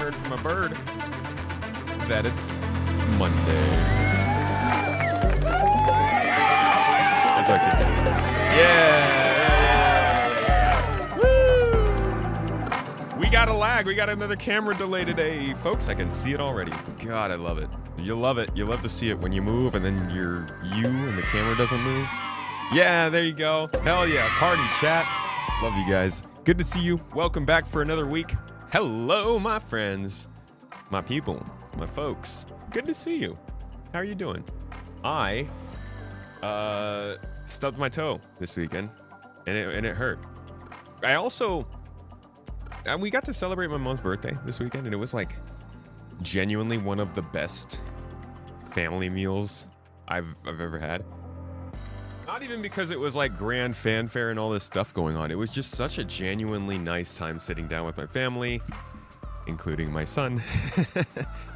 heard from a bird that it's Monday. That's our kid. Yeah. Woo! We got a lag. We got another camera delay today. Folks, I can see it already. God, I love it. You'll love it. You'll love to see it when you move and then you and the camera doesn't move. Yeah, there you go. Hell yeah. Party chat. Love you guys. Good to see you. Welcome back for another week. Hello, my friends, my people, my folks. Good to see you. How are you doing? I stubbed my toe this weekend, and it hurt. I also we got to celebrate my mom's birthday this weekend, and it was like genuinely one of the best family meals I've ever had. Not even because it was like grand fanfare and all this stuff going on. It was just such a genuinely nice time sitting down with my family, including my son,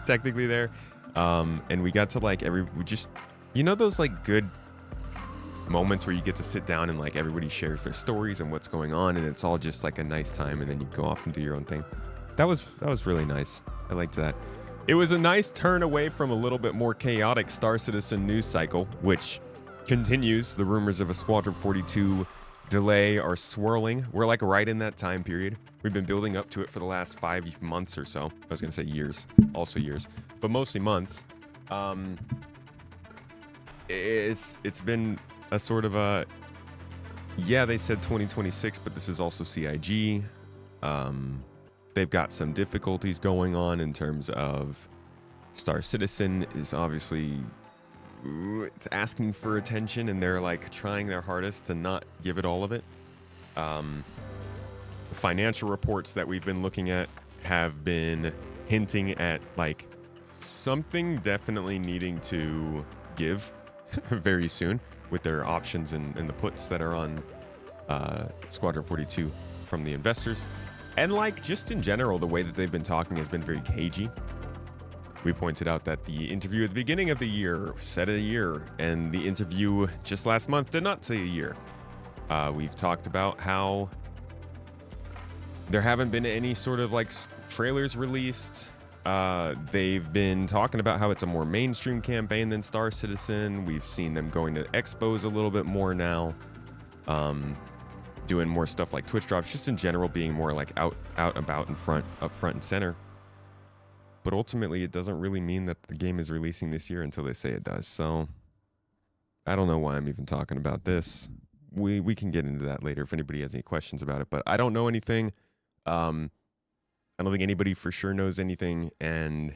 technically there. And we got to like those like good moments where you get to sit down and like everybody shares their stories and what's going on, and it's all just like a nice time, and then you go off and do your own thing. That was really nice. I liked that. It was a nice turn away from a little bit more chaotic Star Citizen news cycle, which continues. The rumors of a Squadron 42 delay are swirling. We're like right in that time period. We've been building up to it for the last 5 months or so. I was gonna say years, also years, but mostly months. It's been a sort of a, yeah, they said 2026, but this is also CIG. They've got some difficulties going on in terms of Star Citizen is obviously, it's asking for attention, and they're like trying their hardest to not give it all of it. Financial reports that we've been looking at have been hinting at like something definitely needing to give very soon with their options and the puts that are on Squadron 42 from the investors. And like just in general, the way that they've been talking has been very cagey. We pointed out that the interview at the beginning of the year said a year, and the interview just last month did not say a year. We've talked about how there haven't been any sort of like trailers released. They've been talking about how it's a more mainstream campaign than Star Citizen. We've seen them going to expos a little bit more now, doing more stuff like Twitch drops, just in general being more like out about in front, up front and center. But ultimately, it doesn't really mean that the game is releasing this year until they say it does. So I don't know why I'm even talking about this. We can get into that later if anybody has any questions about it. But I don't know anything. I don't think anybody for sure knows anything. And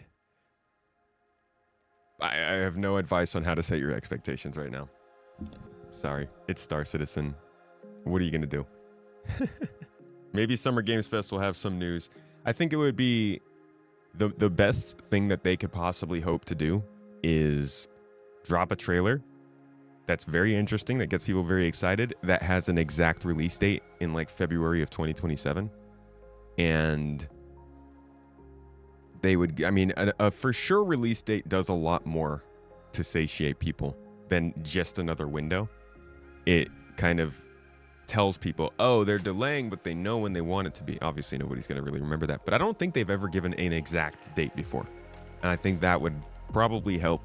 I have no advice on how to set your expectations right now. Sorry. It's Star Citizen. What are you going to do? Maybe Summer Games Fest will have some news. I think it would be the best thing that they could possibly hope to do is drop a trailer that's very interesting, that gets people very excited, that has an exact release date in like February of 2027. And they would, I mean, a for sure release date does a lot more to satiate people than just another window. It kind of tells people, oh, they're delaying, but they know when they want it to be. Obviously, nobody's going to really remember that, but I don't think they've ever given an exact date before. And I think that would probably help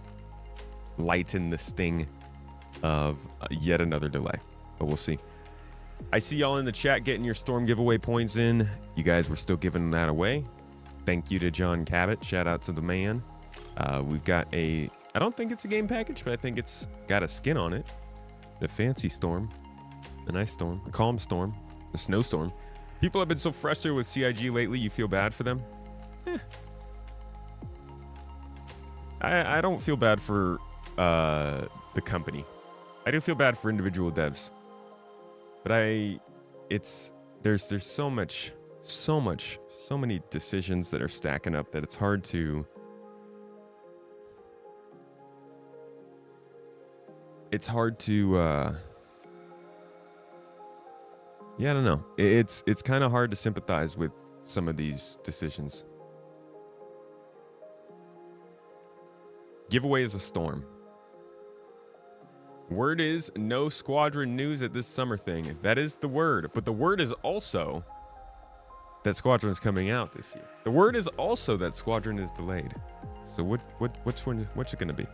lighten the sting of yet another delay, but we'll see. I see y'all in the chat getting your Storm giveaway points in. You guys were still giving that away. Thank you to John Cabot. Shout out to the man. We've got I don't think it's a game package, but I think it's got a skin on it. The fancy Storm. A nice storm, a calm storm, a snowstorm. People have been so frustrated with CIG lately, you feel bad for them? I don't feel bad for the company. I do feel bad for individual devs. But there's so many decisions that are stacking up that it's hard to yeah, I don't know. It's kind of hard to sympathize with some of these decisions. Giveaway is a storm. Word is no Squadron news at this summer thing. That is the word. But the word is also that Squadron's coming out this year. The word is also that Squadron is delayed. So what's it gonna be?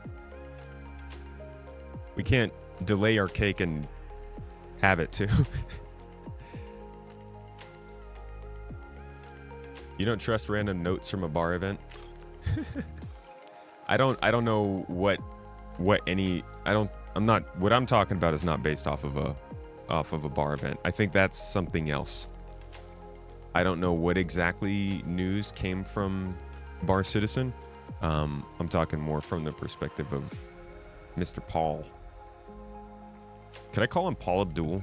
We can't delay our cake and have it too. You don't trust random notes from a bar event? I don't know what I'm talking about is not based off of a bar event. I think that's something else. I don't know what exactly news came from Bar Citizen. I'm talking more from the perspective of Mr. Paul. Can I call him Paul Abdul?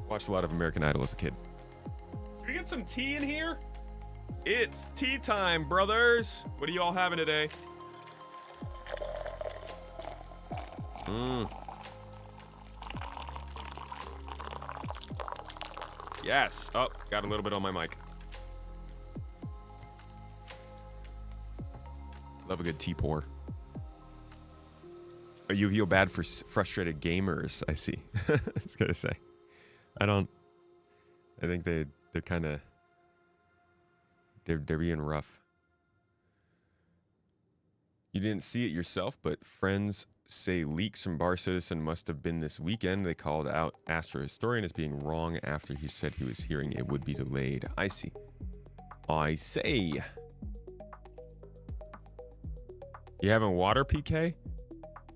Watched a lot of American Idol as a kid. Can we get some tea in here? It's tea time, brothers. What are you all having today? Yes. Oh, got a little bit on my mic. Love a good tea pour. Oh, you feel bad for frustrated gamers, I see. I was gonna say. I think they're kind of... They're being rough. You didn't see it yourself, but friends say leaks from Bar Citizen must have been this weekend. They called out Astro Historian as being wrong after he said he was hearing it would be delayed. I see. I say. You having water, PK?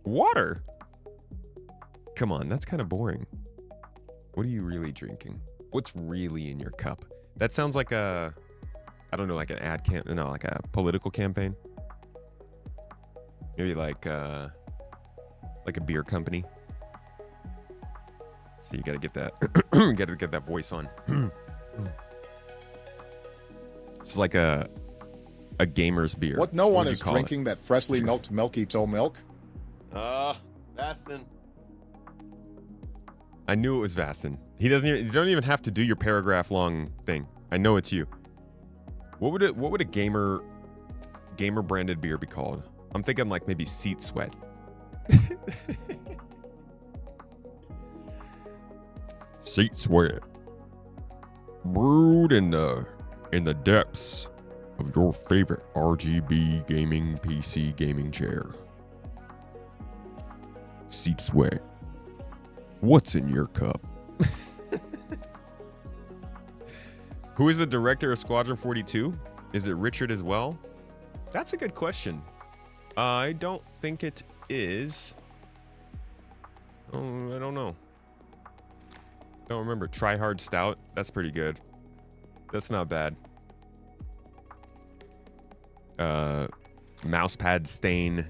Water? Come on, that's kind of boring. What are you really drinking? What's really in your cup? That sounds like a... I don't know, like an ad like a political campaign. Maybe like a beer company. So you gotta get that, gotta get that voice on. It's like a gamer's beer. What no one is drinking that freshly milked Milky Toe milk? Vastin. I knew it was Vastin. You don't even have to do your paragraph long thing. I know it's you. What would a gamer branded beer be called? I'm thinking like maybe Seat Sweat. Seat Sweat. Brewed in the depths of your favorite RGB gaming PC gaming chair. Seat Sweat. What's in your cup? Who is the director of Squadron 42? Is it Richard as well? That's a good question. I don't think it is. Oh, I don't know. Don't remember. Try Hard Stout. That's pretty good. That's not bad. Mousepad Stain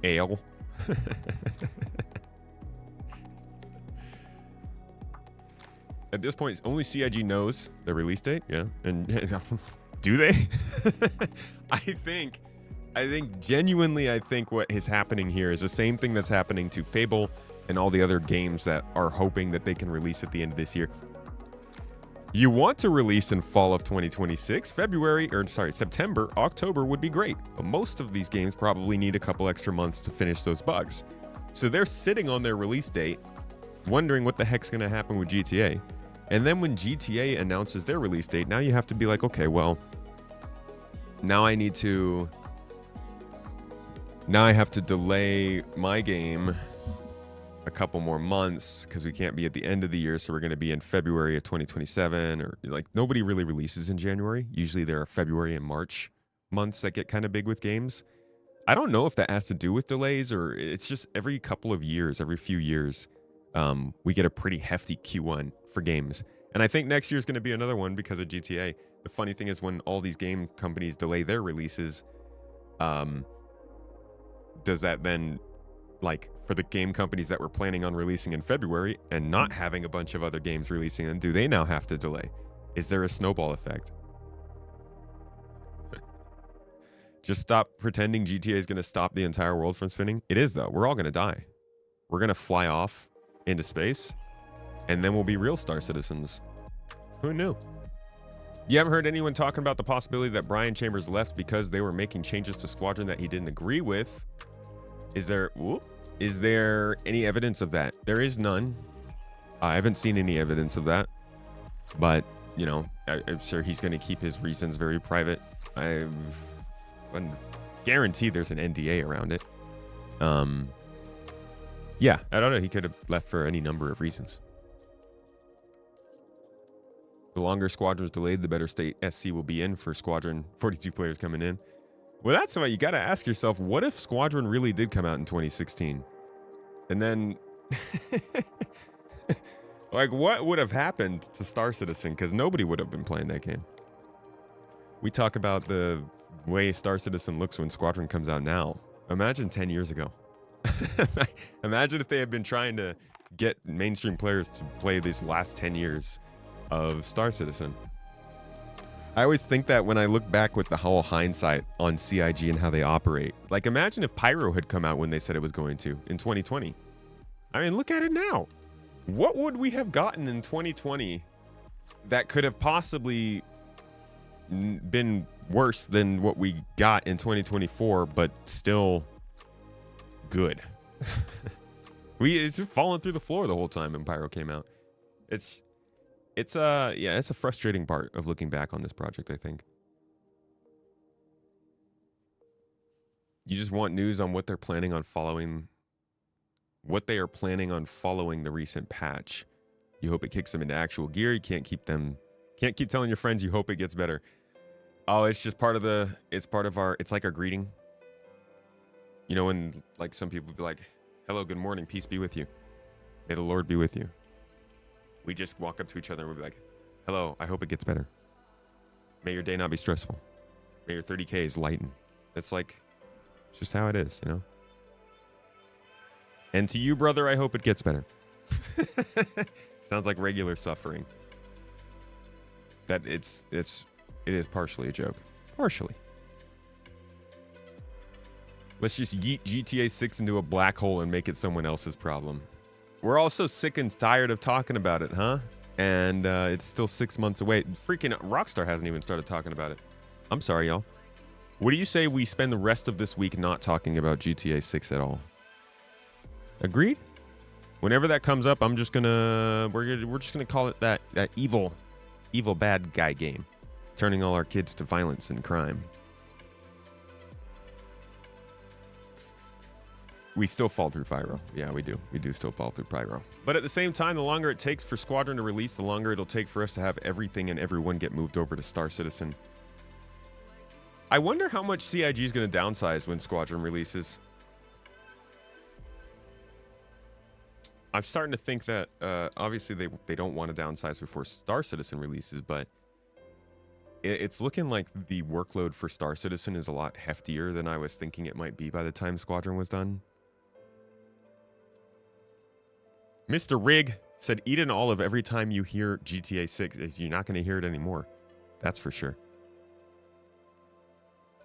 Ale. At this point, only CIG knows the release date. Yeah, and do they? I think genuinely, what is happening here is the same thing that's happening to Fable and all the other games that are hoping that they can release at the end of this year. You want to release in fall of 2026, September, October would be great. But most of these games probably need a couple extra months to finish those bugs. So they're sitting on their release date, wondering what the heck's going to happen with GTA. And then when GTA announces their release date, now you have to be like, okay, well, now I have to delay my game a couple more months because we can't be at the end of the year, so we're going to be in February of 2027, or like nobody really releases in January. Usually there are February and March months that get kind of big with games. I don't know if that has to do with delays or it's just every couple of years, every few years, we get a pretty hefty Q1 for games. And I think next year is going to be another one because of GTA. The funny thing is when all these game companies delay their releases, does that then, like, for the game companies that were planning on releasing in February and not having a bunch of other games releasing them, do they now have to delay? Is there a snowball effect? Just stop pretending GTA is going to stop the entire world from spinning. It is, though. We're all going to die. We're going to fly off into space, and then we'll be real Star Citizens. Who knew? You haven't heard anyone talking about the possibility that Brian Chambers left because they were making changes to Squadron that he didn't agree with. Is there any evidence of that? There is none. I haven't seen any evidence of that, but you know, I'm sure he's going to keep his reasons very private. I'm guaranteed there's an NDA around it. Yeah, I don't know. He could have left for any number of reasons. The longer Squadron's delayed, the better state SC will be in for Squadron 42 players coming in. Well, that's why you got to ask yourself, what if Squadron really did come out in 2016? And then, like, what would have happened to Star Citizen? Because nobody would have been playing that game. We talk about the way Star Citizen looks when Squadron comes out now. Imagine 10 years ago. Imagine if they had been trying to get mainstream players to play these last 10 years of Star Citizen. I always think that when I look back with the whole hindsight on CIG and how they operate. Like, imagine if Pyro had come out when they said it was going to in 2020. I mean, look at it now. What would we have gotten in 2020 that could have possibly been worse than what we got in 2024, but still good? It's just falling through the floor the whole time when Pyro came out. It's a frustrating part of looking back on this project, I think. You just want news on what they're planning on following, what they are planning on following the recent patch. You hope it kicks them into actual gear. You can't keep telling your friends you hope it gets better. Oh, it's just part of it's like our greeting. You know, when like some people be like, hello, good morning, peace be with you. May the Lord be with you. We just walk up to each other and we'll be like, hello, I hope it gets better. May your day not be stressful. May your 30Ks lighten. It's like, it's just how it is, you know? And to you, brother, I hope it gets better. Sounds like regular suffering. That it is partially a joke. Partially. Let's just yeet GTA 6 into a black hole and make it someone else's problem. We're all so sick and tired of talking about it, huh? And it's still 6 months away. Freaking Rockstar hasn't even started talking about it. I'm sorry, y'all. What do you say we spend the rest of this week not talking about GTA 6 at all? Agreed? Whenever that comes up, we're just gonna call it that evil bad guy game, turning all our kids to violence and crime. We still fall through Pyro. Yeah, we do. We do still fall through Pyro. But at the same time, the longer it takes for Squadron to release, the longer it'll take for us to have everything and everyone get moved over to Star Citizen. I wonder how much CIG is going to downsize when Squadron releases. I'm starting to think that obviously they don't want to downsize before Star Citizen releases, but it's looking like the workload for Star Citizen is a lot heftier than I was thinking it might be by the time Squadron was done. Mr. Rig said, eat an olive every time you hear GTA 6. You're not going to hear it anymore. That's for sure.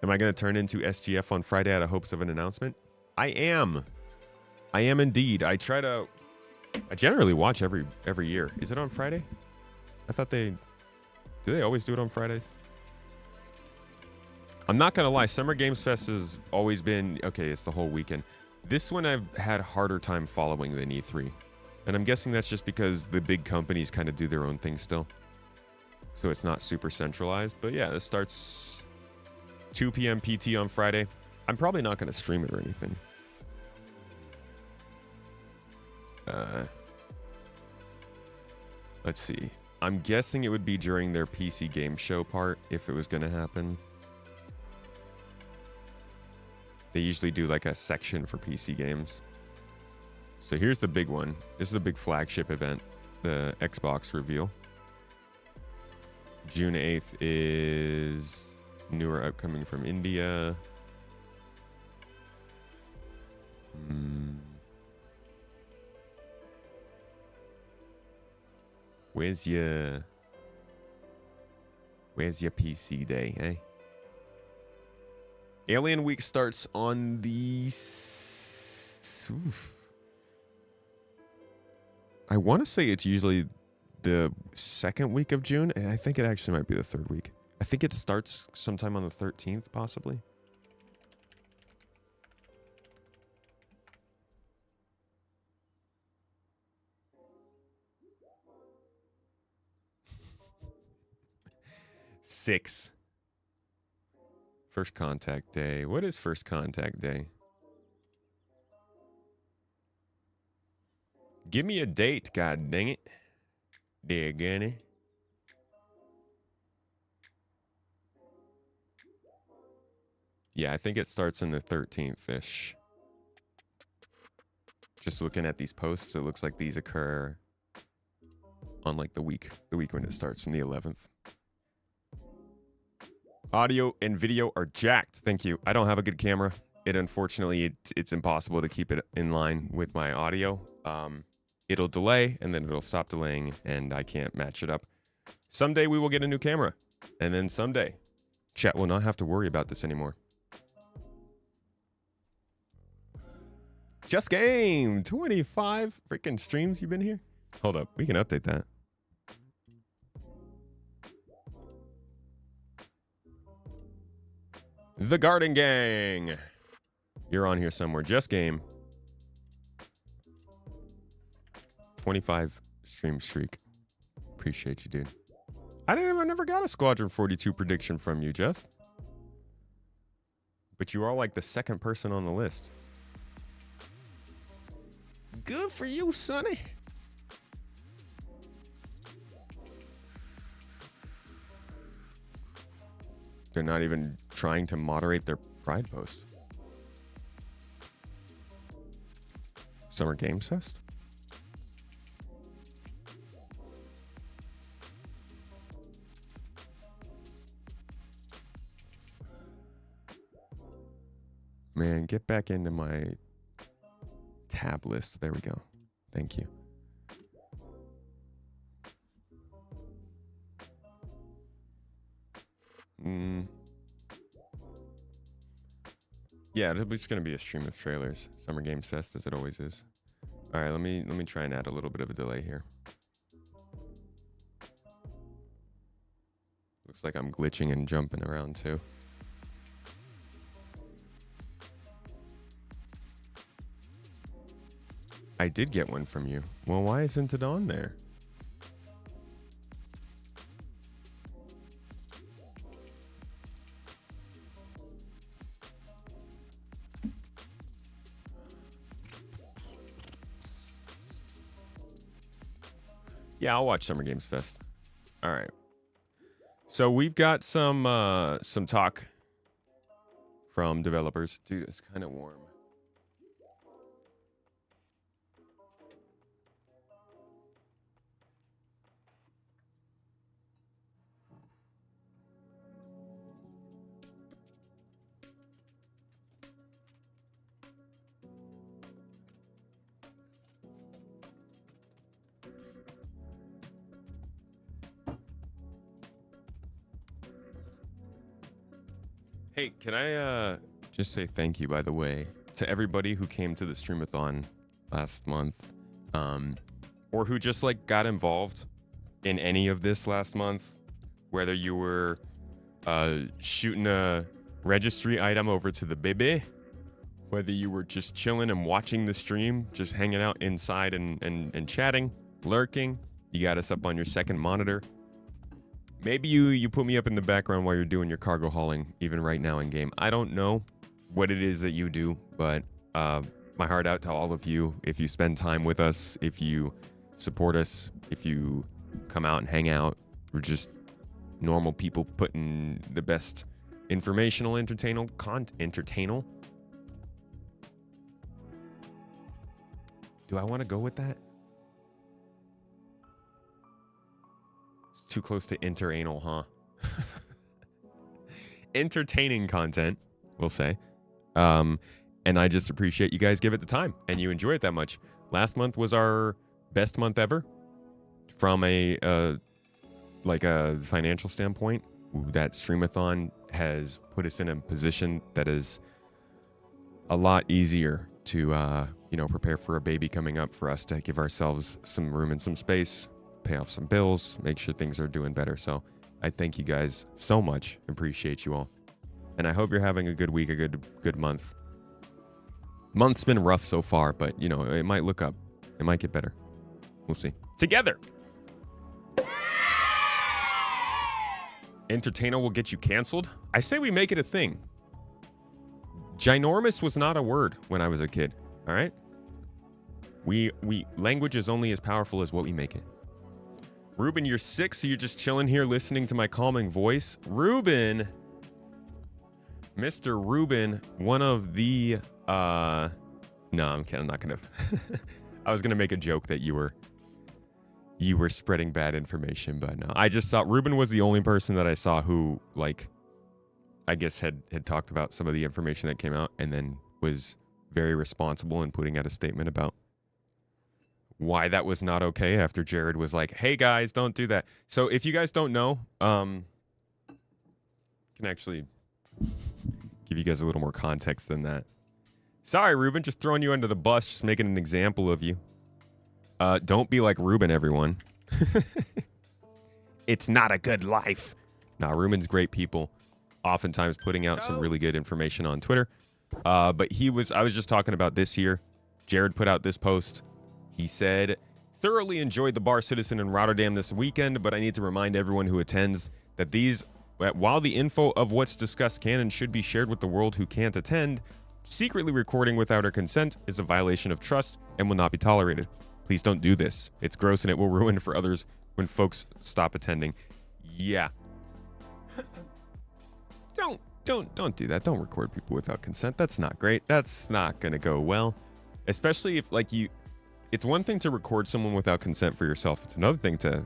Am I going to turn into SGF on Friday out of hopes of an announcement? I am. I am indeed. I generally watch every year. Is it on Friday? I thought do they always do it on Fridays? I'm not going to lie. Summer Games Fest has always been, okay, it's the whole weekend. This one I've had a harder time following than E3. And I'm guessing that's just because the big companies kind of do their own thing still. So it's not super centralized. But yeah, this starts 2 p.m. PT on Friday. I'm probably not going to stream it or anything. Let's see. I'm guessing it would be during their PC game show part if it was going to happen. They usually do like a section for PC games. So here's the big one. This is a big flagship event, the Xbox reveal. June 8th is newer upcoming from India. Where's your PC day, eh? Alien Week starts on the... I want to say it's usually the second week of June, and I think it actually might be the third week. I think it starts sometime on the 13th, possibly. 6. First contact day. What is first contact day? Give me a date, god dang it. Daggone. Yeah, I think it starts in the 13th-ish. Just looking at these posts, it looks like these occur on like the week when it starts in the 11th. Audio and video are jacked. Thank you. I don't have a good camera. Unfortunately, it's impossible to keep it in line with my audio. It'll delay and then it'll stop delaying and I can't match it up. Someday we will get a new camera. And then someday, chat will not have to worry about this anymore. Just Game! 25 freaking streams you've been here? Hold up, we can update that. The Garden Gang! You're on here somewhere. Just Game. 25 stream streak. Appreciate you, dude. I never got a Squadron 42 prediction from you, Just. But you are like the second person on the list. Good for you, Sonny. They're not even trying to moderate their Pride post. Summer Games Fest? Man, get back into my tab list. There we go. Thank you. Yeah, it's gonna be a stream of trailers. Summer Games Fest, as it always is. All right, let me try and add a little bit of a delay here. Looks like I'm glitching and jumping around too. I did get one from you. Well, why isn't it on there? Yeah, I'll watch Summer Games Fest. All right. So we've got some talk from developers. Dude, it's kind of warm. Hey, can I just say thank you, by the way, to everybody who came to the Streamathon last month, or who just like got involved in any of this last month, whether you were shooting a registry item over to the baby, whether you were just chilling and watching the stream, just hanging out inside and chatting, lurking. You got us up on your second monitor. Maybe you put me up in the background while you're doing your cargo hauling, even right now in game. I don't know what it is that you do, but my heart out to all of you. If you spend time with us, if you support us, if you come out and hang out, we're just normal people putting the best informational, entertainal. Do I want to go with that? Too close to interanal, huh? Entertaining content, we'll say. And I just appreciate you guys give it the time and you enjoy it that much. Last month was our best month ever from a financial standpoint. That Streamathon has put us in a position that is a lot easier to prepare for a baby coming up, for us to give ourselves some room and some space, pay off some bills, make sure things are doing better. So I thank you guys so much. Appreciate you all. And I hope you're having a good week, a good month. Month's been rough so far, but it might look up. It might get better. We'll see. Together. Entertainer will get you canceled. I say we make it a thing. Ginormous was not a word when I was a kid. All right. Language is only as powerful as what we make it. Ruben, you're sick, so you're just chilling here listening to my calming voice. Ruben, Mr. Ruben, one of the no, I'm kidding. I'm not gonna. I was gonna make a joke that you were spreading bad information, but no. I just saw Ruben was the only person that I saw who, like, I guess had talked about some of the information that came out and then was very responsible in putting out a statement about why that was not okay after Jared was like, hey guys, don't do that. So if you guys don't know, can actually give you guys a little more context than that. Sorry, Ruben, just throwing you under the bus, just making an example of you. Don't be like Ruben, everyone. It's not a good life. Nah, Ruben's great people. Oftentimes putting out some really good information on Twitter. But I was just talking about this here. Jared put out this post. He said, thoroughly enjoyed the Bar Citizen in Rotterdam this weekend, but I need to remind everyone who attends that while the info of what's discussed can and should be shared with the world who can't attend, secretly recording without our consent is a violation of trust and will not be tolerated. Please don't do this. It's gross and it will ruin for others when folks stop attending. Yeah. Don't do that. Don't record people without consent. That's not great. That's not going to go well. Especially if it's one thing to record someone without consent for yourself. It's another thing to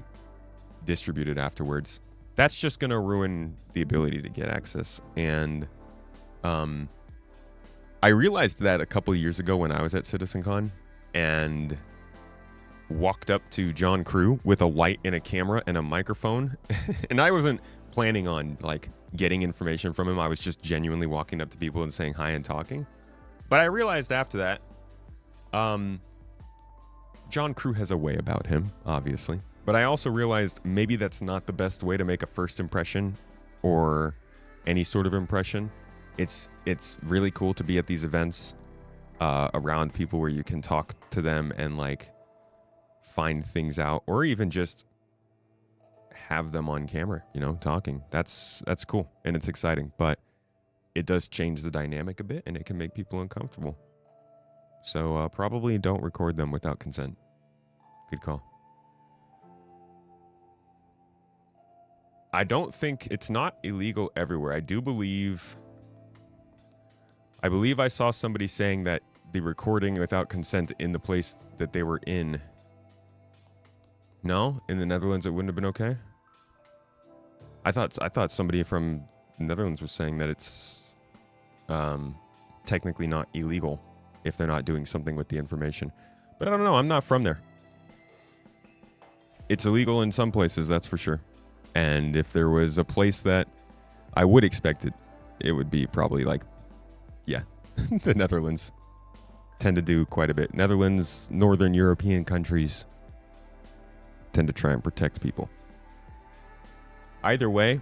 distribute it afterwards. That's just going to ruin the ability to get access. And I realized that a couple of years ago when I was at CitizenCon and walked up to John Crew with a light and a camera and a microphone. And I wasn't planning on getting information from him. I was just genuinely walking up to people and saying hi and talking. But I realized after that, John Crew has a way about him, obviously. But I also realized maybe that's not the best way to make a first impression or any sort of impression. It's really cool to be at these events around people where you can talk to them and find things out, or even just have them on camera, talking. That's cool and it's exciting, but it does change the dynamic a bit and it can make people uncomfortable. So probably don't record them without consent. Good call. I don't think it's not illegal everywhere. I believe I saw somebody saying that the recording without consent in the place that they were in. No, in the Netherlands it wouldn't have been okay. I thought somebody from the Netherlands was saying that it's technically not illegal if they're not doing something with the information. But I don't know. I'm not from there. It's illegal in some places, that's for sure. And if there was a place that I would expect it would be probably the Netherlands. Tend to do quite a bit. Netherlands, Northern European countries tend to try and protect people. Either way,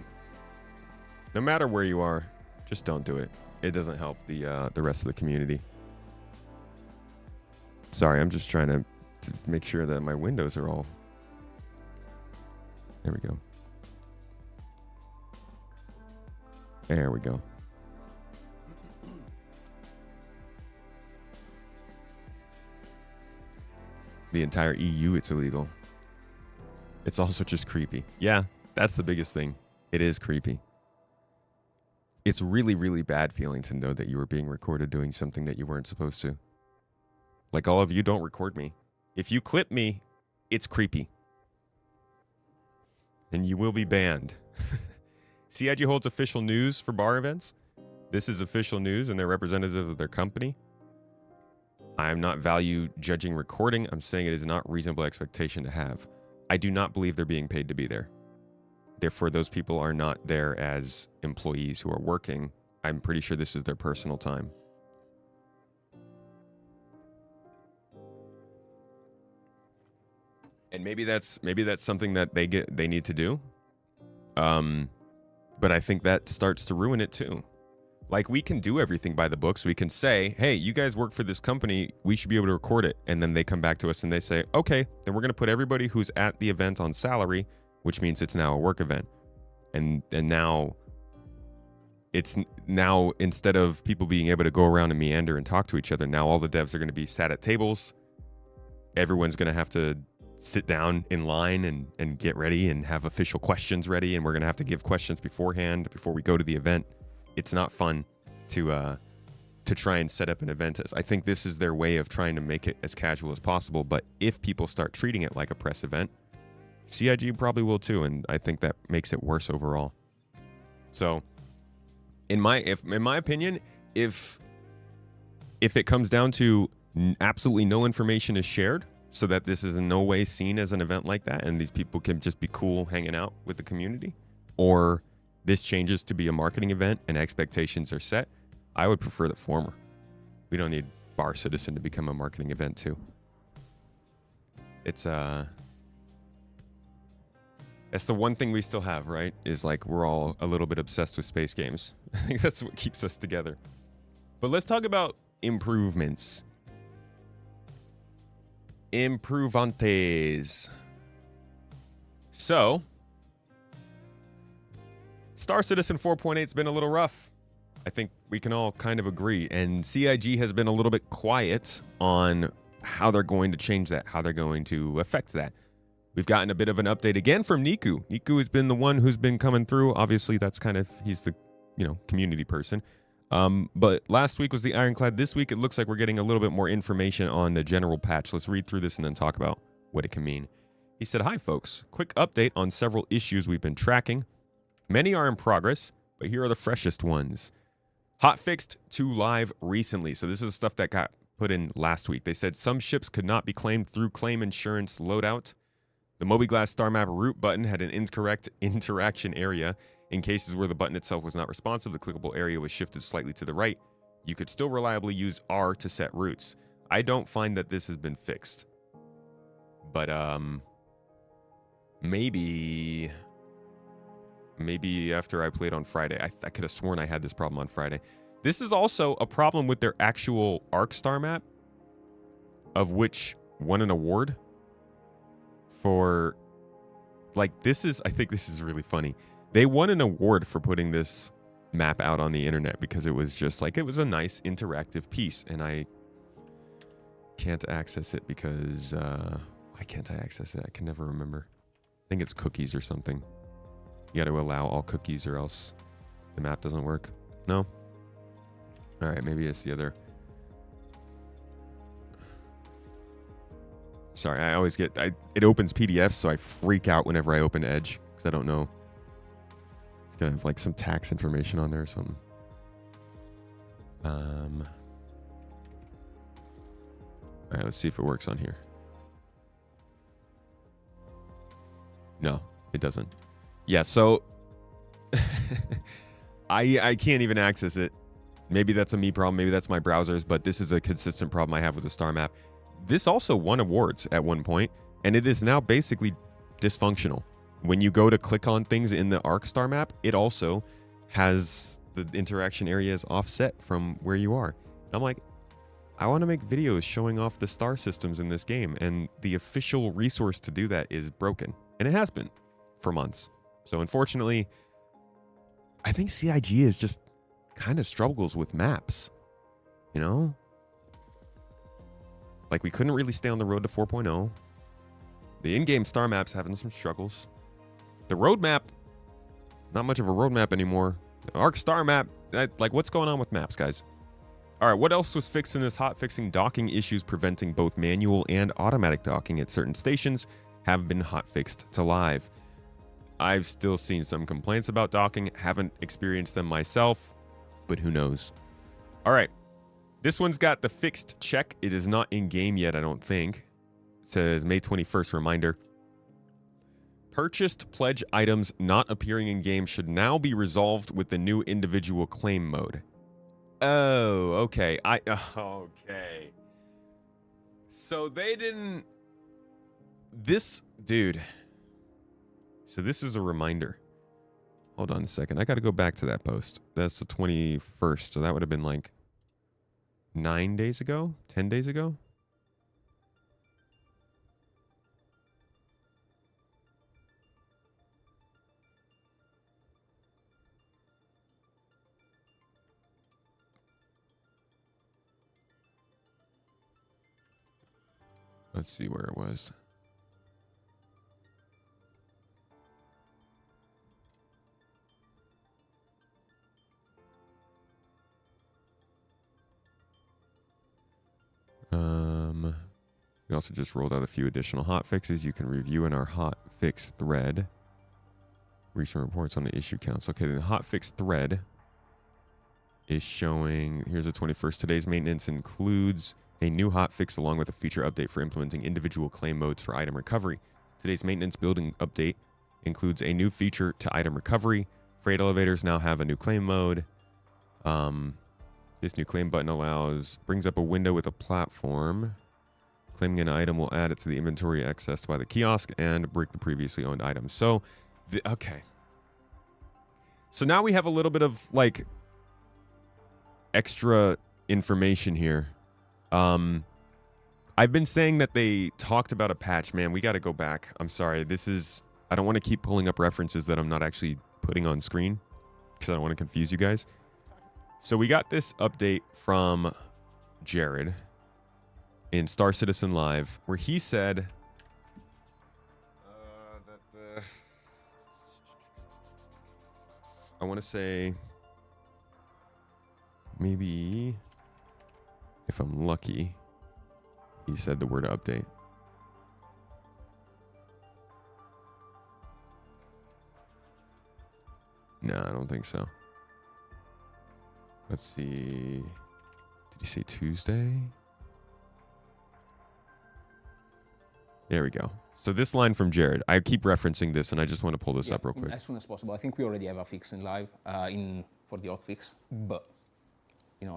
no matter where you are, just don't do it. It doesn't help the rest of the community. Sorry, I'm just trying to make sure that my windows are all... There we go. There we go. The entire EU, it's illegal. It's also just creepy. Yeah, that's the biggest thing. It is creepy. It's really, really bad feeling to know that you were being recorded doing something that you weren't supposed to. Like all of you, don't record me. If you clip me, it's creepy. And you will be banned. CIG holds official news for bar events. This is official news and they're representative of their company. I am not value judging recording. I'm saying it is not reasonable expectation to have. I do not believe they're being paid to be there. Therefore, those people are not there as employees who are working. I'm pretty sure this is their personal time. And maybe that's something that they need to do. But I think that starts to ruin it too. We can do everything by the books. We can say, hey, you guys work for this company. We should be able to record it. And then they come back to us and they say, okay, then we're going to put everybody who's at the event on salary, which means it's now a work event. And now it's now, instead of people being able to go around and meander and talk to each other, now all the devs are going to be sat at tables. Everyone's going to have to sit down in line and get ready and have official questions ready. And we're going to have to give questions beforehand before we go to the event. It's not fun to try and set up an event. I think this is their way of trying to make it as casual as possible. But if people start treating it like a press event, CIG probably will too. And I think that makes it worse overall. So in my opinion, if it comes down to absolutely no information is shared, so that this is in no way seen as an event like that, and these people can just be cool hanging out with the community, or this changes to be a marketing event and expectations are set, I would prefer the former. We don't need Bar Citizen to become a marketing event too. It's the one thing we still have, right? Is like we're all a little bit obsessed with space games. I think that's what keeps us together. But let's talk about improvements. Improvantes. So, Star Citizen 4.8's been a little rough. I think we can all kind of agree. And CIG has been a little bit quiet on how they're going to change that, how they're going to affect that. We've gotten a bit of an update again from Niku. Niku has been the one who's been coming through. Obviously, that's kind of, he's the, community person. But last week was the Ironclad. This week, it looks like we're getting a little bit more information on the general patch. Let's read through this and then talk about what it can mean. He said, "Hi, folks. Quick update on several issues we've been tracking. Many are in progress, but here are the freshest ones. Hotfixed to live recently." So this is stuff that got put in last week. They said some ships could not be claimed through claim insurance loadout. The Mobiglass Star Map route button had an incorrect interaction area. In cases where the button itself was not responsive, the clickable area was shifted slightly to the right. You could still reliably use R to set routes. I don't find that this has been fixed. But, maybe after I played on Friday. I could have sworn I had this problem on Friday. This is also a problem with their actual Arc Star Map, of which won an award for, like, I think this is really funny. They won an award for putting this map out on the internet because it was just like, it was a nice interactive piece, and I can't access it because, why can't I access it? I can never remember. I think it's cookies or something. You got to allow all cookies or else the map doesn't work. No? All right, maybe it's the other. Sorry, I always get, it opens PDFs, so I freak out whenever I open Edge because I don't know. It's gonna have like some tax information on there or something. All right, let's see if it works on here. No, it doesn't. Yeah, so I can't even access it. Maybe that's a me problem, maybe that's my browsers, but this is a consistent problem I have with the Star Map. This also won awards at one point, and it is now basically dysfunctional. When you go to click on things in the Arc Star Map, it also has the interaction areas offset from where you are. And I'm like, I want to make videos showing off the star systems in this game, and the official resource to do that is broken. And it has been for months. So unfortunately, I think CIG is just kind of struggles with maps, you know? Like, we couldn't really stay on the road to 4.0. The in-game star map's having some struggles. The roadmap, not much of a roadmap anymore. The Arc Star Map, like, what's going on with maps, guys? All right, what else was fixed in this hot-fixing docking issues preventing both manual and automatic docking at certain stations have been hot-fixed to live. I've still seen some complaints about docking, haven't experienced them myself, but who knows? All right, this one's got the fixed check. It is not in-game yet, I don't think. It says May 21st reminder. Purchased pledge items not appearing in game should now be resolved with the new individual claim mode. Oh, okay. Okay. So they didn't... This... Dude. So this is a reminder. Hold on a second. I got to go back to that post. That's the 21st. So that would have been like 9 days ago? 10 days ago? Let's see where it was. We also just rolled out a few additional hot fixes you can review in our hot fix thread. Recent reports on the issue counts. Okay, the hot fix thread is showing, here's the 21st. Today's maintenance includes a new hot fix along with a feature update for implementing individual claim modes for item recovery. Today's maintenance building update includes a new feature to item recovery. Freight elevators now have a new claim mode. This new claim button brings up a window with a platform. Claiming an item will add it to the inventory accessed by the kiosk and break the previously owned item. So, okay. So now we have a little bit of like extra information here. I've been saying that they talked about a patch. Man, we got to go back. I'm sorry. I don't want to keep pulling up references that I'm not actually putting on screen because I don't want to confuse you guys. So we got this update from Jared in Star Citizen Live where he said that I want to say maybe if I'm lucky, he said the word update. No, I don't think so. Let's see. Did he say Tuesday? There we go. So this line from Jared, I keep referencing this, and I just want to pull this up real quick. As soon as possible. I think we already have a fix in live for the hot fix, but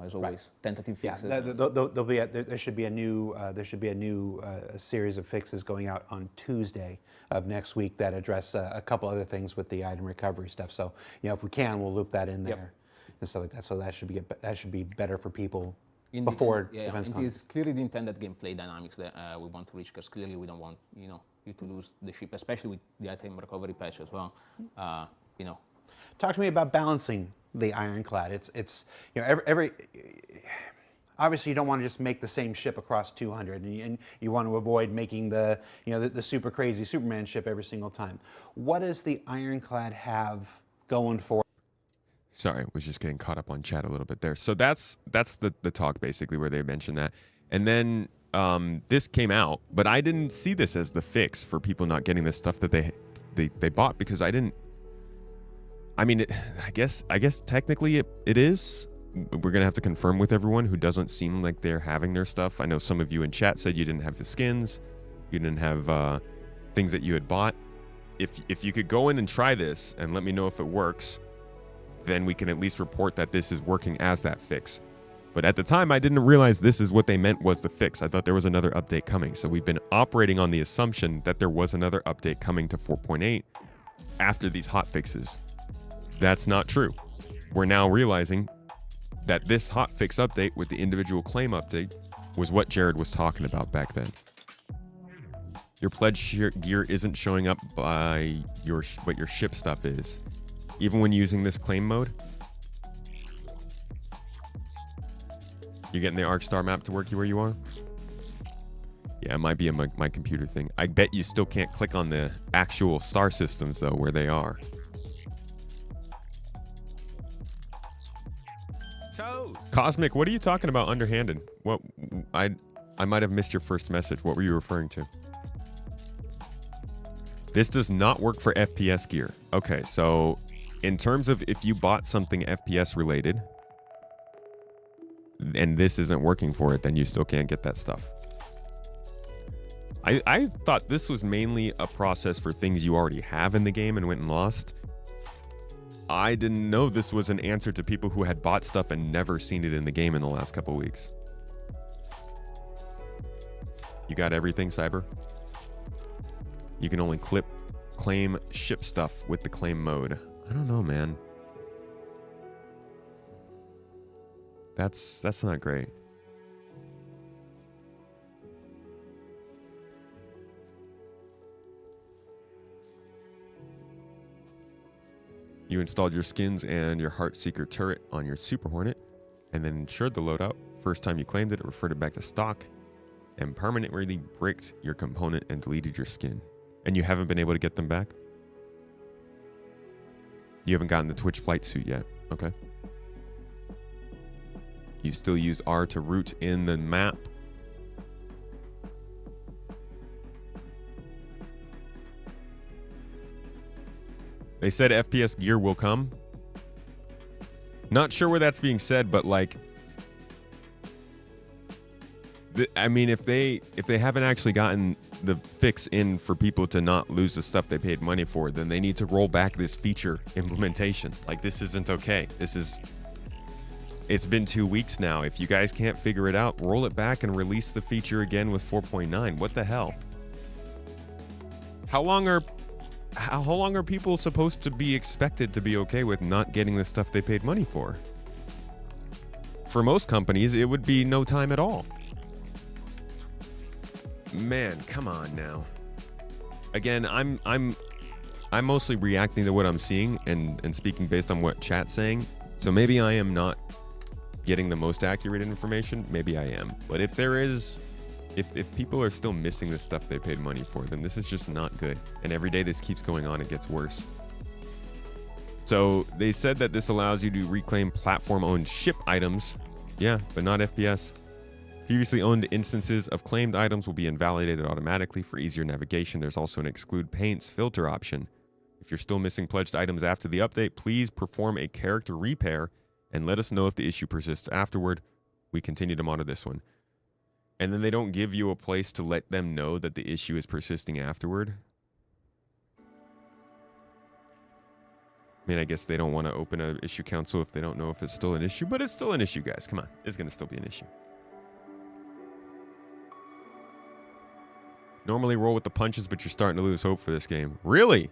as always, tentative fixes. Yeah, there should be a new series of fixes going out on Tuesday of next week that address a couple other things with the item recovery stuff. So if we can, we'll loop that in there and stuff like that. So that should be better for people. Before events come. It is clearly the intended gameplay dynamics that we want to reach, because clearly we don't want you to lose the ship, especially with the item recovery patch as well. Talk to me about balancing the ironclad. It's every obviously you don't want to just make the same ship across 200, and you want to avoid making the the super crazy Superman ship every single time. What does the ironclad have going for? Sorry, was just getting caught up on chat a little bit there. So that's the talk basically where they mentioned that. And then this came out, but I didn't see this as the fix for people not getting the stuff that they bought, because I didn't. I mean, I guess technically it is. We're gonna have to confirm with everyone who doesn't seem like they're having their stuff. I know some of you in chat said you didn't have the skins, you didn't have things that you had bought. If you could go in and try this and let me know if it works, then we can at least report that this is working as that fix. But at the time, I didn't realize this is what they meant was the fix. I thought there was another update coming. So we've been operating on the assumption that there was another update coming to 4.8 after these hot fixes. That's not true. We're now realizing that this hot fix update with the individual claim update was what Jared was talking about back then. Your pledge gear isn't showing up by what your ship stuff is. Even when using this claim mode, you getting the Arc Star map to work where you are? Yeah, it might be my computer thing. I bet you still can't click on the actual star systems though, where they are. Toes. Cosmic, what are you talking about underhanded? What I might have missed your first message. What were you referring to? This does not work for FPS gear. Okay, so in terms of if you bought something FPS related and this isn't working for it, then you still can't get that stuff. I thought this was mainly a process for things you already have in the game and went and lost. I didn't know this was an answer to people who had bought stuff and never seen it in the game in the last couple weeks. You got everything, Cyber? You can only claim ship stuff with the claim mode. I don't know, man. That's not great. You installed your skins and your Heartseeker turret on your Super Hornet and then ensured the loadout. First time you claimed it, it referred it back to stock. and permanently bricked your component and deleted your skin. And you haven't been able to get them back? You haven't gotten the Twitch flight suit yet. Okay. You still use R to root in the map. They said FPS gear will come. Not sure where that's being said, but like, I mean, if they haven't actually gotten the fix in for people to not lose the stuff they paid money for, then they need to roll back this feature implementation. Like, this isn't okay. It's been 2 weeks now. If you guys can't figure it out, roll it back and release the feature again with 4.9. What the hell? How long are people supposed to be expected to be okay with not getting the stuff they paid money for? For most companies, it would be no time at all. Man, come on now. Again, I'm mostly reacting to what I'm seeing and speaking based on what chat's saying. So maybe I am not getting the most accurate information. Maybe I am. But if people are still missing the stuff they paid money for, then this is just not good. And every day this keeps going on, it gets worse. So they said that this allows you to reclaim platform-owned ship items. Yeah, but not FPS. Previously owned instances of claimed items will be invalidated automatically for easier navigation. There's also an exclude paints filter option. If you're still missing pledged items after the update, please perform a character repair and let us know if the issue persists afterward. We continue to monitor this one. And then they don't give you a place to let them know that the issue is persisting afterward. I mean, I guess they don't want to open an issue council if they don't know if it's still an issue, but it's still an issue, guys. Come on. It's going to still be an issue. Normally roll with the punches, but you're starting to lose hope for this game. Really?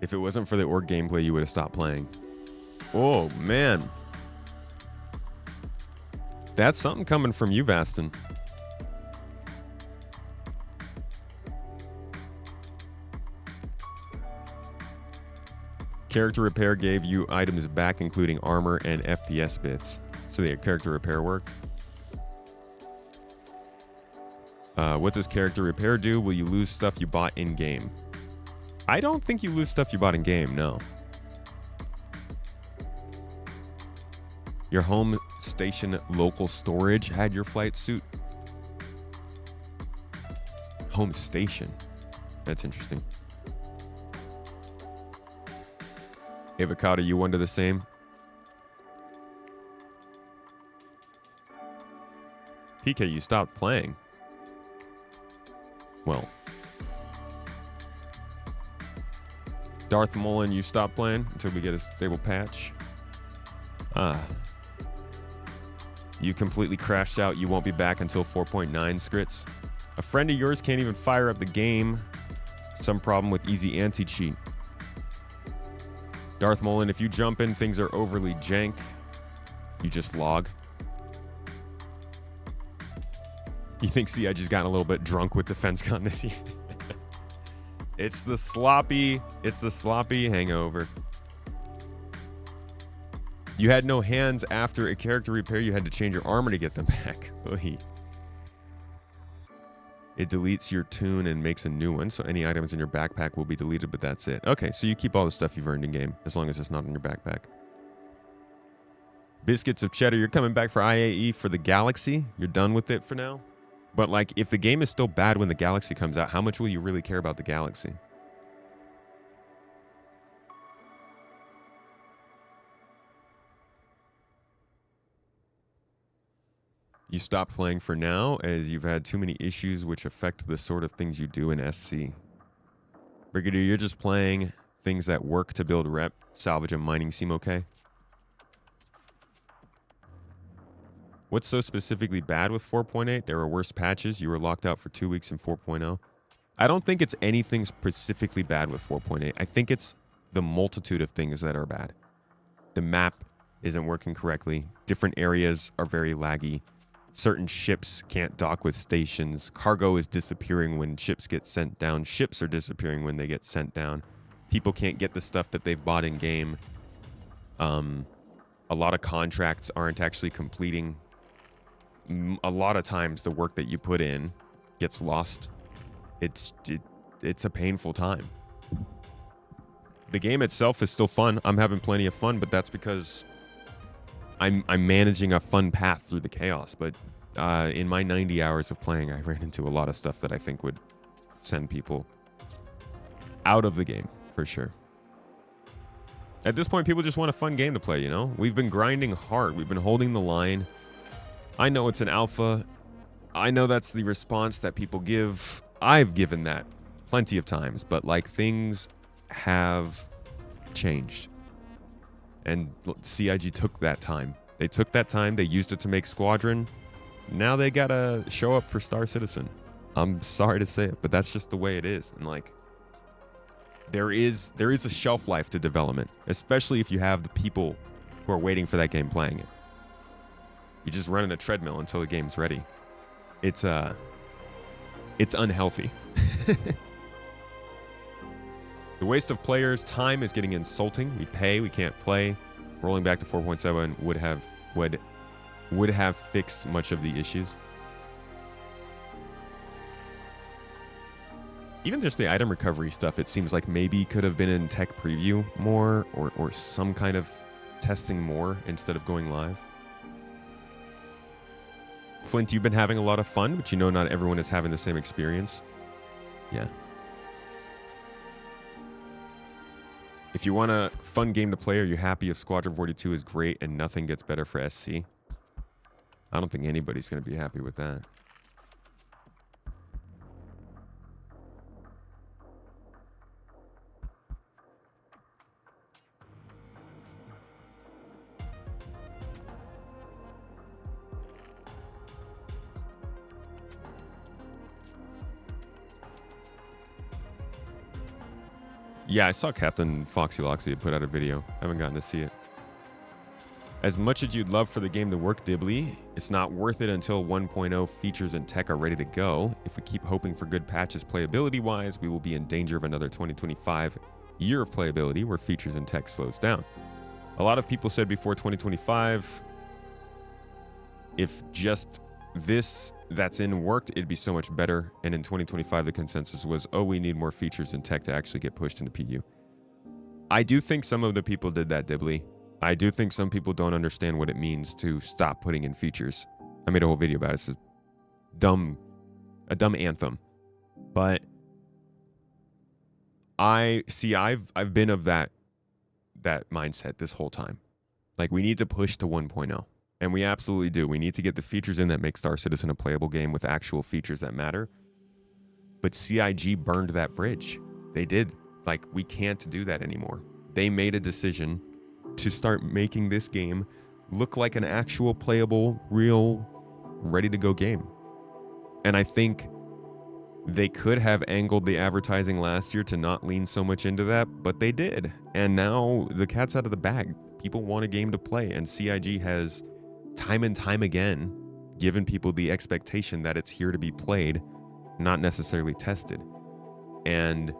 If it wasn't for the org gameplay, you would have stopped playing. Oh, man. That's something coming from you, Vastin. Character repair gave you items back, including armor and FPS bits. So the character repair worked. What does character repair do? Will you lose stuff you bought in-game? I don't think you lose stuff you bought in-game, no. Your home station local storage had your flight suit. Home station. That's interesting. Avocado, you wonder the same? PK, you stopped playing. Well. Darth Mullen, you stop playing until we get a stable patch. You completely crashed out. You won't be back until 4.9, Skrits. A friend of yours can't even fire up the game. Some problem with easy anti-cheat. Darth Mullen, if you jump in, things are overly jank. You just log. You think CIG's gotten a little bit drunk with DefenseCon this year? It's the sloppy hangover. You had no hands after a character repair. You had to change your armor to get them back. It deletes your tune and makes a new one, so any items in your backpack will be deleted, but that's it. Okay, so you keep all the stuff you've earned in game, as long as it's not in your backpack. Biscuits of Cheddar, you're coming back for IAE for the Galaxy? You're done with it for now? But like, if the game is still bad when the Galaxy comes out, how much will you really care about the Galaxy? You stop playing for now as you've had too many issues which affect the sort of things you do in SC. Brigadier, you're just playing things that work to build rep. Salvage and mining seem okay. What's so specifically bad with 4.8? There were worse patches. You were locked out for 2 weeks in 4.0. I don't think it's anything specifically bad with 4.8. I think it's the multitude of things that are bad. The map isn't working correctly. Different areas are very laggy. Certain ships can't dock with stations. Cargo is disappearing when ships get sent down. Ships are disappearing when they get sent down. People can't get the stuff that they've bought in game. A lot of contracts aren't actually completing. a lot of times the work that you put in gets lost. It's a painful time. The game itself is still fun. I'm having plenty of fun, but that's because I'm managing a fun path through the chaos. But in my 90 hours of playing, I ran into a lot of stuff that I think would send people out of the game for sure. At this point, people just want a fun game to play, you know? We've been grinding hard. We've been holding the line. I know it's an alpha. I know that's the response that people give. I've given that plenty of times, but like things have changed. And CIG took that time. They took that time. They used it to make Squadron. Now they gotta show up for Star Citizen. I'm sorry to say it, but that's just the way it is. And like, there is a shelf life to development, especially if you have the people who are waiting for that game playing it. You just run in a treadmill until the game's ready. It's unhealthy. The waste of players' time is getting insulting. We pay, we can't play. Rolling back to 4.7 would have fixed much of the issues. Even just the item recovery stuff, it seems like maybe could have been in tech preview more, or some kind of testing more instead of going live. Flint, you've been having a lot of fun, but you know not everyone is having the same experience. Yeah. If you want a fun game to play, are you happy if Squadron 42 is great and nothing gets better for SC? I don't think anybody's going to be happy with that. Yeah, I saw Captain Foxy Loxy had put out a video. I haven't gotten to see it. As much as you'd love for the game to work, Dibbly, it's not worth it until 1.0 features and tech are ready to go. If we keep hoping for good patches playability-wise, we will be in danger of another 2025 year of playability where features and tech slows down. A lot of people said before 2025, if just this that's in worked, it'd be so much better. And in 2025, the consensus was, oh, we need more features and tech to actually get pushed into PU. I do think some of the people did that, Dibbly. I do think some people don't understand what it means to stop putting in features. I made a whole video about it. It's a dumb anthem. But I've been of that mindset this whole time. Like, we need to push to 1.0. And we absolutely do. We need to get the features in that make Star Citizen a playable game with actual features that matter. But CIG burned that bridge. They did. Like, we can't do that anymore. They made a decision to start making this game look like an actual playable, real, ready-to-go game. And I think they could have angled the advertising last year to not lean so much into that, but they did. And now the cat's out of the bag. People want a game to play, and CIG has time and time again given people the expectation that it's here to be played, not necessarily tested. And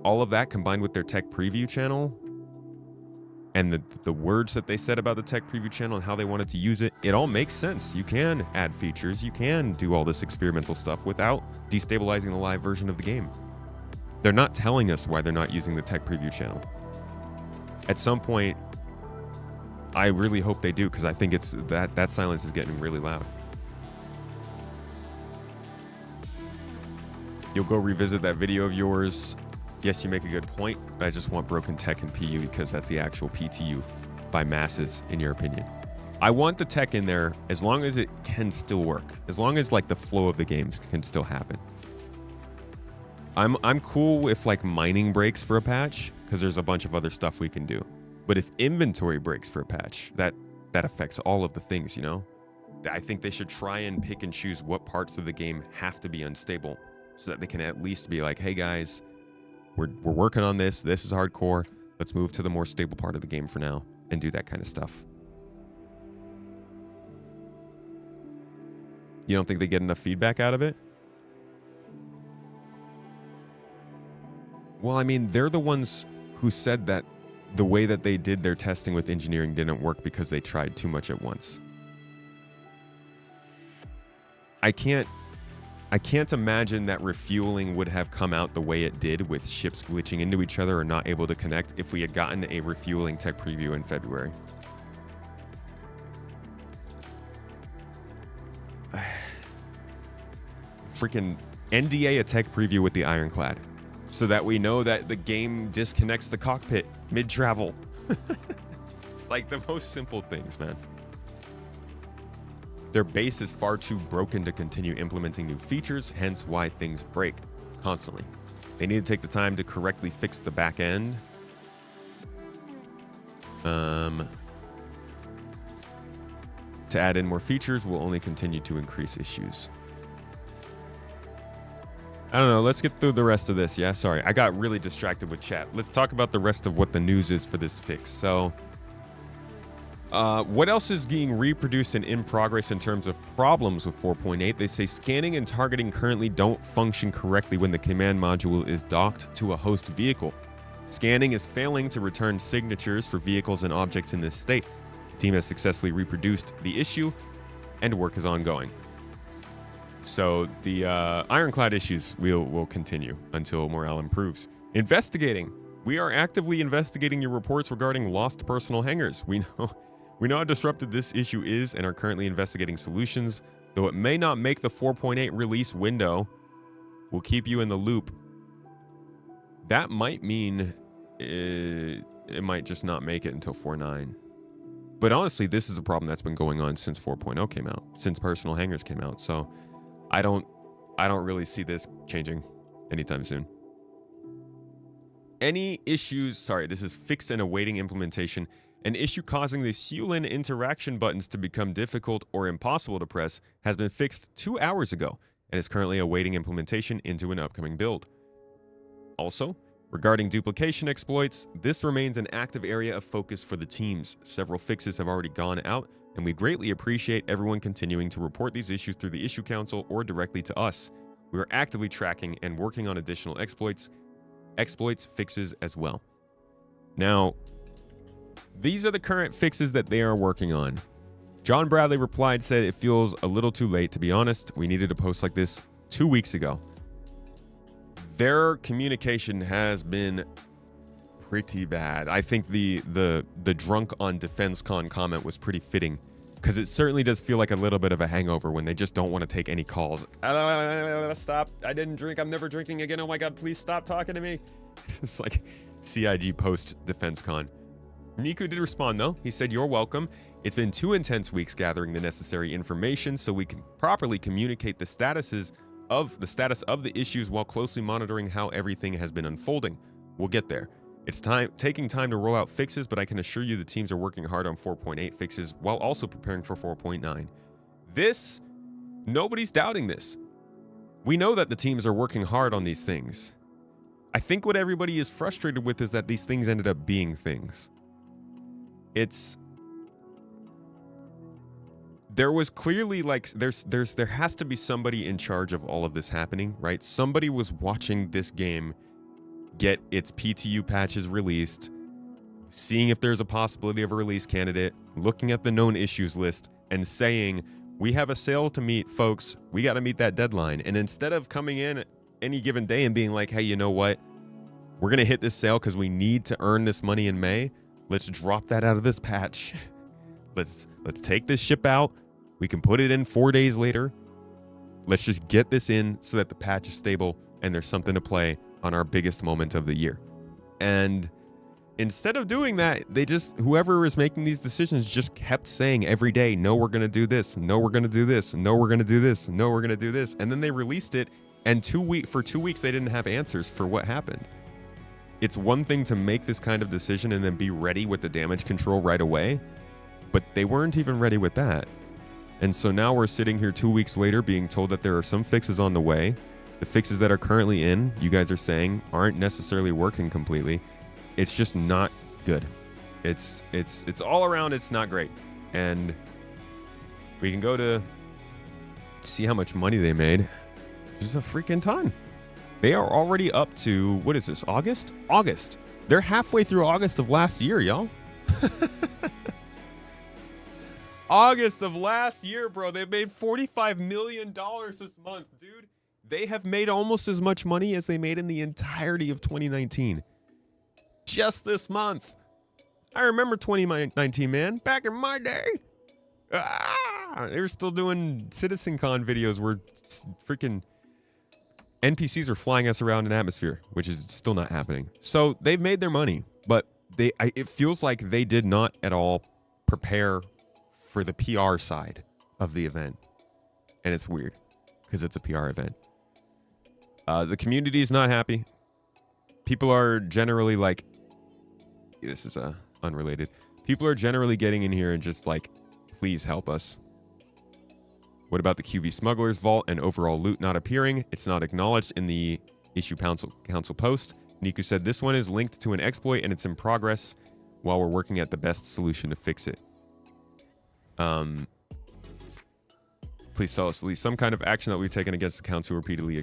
all of that combined with their tech preview channel and the words that they said about the tech preview channel and how they wanted to use it, it all makes sense. You can add features, you can do all this experimental stuff without destabilizing the live version of the game. They're not telling us why they're not using the tech preview channel. At some point, I really hope they do, because I think it's that silence is getting really loud. You'll go revisit that video of yours. Yes, you make a good point, but I just want broken tech and PU because that's the actual PTU by masses, in your opinion. I want the tech in there as long as it can still work, as long as like the flow of the games can still happen. I'm cool if like mining breaks for a patch, because there's a bunch of other stuff we can do. But if inventory breaks for a patch, that affects all of the things, you know? I think they should try and pick and choose what parts of the game have to be unstable so that they can at least be like, hey guys, we're working on this. This is hardcore. Let's move to the more stable part of the game for now and do that kind of stuff. You don't think they get enough feedback out of it? Well, I mean, they're the ones who said that the way that they did their testing with engineering didn't work because they tried too much at once. I can't imagine that refueling would have come out the way it did with ships glitching into each other or not able to connect if we had gotten a refueling tech preview in February. Freaking NDA a tech preview with the Ironclad so that we know that the game disconnects the cockpit mid-travel. Like the most simple things, man. Their base is far too broken to continue implementing new features, hence why things break constantly. They need to take the time to correctly fix the back end. To add in more features will only continue to increase issues. I don't know. Let's get through the rest of this. Yeah, sorry. I got really distracted with chat. Let's talk about the rest of what the news is for this fix. So, what else is being reproduced and in progress in terms of problems with 4.8? They say scanning and targeting currently don't function correctly when the command module is docked to a host vehicle. Scanning is failing to return signatures for vehicles and objects in this state. The team has successfully reproduced the issue, and work is ongoing. So the Ironclad issues will continue until morale improves. Investigating. We are actively investigating your reports regarding lost personal hangars. We know how disruptive this issue is and are currently investigating solutions. Though it may not make the 4.8 release window, we'll keep you in the loop. That might mean it might just not make it until 4.9. But honestly, this is a problem that's been going on since 4.0 came out, since personal hangars came out. So I don't really see this changing anytime soon. Any issues, sorry, this is fixed and awaiting implementation. An issue causing the Sulin interaction buttons to become difficult or impossible to press has been fixed 2 hours ago and is currently awaiting implementation into an upcoming build. Also, regarding duplication exploits, this remains an active area of focus for the teams. Several fixes have already gone out, and we greatly appreciate everyone continuing to report these issues through the Issue Council or directly to us. We are actively tracking and working on additional exploits fixes as well. Now, these are the current fixes that they are working on. John Bradley replied, said it feels a little too late, to be honest. We needed a post like this 2 weeks ago. Their communication has been pretty bad. I think the drunk on DefenseCon comment was pretty fitting, because it certainly does feel like a little bit of a hangover when they just don't want to take any calls. Stop. I didn't drink. I'm never drinking again. Oh my God, please stop talking to me. It's like CIG post DefenseCon. Niku did respond though. He said, "You're welcome. It's been 2 intense weeks gathering the necessary information so we can properly communicate the status of the issues while closely monitoring how everything has been unfolding. We'll get there. It's taking time to roll out fixes, but I can assure you the teams are working hard on 4.8 fixes while also preparing for 4.9. Nobody's doubting this. We know that the teams are working hard on these things. I think what everybody is frustrated with is that these things ended up being things. There was clearly there has to be somebody in charge of all of this happening, right? Somebody was watching this game get its PTU patches released, seeing if there's a possibility of a release candidate, looking at the known issues list and saying, we have a sale to meet, folks. We got to meet that deadline. And instead of coming in any given day and being like, hey, you know what? We're going to hit this sale because we need to earn this money in May. Let's drop that out of this patch. Let's take this ship out. We can put it in 4 days later. Let's just get this in so that the patch is stable and there's something to play on our biggest moment of the year. And instead of doing that, whoever is making these decisions just kept saying every day, no, we're going to do this. No, we're going to do this. No, we're going to do this. No, we're going to do this. And then they released it, and for 2 weeks, they didn't have answers for what happened. It's one thing to make this kind of decision and then be ready with the damage control right away, but they weren't even ready with that. And so now we're sitting here 2 weeks later being told that there are some fixes on the way. The fixes that are currently in, you guys are saying, aren't necessarily working completely. It's just not good. It's all around, it's not great. And we can go to see how much money they made. Just a freaking ton. They are already up to, what is this, August? August. They're halfway through August of last year, y'all. August of last year, bro. They made $45 million this month, dude. They have made almost as much money as they made in the entirety of 2019. Just this month. I remember 2019, man. Back in my day. They were still doing CitizenCon videos where freaking NPCs are flying us around in atmosphere, which is still not happening. So they've made their money, but it feels like they did not at all prepare for the PR side of the event. And it's weird because it's a PR event. The community is not happy. People are generally like, this is unrelated. People are generally getting in here and just like, please help us. What about the QV Smuggler's Vault and overall loot not appearing? It's not acknowledged in the issue council post. Niku said this one is linked to an exploit and it's in progress while we're working at the best solution to fix it. Please tell us at least some kind of action that we've taken against accounts who are repeatedly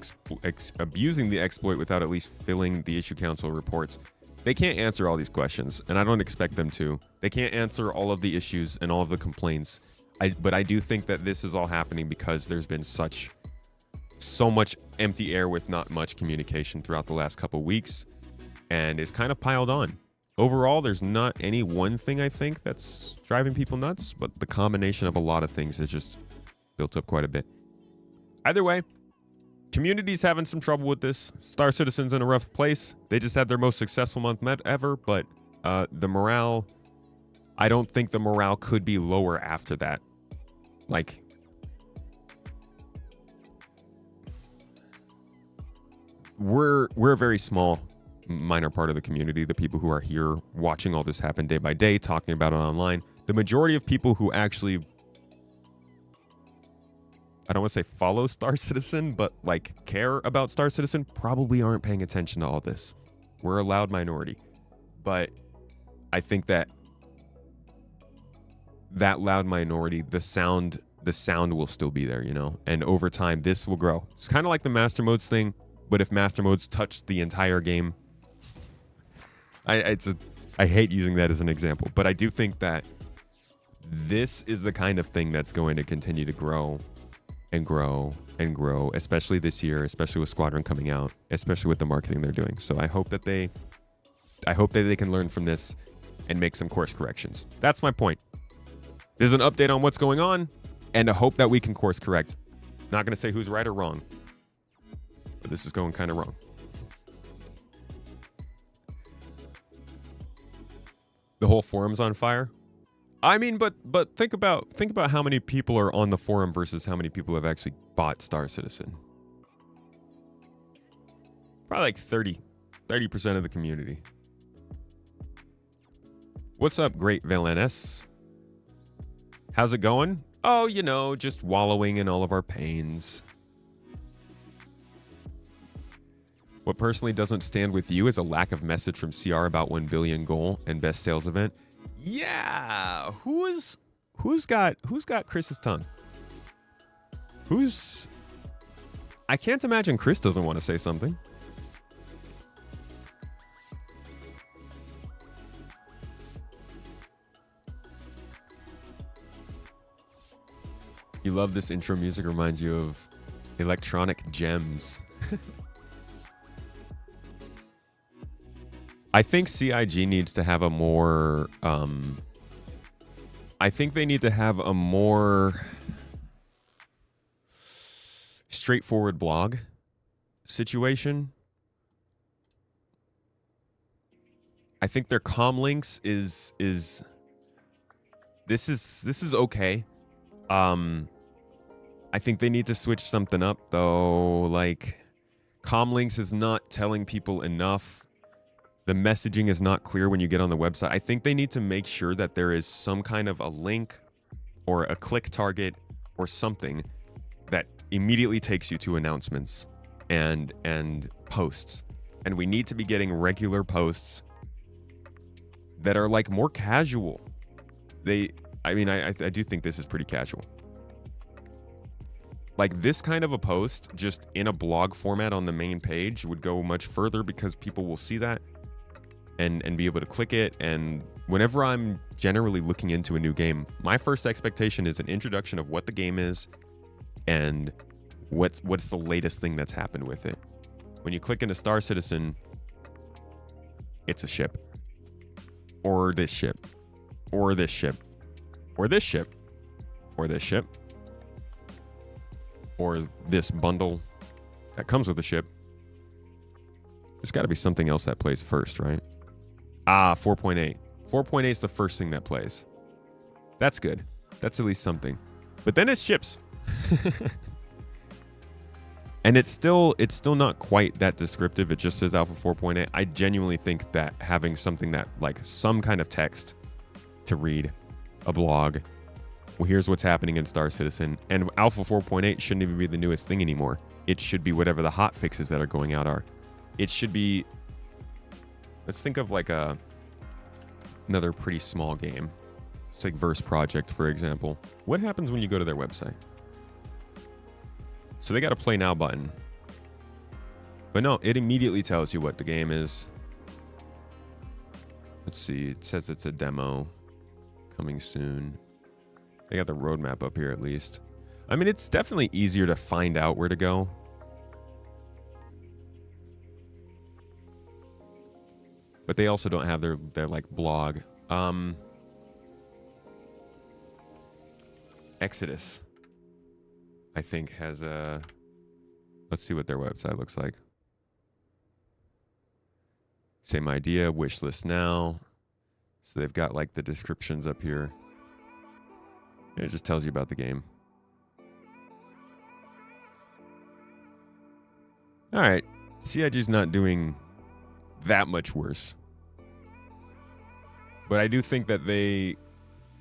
abusing the exploit without at least filling the issue council reports. They can't answer all these questions, and I don't expect them to. They can't answer all of the issues and all of the complaints. But I do think that this is all happening because there's been so much empty air with not much communication throughout the last couple weeks, and it's kind of piled on. Overall, there's not any one thing I think that's driving people nuts, but the combination of a lot of things has just built up quite a bit. Either way, community's having some trouble with this. Star Citizen's in a rough place. They just had their most successful month ever, but the morale, I don't think the morale could be lower after that. Like, we're a very small, minor part of the community, the people who are here watching all this happen day by day, talking about it online. The majority of people who actually, I don't want to say follow Star Citizen, but like care about Star Citizen, probably aren't paying attention to all this. We're a loud minority. But I think that loud minority, the sound will still be there, you know? And over time, this will grow. It's kind of like the Master Modes thing, but if Master Modes touched the entire game, I hate using that as an example, but I do think that this is the kind of thing that's going to continue to grow and grow and grow, especially this year, especially with Squadron coming out, especially with the marketing they're doing. So I hope that they can learn from this and make some course corrections. That's my point. There's an update on what's going on and a hope that we can course correct. Not going to say who's right or wrong, but this is going kind of wrong. The whole forum's on fire. I mean, but think about how many people are on the forum versus how many people have actually bought Star Citizen. Probably like 30% of the community. What's up, Great Valeness? How's it going? Oh, you know, just wallowing in all of our pains. What personally doesn't stand with you is a lack of message from CR about 1 billion goal and best sales event. Yeah, who's got Chris's tongue? I can't imagine Chris doesn't want to say something. You love this intro music, reminds you of Electronic Gems. I think CIG needs to have a more, I think they need to have a more straightforward blog situation. I think their comm links is this is okay. I think they need to switch something up though. Like, comm links is not telling people enough. The messaging is not clear when you get on the website. I think they need to make sure that there is some kind of a link or a click target or something that immediately takes you to announcements and posts. And we need to be getting regular posts that are like more casual. I do think this is pretty casual. Like, this kind of a post just in a blog format on the main page would go much further because people will see that and be able to click it. And whenever I'm generally looking into a new game, my first expectation is an introduction of what the game is and what's the latest thing that's happened with it. When you click into Star Citizen, it's a ship, or this ship, or this ship, or this ship, or this ship, or this bundle that comes with the ship. There's got to be something else that plays first, right? 4.8. 4.8 is the first thing that plays. That's good. That's at least something. But then it's ships. And it's still not quite that descriptive. It just says Alpha 4.8. I genuinely think that having something that, like, some kind of text to read, a blog, well, here's what's happening in Star Citizen, and Alpha 4.8 shouldn't even be the newest thing anymore. It should be whatever the hot fixes that are going out are. It should be, let's think of like another pretty small game. It's like Verse Project, for example. What happens when you go to their website? So they got a Play Now button. But no, it immediately tells you what the game is. Let's see, it says it's a demo coming soon. They got the roadmap up here at least. I mean, it's definitely easier to find out where to go. But they also don't have their like blog. Exodus, I think, has a... Let's see what their website looks like. Same idea, wish list now. So they've got like the descriptions up here. It just tells you about the game. All right, CIG's not doing that much worse. But I do think that they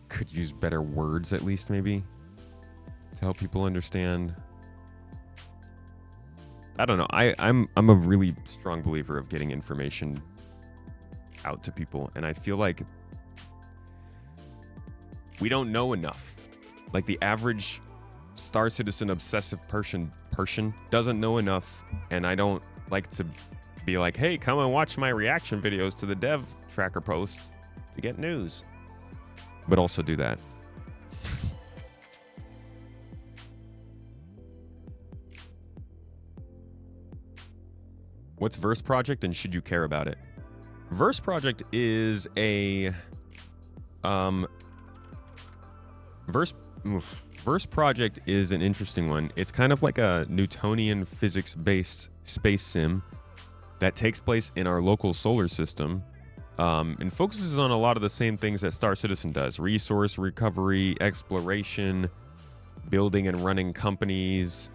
could use better words, at least, maybe, to help people understand. I don't know. I'm a really strong believer of getting information out to people, and I feel like we don't know enough. Like, the average Star Citizen obsessive person doesn't know enough, and I don't like to be like, hey, come and watch my reaction videos to the dev tracker post to get news. But also do that. What's Verse Project, and should you care about it? Verse Project is a Verse Project is an interesting one. It's kind of like a Newtonian physics-based space sim that takes place in our local solar system, and focuses on a lot of the same things that Star Citizen does: resource recovery, exploration, building and running companies,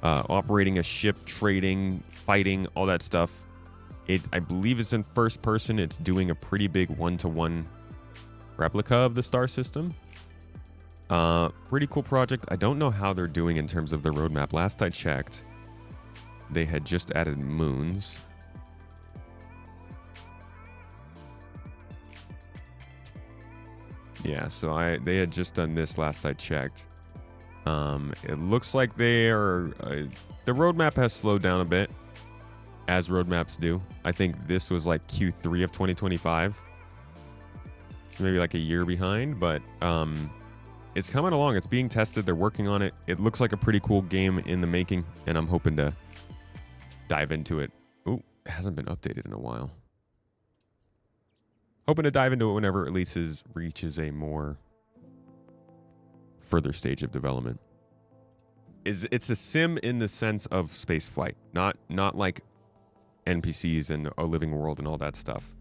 operating a ship, trading, fighting, all that stuff. I believe it's in first person. It's doing a pretty big one-to-one replica of the star system. Pretty cool project. I don't know how they're doing in terms of their roadmap. Last I checked, they had just added moons. Yeah, so they had just done this last I checked. It looks like they are... the roadmap has slowed down a bit, as roadmaps do. I think this was like Q3 of 2025. Maybe like a year behind, but it's coming along. It's being tested. They're working on it. It looks like a pretty cool game in the making, and I'm hoping to dive into it. Ooh, it hasn't been updated in a while. Hoping to dive into it whenever it reaches a more further stage of development. It's a sim in the sense of space flight, not like NPCs and a living world and all that stuff.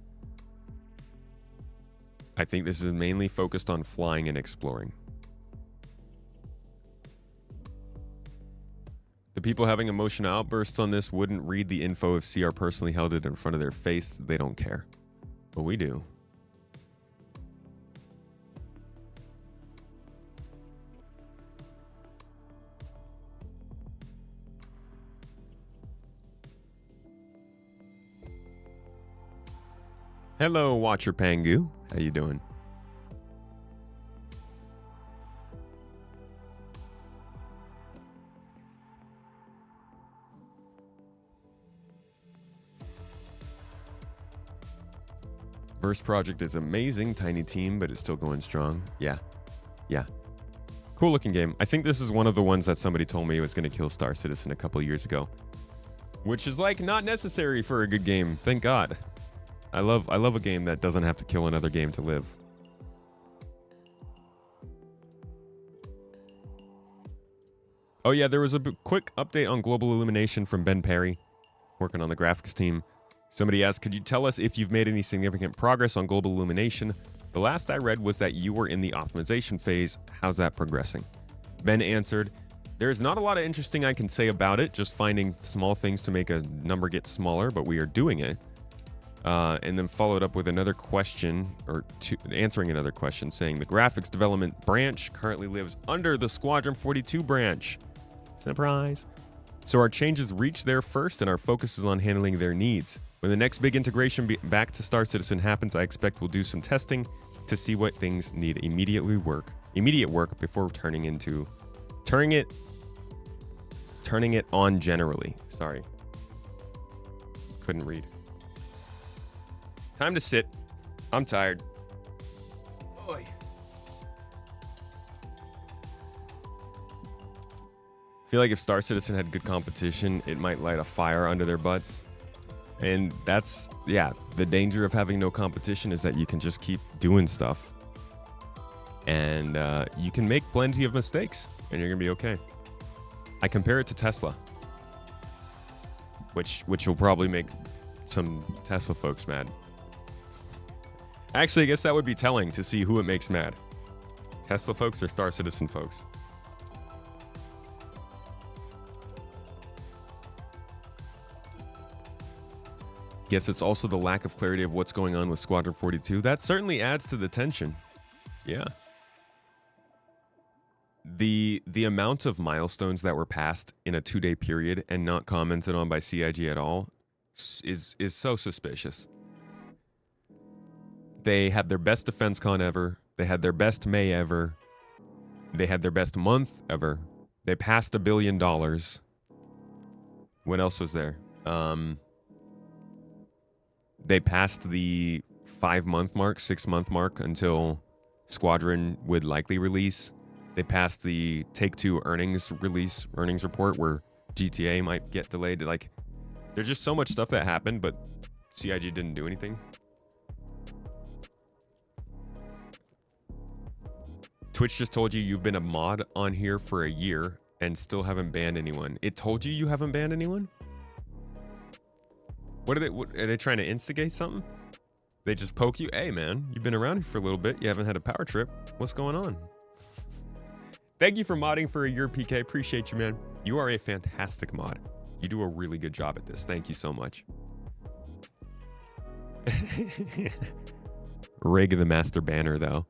I think this is mainly focused on flying and exploring. The people having emotional outbursts on this wouldn't read the info if CR personally held it in front of their face. They don't care. But we do. Hello, Watcher Pangu. How you doing? Burst Project is amazing. Tiny team, but it's still going strong. Yeah. Yeah. Cool looking game. I think this is one of the ones that somebody told me was going to kill Star Citizen a couple years ago. Which is like not necessary for a good game. Thank God. I love a game that doesn't have to kill another game to live. Oh yeah, there was a quick update on Global Illumination from Ben Perry, working on the graphics team. Somebody asked, could you tell us if you've made any significant progress on Global Illumination? The last I read was that you were in the optimization phase. How's that progressing? Ben answered, there's not a lot of interesting I can say about it, just finding small things to make a number get smaller, but we are doing it. And then followed up with another question, or answering another question, saying the graphics development branch currently lives under the Squadron 42 branch. Surprise. So our changes reach there first, and our focus is on handling their needs. When the next big integration back to Star Citizen happens, I expect we'll do some testing to see what things need immediate work before turning it on generally. Sorry. Couldn't read. Time to sit. I'm tired. Oy. I feel like if Star Citizen had good competition, it might light a fire under their butts. And that's, yeah, the danger of having no competition is that you can just keep doing stuff. And you can make plenty of mistakes, and you're going to be okay. I compare it to Tesla, which will probably make some Tesla folks mad. Actually, I guess that would be telling to see who it makes mad. Tesla folks or Star Citizen folks? Guess it's also the lack of clarity of what's going on with Squadron 42. That certainly adds to the tension. Yeah. The amount of milestones that were passed in a 2-day period and not commented on by CIG at all is so suspicious. They had their best defense con ever. They had their best May ever. They had their best month ever. They passed $1 billion. What else was there? They passed the 5-month mark, 6-month mark until Squadron would likely release. They passed the Take-Two earnings report where GTA might get delayed. Like, there's just so much stuff that happened, but CIG didn't do anything. Twitch just told you you've been a mod on here for a year and still haven't banned anyone. It told you haven't banned anyone? What are they trying to instigate something? They just poke you? Hey man, you've been around here for a little bit. You haven't had a power trip. What's going on? Thank you for modding for a year, PK. Appreciate you, man. You are a fantastic mod. You do a really good job at this. Thank you so much. Rig the master banner, though.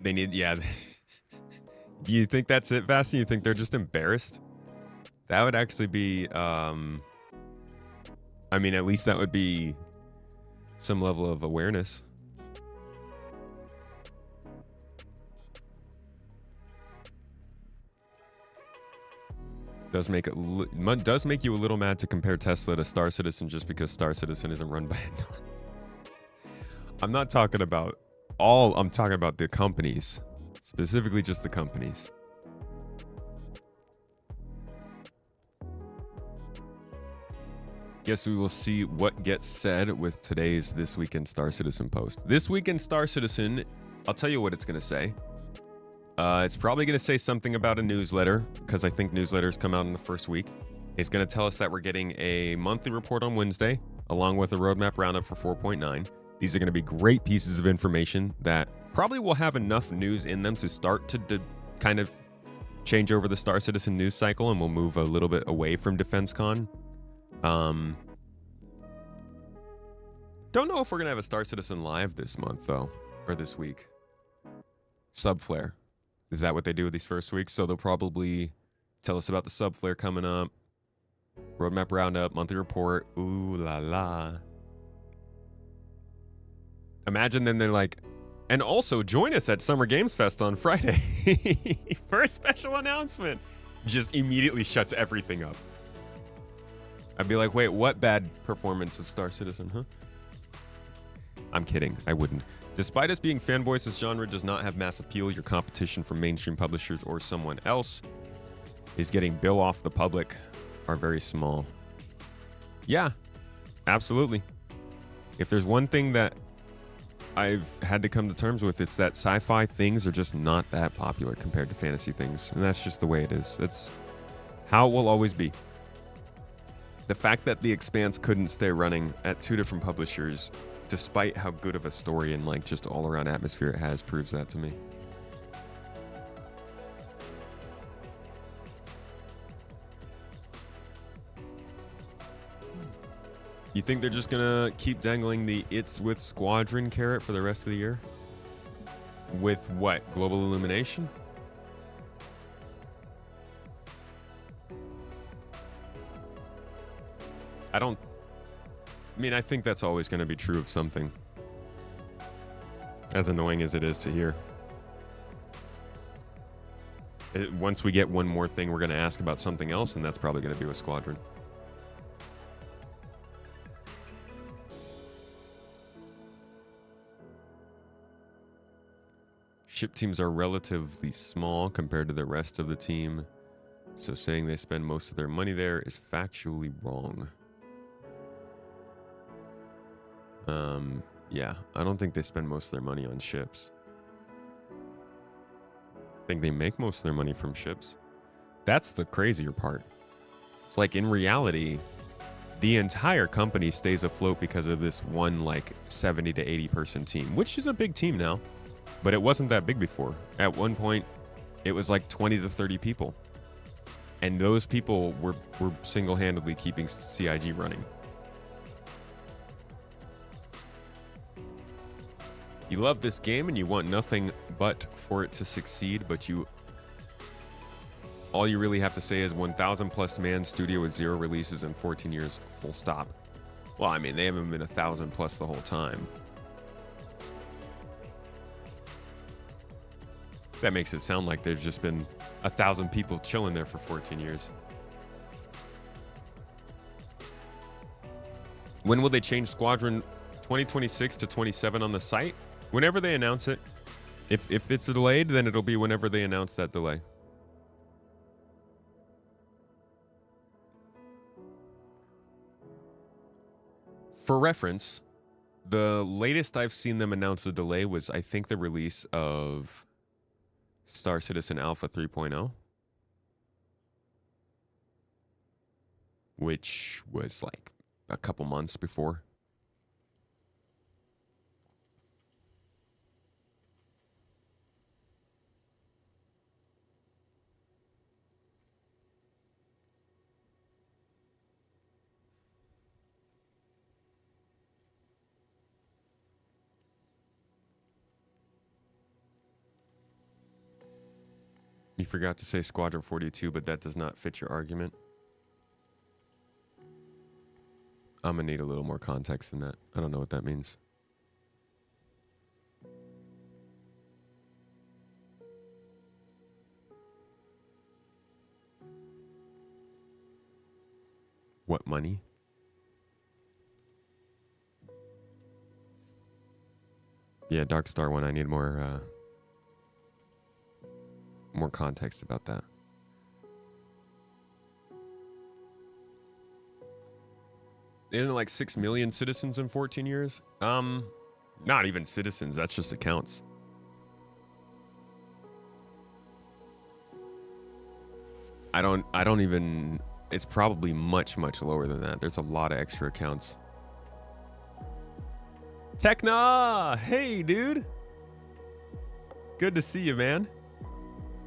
They need, yeah. Do you think that's it, Vasti? You think they're just embarrassed? That would actually be, I mean, at least that would be some level of awareness. Does make you a little mad to compare Tesla to Star Citizen just because Star Citizen isn't run by a non. I'm not talking about I'm talking about the companies, specifically just the companies. Guess we will see what gets said with today's This Week in Star Citizen post. This Week in Star Citizen, I'll tell you what it's going to say. It's probably going to say something about a newsletter, because I think newsletters come out in the first week. It's going to tell us that we're getting a monthly report on Wednesday, along with a roadmap roundup for 4.9. These are going to be great pieces of information that probably will have enough news in them to start to kind of change over the Star Citizen news cycle, and we'll move a little bit away from DefenseCon. Don't know if we're going to have a Star Citizen live this month, though, or this week. Subflare. Is that what they do with these first weeks? So they'll probably tell us about the Subflare coming up. Roadmap roundup, monthly report. Ooh la la. Imagine then they're like, And also join us at Summer Games Fest on Friday for a special announcement. Just immediately shuts everything up. I'd be like, wait, what bad performance of Star Citizen, huh? I'm kidding. I wouldn't. Despite us being fanboys, this genre does not have mass appeal. Your competition from mainstream publishers or someone else is getting bill off the public are very small. Yeah, absolutely. If there's one thing that I've had to come to terms with, it's that sci-fi things are just not that popular compared to fantasy things. And that's just the way it is. That's how it will always be. The fact that The Expanse couldn't stay running at 2 different publishers, despite how good of a story and like just all around atmosphere it has, proves that to me. You think they're just gonna keep dangling the It's with Squadron carrot for the rest of the year? With what? Global Illumination? I think that's always going to be true of something. As annoying as it is to hear. Once we get one more thing, we're going to ask about something else, and that's probably going to be with Squadron. Ship teams are relatively small compared to the rest of the team, so saying they spend most of their money there is factually wrong. Yeah, I don't think they spend most of their money on ships. I think they make most of their money from ships. That's the crazier part. It's like in reality, the entire company stays afloat because of this one like 70 to 80 person team, which is a big team now, but it wasn't that big before. At one point, it was like 20 to 30 people. And those people were single-handedly keeping CIG running. You love this game and you want nothing but for it to succeed, but all you really have to say is 1,000 plus man studio with 0 releases in 14 years, full stop. Well, I mean, they haven't been 1,000 plus the whole time. That makes it sound like there's just been 1,000 people chilling there for 14 years. When will they change Squadron 2026 to 27 on the site? Whenever they announce it. If it's delayed, then it'll be whenever they announce that delay. For reference, the latest I've seen them announce the delay was, I think, the release of Star Citizen Alpha 3.0, which was like a couple months before. You forgot to say Squadron 42, but that does not fit your argument. I'm gonna need a little more context than that. I don't know what that means. What money? Yeah, Dark Star one. I need more context about that. Isn't it like 6 million citizens in 14 years? Not even citizens. That's just accounts. I don't even. It's probably much lower than that. There's a lot of extra accounts. Tekna, hey dude. Good to see you, man.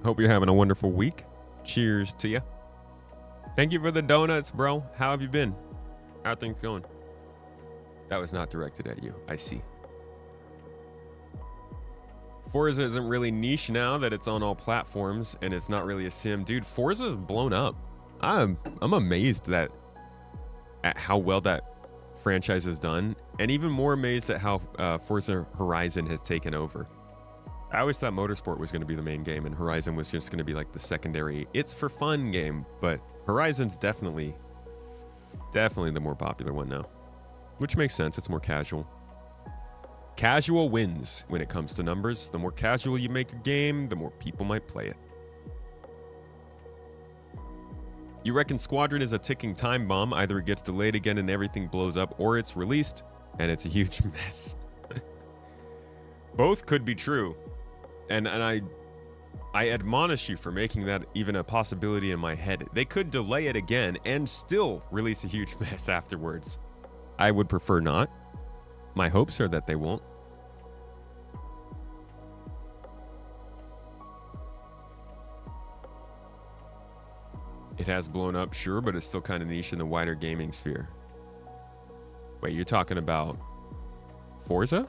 Hope you're having a wonderful week. Cheers to you. Thank you for the donuts, bro. How have you been? How are things going? That was not directed at you. I see. Forza isn't really niche now that it's on all platforms and it's not really a sim. Dude, Forza's blown up. I'm amazed at how well that franchise has done, and even more amazed at how Forza Horizon has taken over. I always thought Motorsport was going to be the main game, and Horizon was just going to be like the secondary, it's for fun game, but Horizon's definitely the more popular one now, which makes sense. It's more casual. Casual wins when it comes to numbers. The more casual you make a game, the more people might play it. You reckon Squadron is a ticking time bomb. Either it gets delayed again and everything blows up, or it's released and it's a huge mess. Both could be true. And I admonish you for making that even a possibility in my head. They could delay it again and still release a huge mess afterwards. I would prefer not. My hopes are that they won't. It has blown up, sure, but it's still kind of niche in the wider gaming sphere. Wait, you're talking about Forza?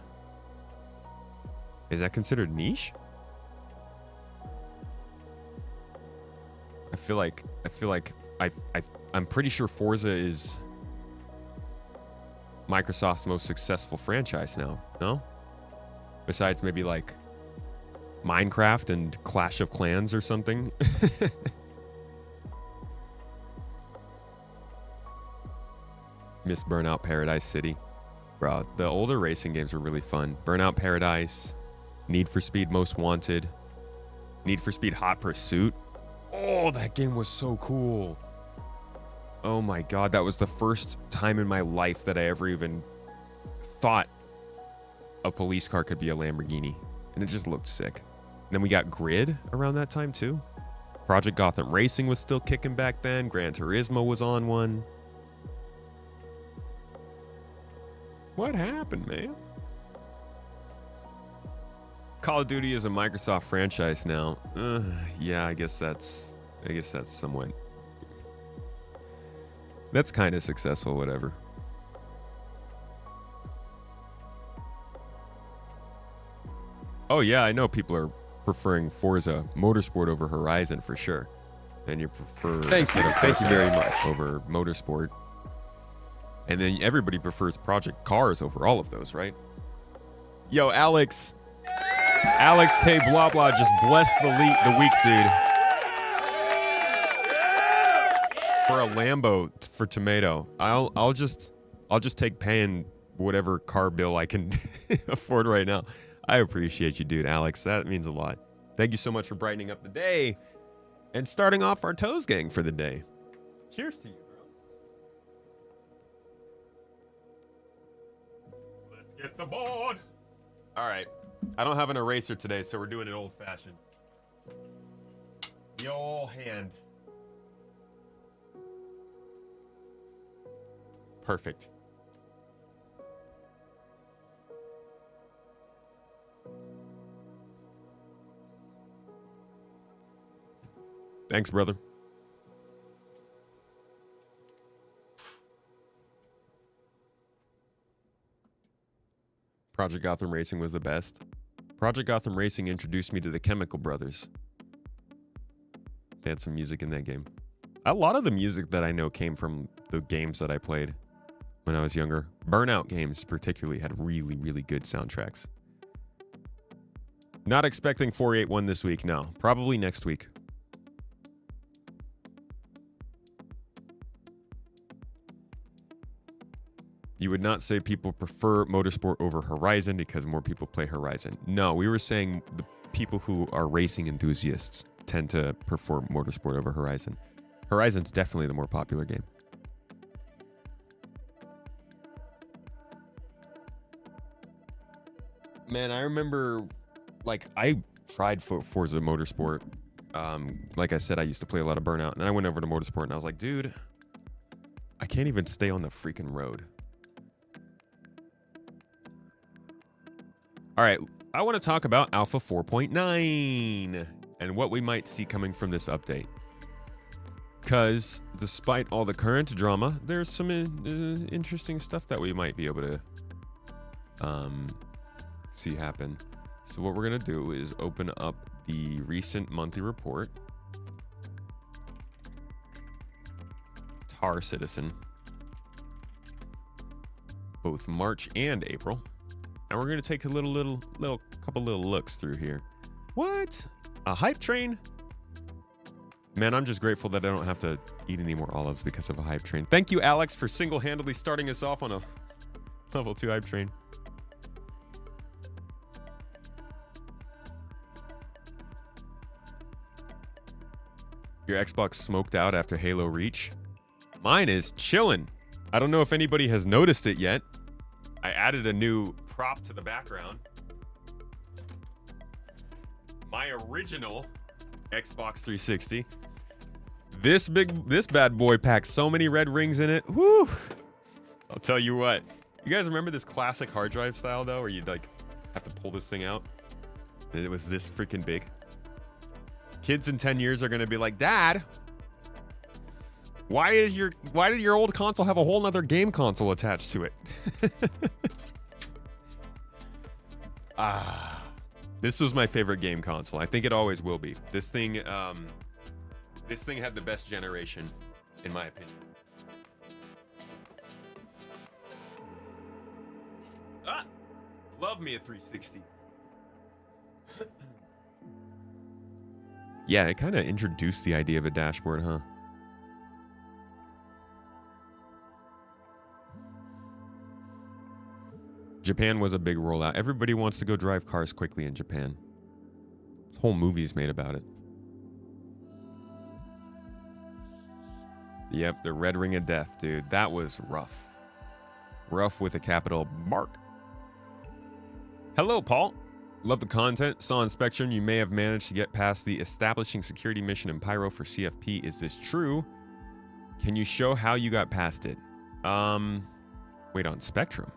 Is that considered niche? I feel like I'm pretty sure Forza is Microsoft's most successful franchise now, no? Besides maybe like Minecraft and Clash of Clans or something. Miss Burnout Paradise City. Bro, the older racing games were really fun. Burnout Paradise, Need for Speed Most Wanted, Need for Speed Hot Pursuit. Oh, that game was so cool. Oh my God, that was the first time in my life that I ever even thought a police car could be a Lamborghini. And it just looked sick. And then we got Grid around that time too. Project Gotham Racing was still kicking back then. Gran Turismo was on one. What happened, man? Call of Duty is a Microsoft franchise now. Yeah, I guess that's somewhat. That's kind of successful, whatever. Oh yeah, I know people are preferring Forza Motorsport over Horizon for sure. And you prefer thank you very much over Motorsport. And then everybody prefers Project Cars over all of those, right? Yo, Alex K blah blah just blessed the week, dude. For a Lambo for Tomato. I'll just take paying whatever car bill I can afford right now. I appreciate you, dude, Alex. That means a lot. Thank you so much for brightening up the day and starting off our Toes gang for the day. Cheers to you, bro. Let's get the board. All right. I don't have an eraser today, so we're doing it old-fashioned. The old hand. Perfect. Thanks, brother. Project Gotham Racing was the best. Project Gotham Racing introduced me to the Chemical Brothers. They had some music in that game. A lot of the music that I know came from the games that I played when I was younger. Burnout games particularly had really, really good soundtracks. Not expecting 481 this week, no. Probably next week. You would not say people prefer Motorsport over Horizon because more people play Horizon. No, we were saying the people who are racing enthusiasts tend to prefer Motorsport over Horizon. Horizon's definitely the more popular game. Man, I remember, like, I tried Forza Motorsport. Like I said, I used to play a lot of Burnout, and I went over to Motorsport, and I was like, dude, I can't even stay on the freaking road. All right, I want to talk about Alpha 4.9 and what we might see coming from this update. Because despite all the current drama, there's some interesting stuff that we might be able to see happen. So what we're going to do is open up the recent monthly report. Tar Citizen. both March and April. And we're gonna take a couple little looks through here. What? A hype train? Man, I'm just grateful that I don't have to eat any more olives because of a hype train. Thank you, Alex, for single-handedly starting us off on a level 2 hype train. Your Xbox smoked out after Halo Reach? Mine is chillin'. I don't know if anybody has noticed it yet. I added a new prop to the background. My original Xbox 360. This bad boy packs so many red rings in it. Whew. I'll tell you what. You guys remember this classic hard drive style though, where you'd like have to pull this thing out? And it was this freaking big. Kids in 10 years are gonna be like, Dad, why did your old console have a whole nother game console attached to it? This was my favorite game console. I think it always will be. This thing had the best generation, in my opinion. Love me a 360. Yeah, it kind of introduced the idea of a dashboard, huh? Japan was a big rollout. Everybody wants to go drive cars quickly in Japan. This whole movie's made about it. Yep, the red ring of death, dude. That was rough. Rough with a capital mark. Hello, Paul. Love the content. Saw on Spectrum you may have managed to get past the establishing security mission in Pyro for CFP. Is this true? Can you show how you got past it? Wait, on Spectrum?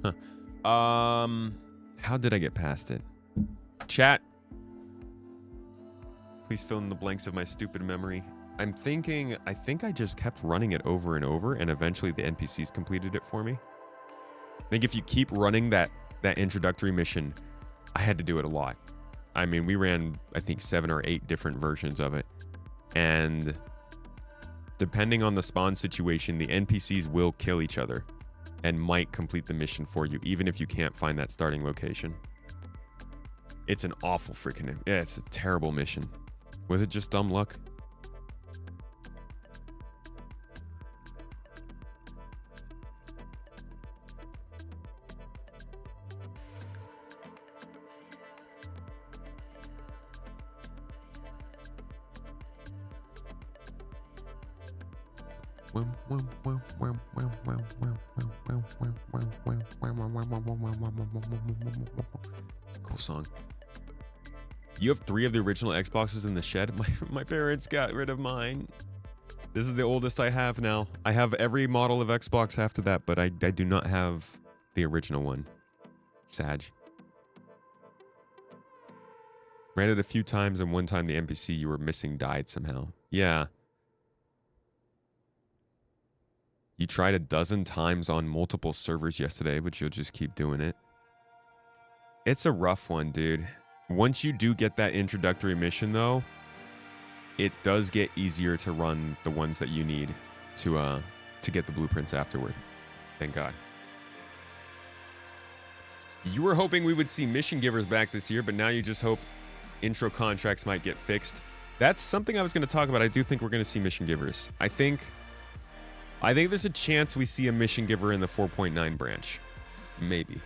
Huh. How did I get past it? Chat. Please fill in the blanks of my stupid memory. I think I just kept running it over and over, and eventually the NPCs completed it for me. I think if you keep running that introductory mission, I had to do it a lot. I mean, we ran, I think, 7 or 8 different versions of it. And depending on the spawn situation, the NPCs will kill each other and might complete the mission for you, even if you can't find that starting location. It's an awful freaking... Yeah, it's a terrible mission. Was it just dumb luck? Cool song. You have 3 of the original Xboxes in the shed? My parents got rid of mine. This is the oldest I have now. I have every model of Xbox after that, but I do not have the original one. Sag. Ran it a few times, and one time the NPC you were missing died somehow. Yeah. You tried a dozen times on multiple servers yesterday, but you'll just keep doing it. It's a rough one, dude. Once you do get that introductory mission, though, it does get easier to run the ones that you need to get the blueprints afterward. Thank God. You were hoping we would see mission givers back this year, but now you just hope intro contracts might get fixed. That's something I was going to talk about. I do think we're going to see mission givers. I think there's a chance we see a mission giver in the 4.9 branch. Maybe.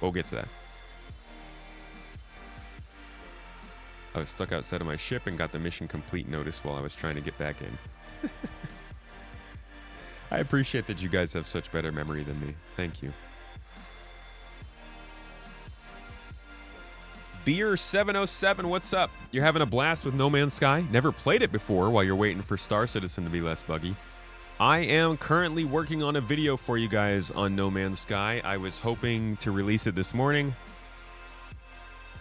We'll get to that. I was stuck outside of my ship and got the mission complete notice while I was trying to get back in. I appreciate that you guys have such better memory than me. Thank you. Beer707, what's up? You're having a blast with No Man's Sky? Never played it before while you're waiting for Star Citizen to be less buggy. I am currently working on a video for you guys on No Man's Sky. I was hoping to release it this morning.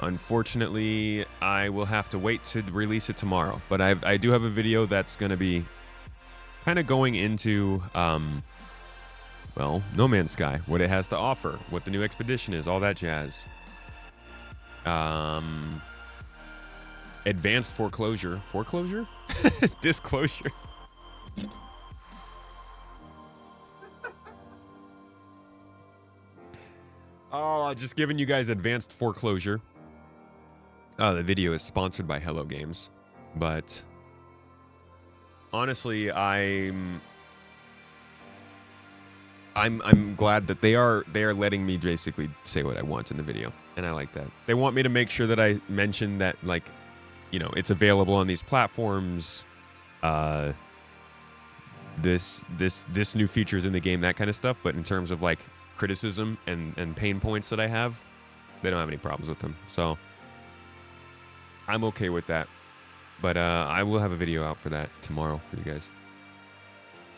Unfortunately, I will have to wait to release it tomorrow. But I do have a video that's going to be kind of going into, well, No Man's Sky, what it has to offer, what the new expedition is, all that jazz. Advanced foreclosure. Foreclosure? Disclosure. Just giving you guys advanced foreclosure. The video is sponsored by Hello Games, but honestly, I'm glad that they are letting me basically say what I want in the video, and I like that. They want me to make sure that I mention that, like, you know, it's available on these platforms. This new features in the game, that kind of stuff. But in terms of like criticism and pain points that I have, they don't have any problems with them. So I'm okay with that. But I will have a video out for that tomorrow for you guys.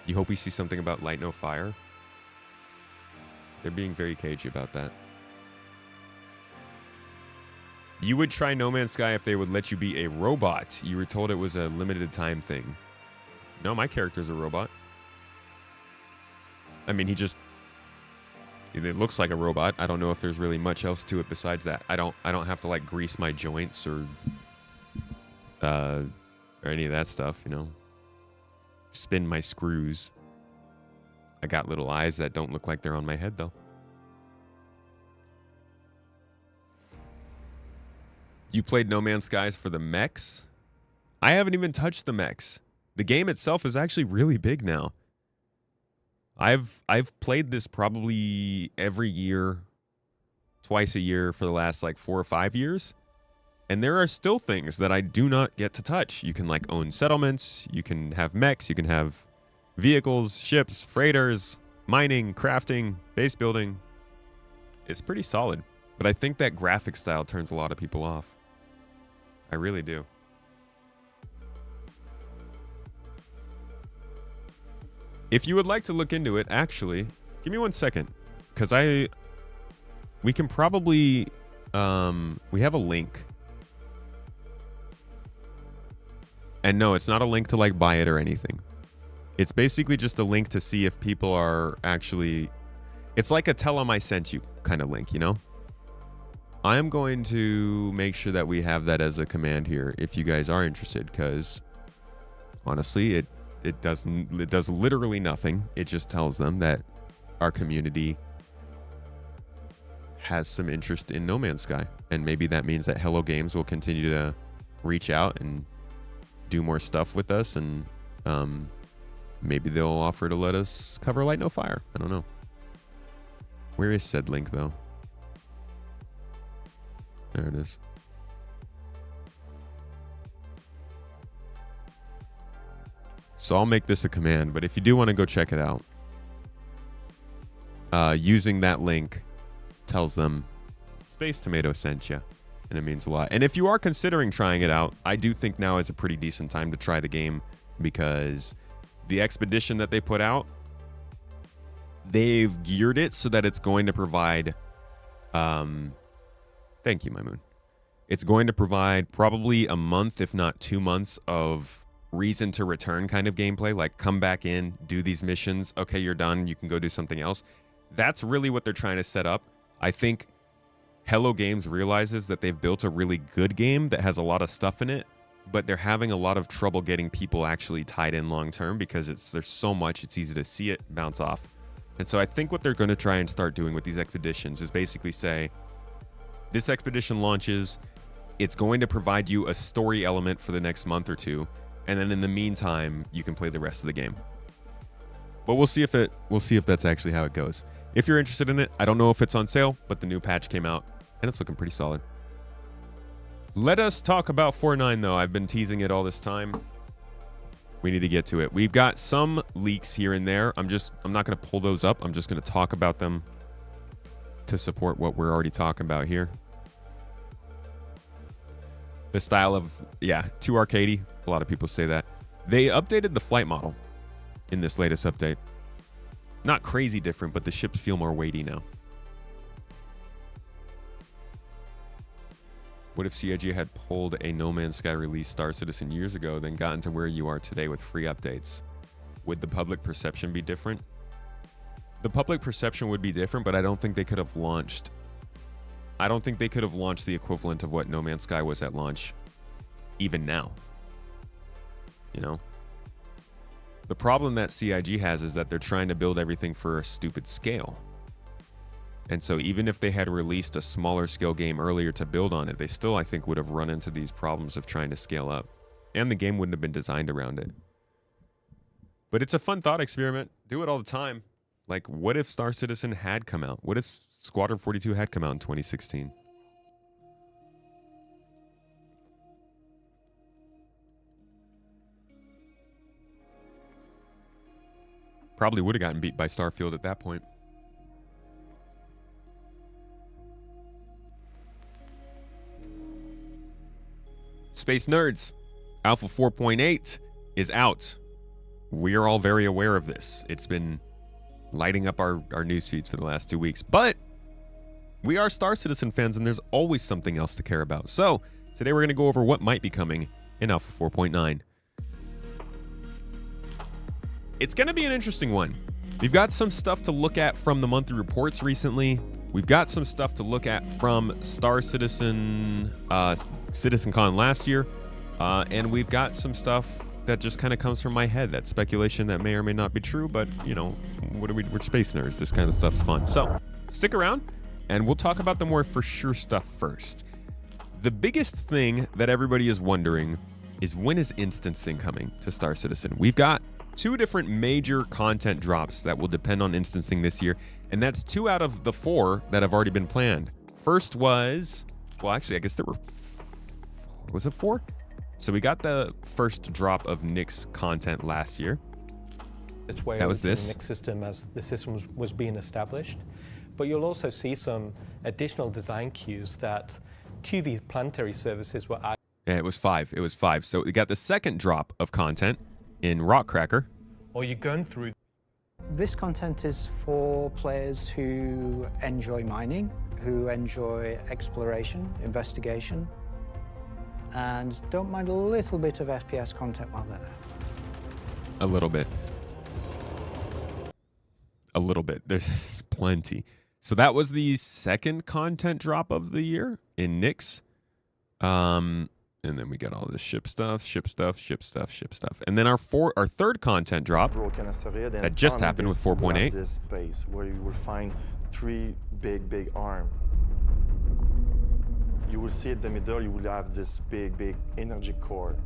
You hope we see something about Light No Fire? They're being very cagey about that. You would try No Man's Sky if they would let you be a robot. You were told it was a limited time thing. No, my character's a robot. I mean, it looks like a robot. I don't know if there's really much else to it besides that. I don't have to like grease my joints or any of that stuff, you know. Spin my screws. I got little eyes that don't look like they're on my head though. You played No Man's Skies for the mechs? I haven't even touched the mechs. The game itself is actually really big now. I've played this probably every year, twice a year for the last like 4 or 5 years. And there are still things that I do not get to touch. You can like own settlements, you can have mechs, you can have vehicles, ships, freighters, mining, crafting, base building. It's pretty solid. But I think that graphic style turns a lot of people off. I really do. If you would like to look into it, actually, give me 1 second. Because we can probably, we have a link. And no, it's not a link to like buy it or anything. It's basically just a link to see if people are actually, it's like a tell them I sent you kind of link, you know? I'm going to make sure that we have that as a command here if you guys are interested, because honestly, it does literally nothing. It just tells them that our community has some interest in No Man's Sky, and maybe that means that Hello Games will continue to reach out and do more stuff with us, and maybe they'll offer to let us cover Light No Fire. I don't know. Where is said link though? There it is. So I'll make this a command, but if you do want to go check it out, using that link tells them Space Tomato sent you, and it means a lot. And if you are considering trying it out, I do think now is a pretty decent time to try the game, because the expedition that they put out, they've geared it so that it's going to provide thank you, my moon. It's going to provide probably a month, if not 2 months, of reason to return kind of gameplay. Like, come back in, do these missions. Okay, you're done. You can go do something else. That's really what they're trying to set up. I think Hello Games realizes that they've built a really good game that has a lot of stuff in it, but they're having a lot of trouble getting people actually tied in long term, because there's so much, it's easy to see it bounce off. And so I think what they're going to try and start doing with these expeditions is basically say, this expedition launches, it's going to provide you a story element for the next month or two, and then in the meantime, you can play the rest of the game. But we'll see if that's actually how it goes. If you're interested in it, I don't know if it's on sale, but the new patch came out, and it's looking pretty solid. Let us talk about 4.9 though. I've been teasing it all this time. We need to get to it. We've got some leaks here and there. I'm not going to pull those up. I'm just going to talk about them to support what we're already talking about here. The style of, yeah, too arcadey. A lot of people say that. They updated the flight model in this latest update. Not crazy different, but the ships feel more weighty now. What if CIG had pulled a No Man's Sky release Star Citizen years ago, then gotten to where you are today with free updates? Would the public perception be different? The public perception would be different, but I don't think they could have launched. I don't think they could have launched the equivalent of what No Man's Sky was at launch, even now. You know? The problem that CIG has is that they're trying to build everything for a stupid scale. And so even if they had released a smaller scale game earlier to build on it, they still, I think, would have run into these problems of trying to scale up. And the game wouldn't have been designed around it. But it's a fun thought experiment. Do it all the time. Like, what if Star Citizen had come out? What if Squadron 42 had come out in 2016? Probably would have gotten beat by Starfield at that point. Space Nerds, Alpha 4.8 is out. We are all very aware of this. It's been lighting up our news feeds for the last 2 weeks. But we are Star Citizen fans, and there's always something else to care about. So today we're going to go over what might be coming in Alpha 4.9. It's going to be an interesting one. We've got some stuff to look at from the monthly reports recently. We've got some stuff to look at from Star Citizen, CitizenCon last year. And we've got some stuff that just kind of comes from my head. That's speculation that may or may not be true, but, you know, we're space nerds. This kind of stuff's fun. So stick around, and we'll talk about the more for sure stuff first. The biggest thing that everybody is wondering is, when is instancing coming to Star Citizen? We've got 2 different major content drops that will depend on instancing this year, and that's 2 out of the 4 that have already been planned. First was, well, actually, I guess there were 4. Was it 4? So we got the first drop of Nick's content last year. That was this. The Nick system as the system was being established. But you'll also see some additional design cues that QV planetary services were adding. Yeah, it was 5. It was 5. So we got the second drop of content in Rock Cracker. Or you're going through. This content is for players who enjoy mining, who enjoy exploration, investigation, and don't mind a little bit of FPS content while they're there. A little bit. A little bit. There's plenty. So that was the second content drop of the year in Nick's. And then we got all this ship stuff. And then our third content drop that just happened with 4.8. This space where you will find 3 big arms. You will see at the middle, you will have this big energy core.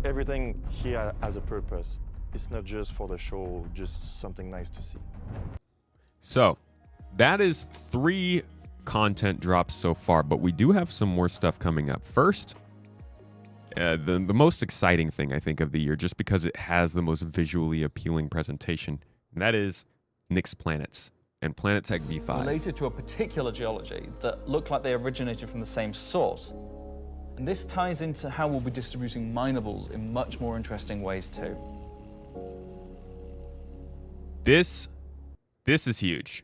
Everything here has a purpose. It's not just for the show, just something nice to see. So that is 3 content drops so far, but we do have some more stuff coming up. First, the most exciting thing, I think, of the year, just because it has the most visually appealing presentation, and that is Nick's Planets and Planetech V5. Related to a particular geology that look like they originated from the same source. And this ties into how we'll be distributing minables in much more interesting ways too. This is huge.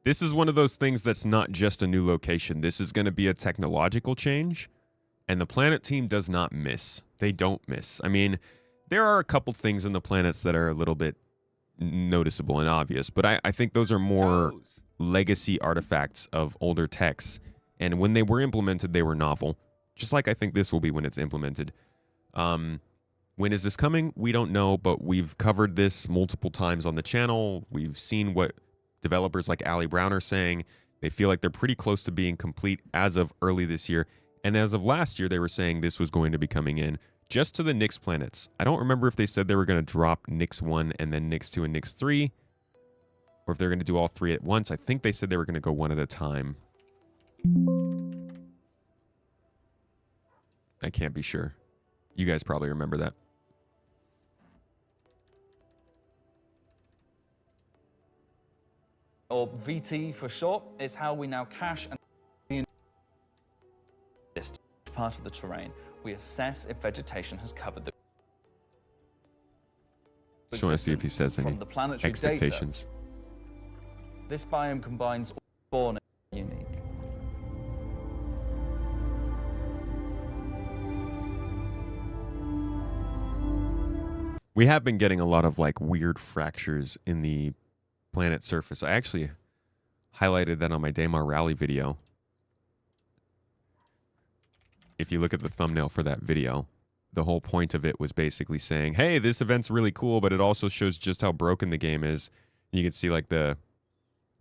This is one of those things that's not just a new location. This is going to be a technological change, and the Planet team does not miss. They don't miss. I mean, there are a couple things in the planets that are a little bit noticeable and obvious, but I think those are more legacy artifacts of older techs, and when they were implemented, they were novel, just like I think this will be when it's implemented. When is this coming? We don't know, but we've covered this multiple times on the channel. We've seen what developers like Ali Brown are saying. They feel like they're pretty close to being complete as of early this year. And as of last year, they were saying this was going to be coming in just to the Nyx planets. I don't remember if they said they were going to drop Nyx 1 and then Nyx 2 and Nyx 3, or if they're going to do all 3 at once. I think they said they were going to go one at a time. I can't be sure. You guys probably remember that. Or VT for short, is how we now cache and this part of the terrain. We assess if vegetation has covered the. Just want to see if he says any from the planetary expectations. Data. This biome combines all fauna unique. We have been getting a lot of like weird fractures in the planet surface. I actually highlighted that on my Daymar Rally video. If you look at the thumbnail for that video, the whole point of it was basically saying, hey, this event's really cool, but it also shows just how broken the game is. You can see like the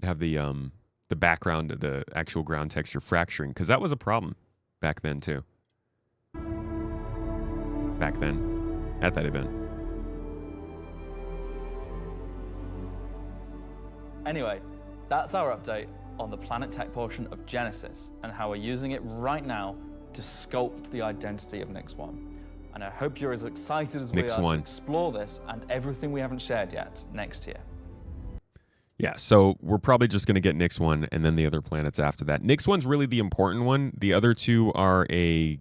have the background, the actual ground texture fracturing, because that was a problem back then too. Back then, at that event. Anyway, that's our update on the Planet Tech portion of Genesis and how we're using it right now to sculpt the identity of Nyx 1. And I hope you're as excited as we are to explore this and everything we haven't shared yet next year. Yeah, so we're probably just going to get Nyx 1 and then the other planets after that. Nyx 1's really the important one. The other two are a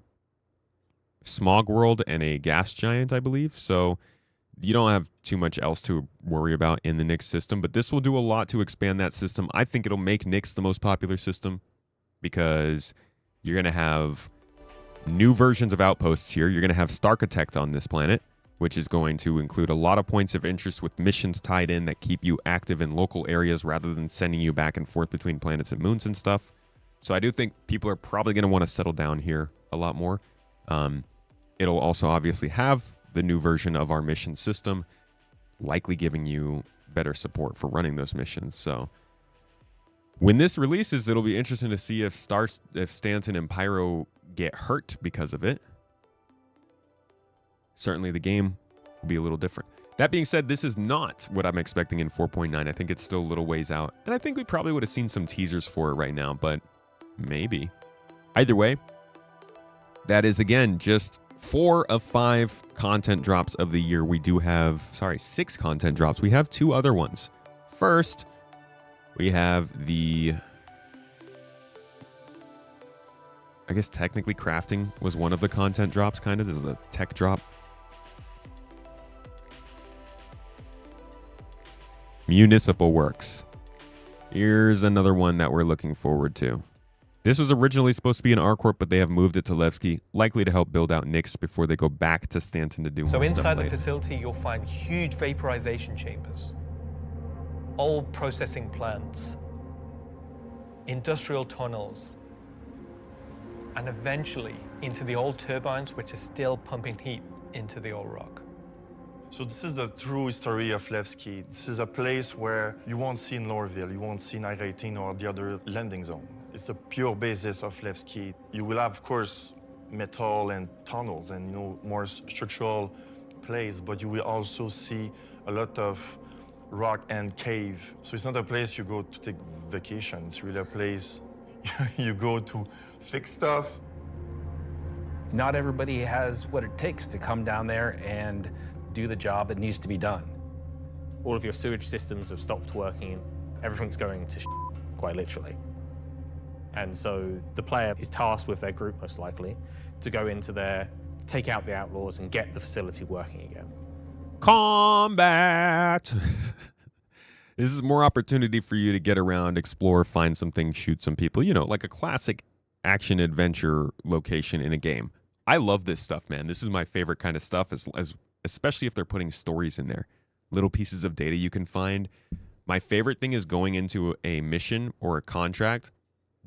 smog world and a gas giant, I believe. So you don't have too much else to worry about in the Nyx system, but this will do a lot to expand that system. I think it'll make Nyx the most popular system because you're going to have new versions of outposts here. You're going to have Starkitect on this planet, which is going to include a lot of points of interest with missions tied in that keep you active in local areas rather than sending you back and forth between planets and moons and stuff. So I do think people are probably going to want to settle down here a lot more. It'll also obviously have the new version of our mission system, likely giving you better support for running those missions. So when this releases, it'll be interesting to see if Stanton and Pyro get hurt because of it. Certainly the game will be a little different. That being said, this is not what I'm expecting in 4.9. I think it's still a little ways out. And I think we probably would have seen some teasers for it right now, but maybe. Either way, that is, again, just 4 of 5 content drops of the year. We do have, 6 content drops. We have 2 other ones. First, we have the, I guess technically crafting was one of the content drops, kind of. This is a tech drop. Municipal Works. Here's another one that we're looking forward to. This was originally supposed to be an R-Corp, but they have moved it to Levski, likely to help build out Nyx before they go back to Stanton to do more stuff. So inside the later. facility, you'll find huge vaporization chambers, old processing plants, industrial tunnels, and eventually into the old turbines, which are still pumping heat into the old rock. So this is the true history of Levski. This is a place where you won't see in Lorville, you won't see in I-18 or the other landing zone. It's the pure basis of Levski. You will have, of course, metal and tunnels and more structural plays, but you will also see a lot of rock and cave. So it's not a place you go to take vacation. It's really a place you go to fix stuff. Not everybody has what it takes to come down there and do the job that needs to be done. All of your sewage systems have stopped working. Everything's going to quite literally. And so the player is tasked with their group, most likely, to go into there, take out the outlaws, and get the facility working again. Combat! This is more opportunity for you to get around, explore, find some things, shoot some people. You know, like a classic action-adventure location in a game. I love this stuff, man. This is my favorite kind of stuff, especially if they're putting stories in there. Little pieces of data you can find. My favorite thing is going into a mission or a contract,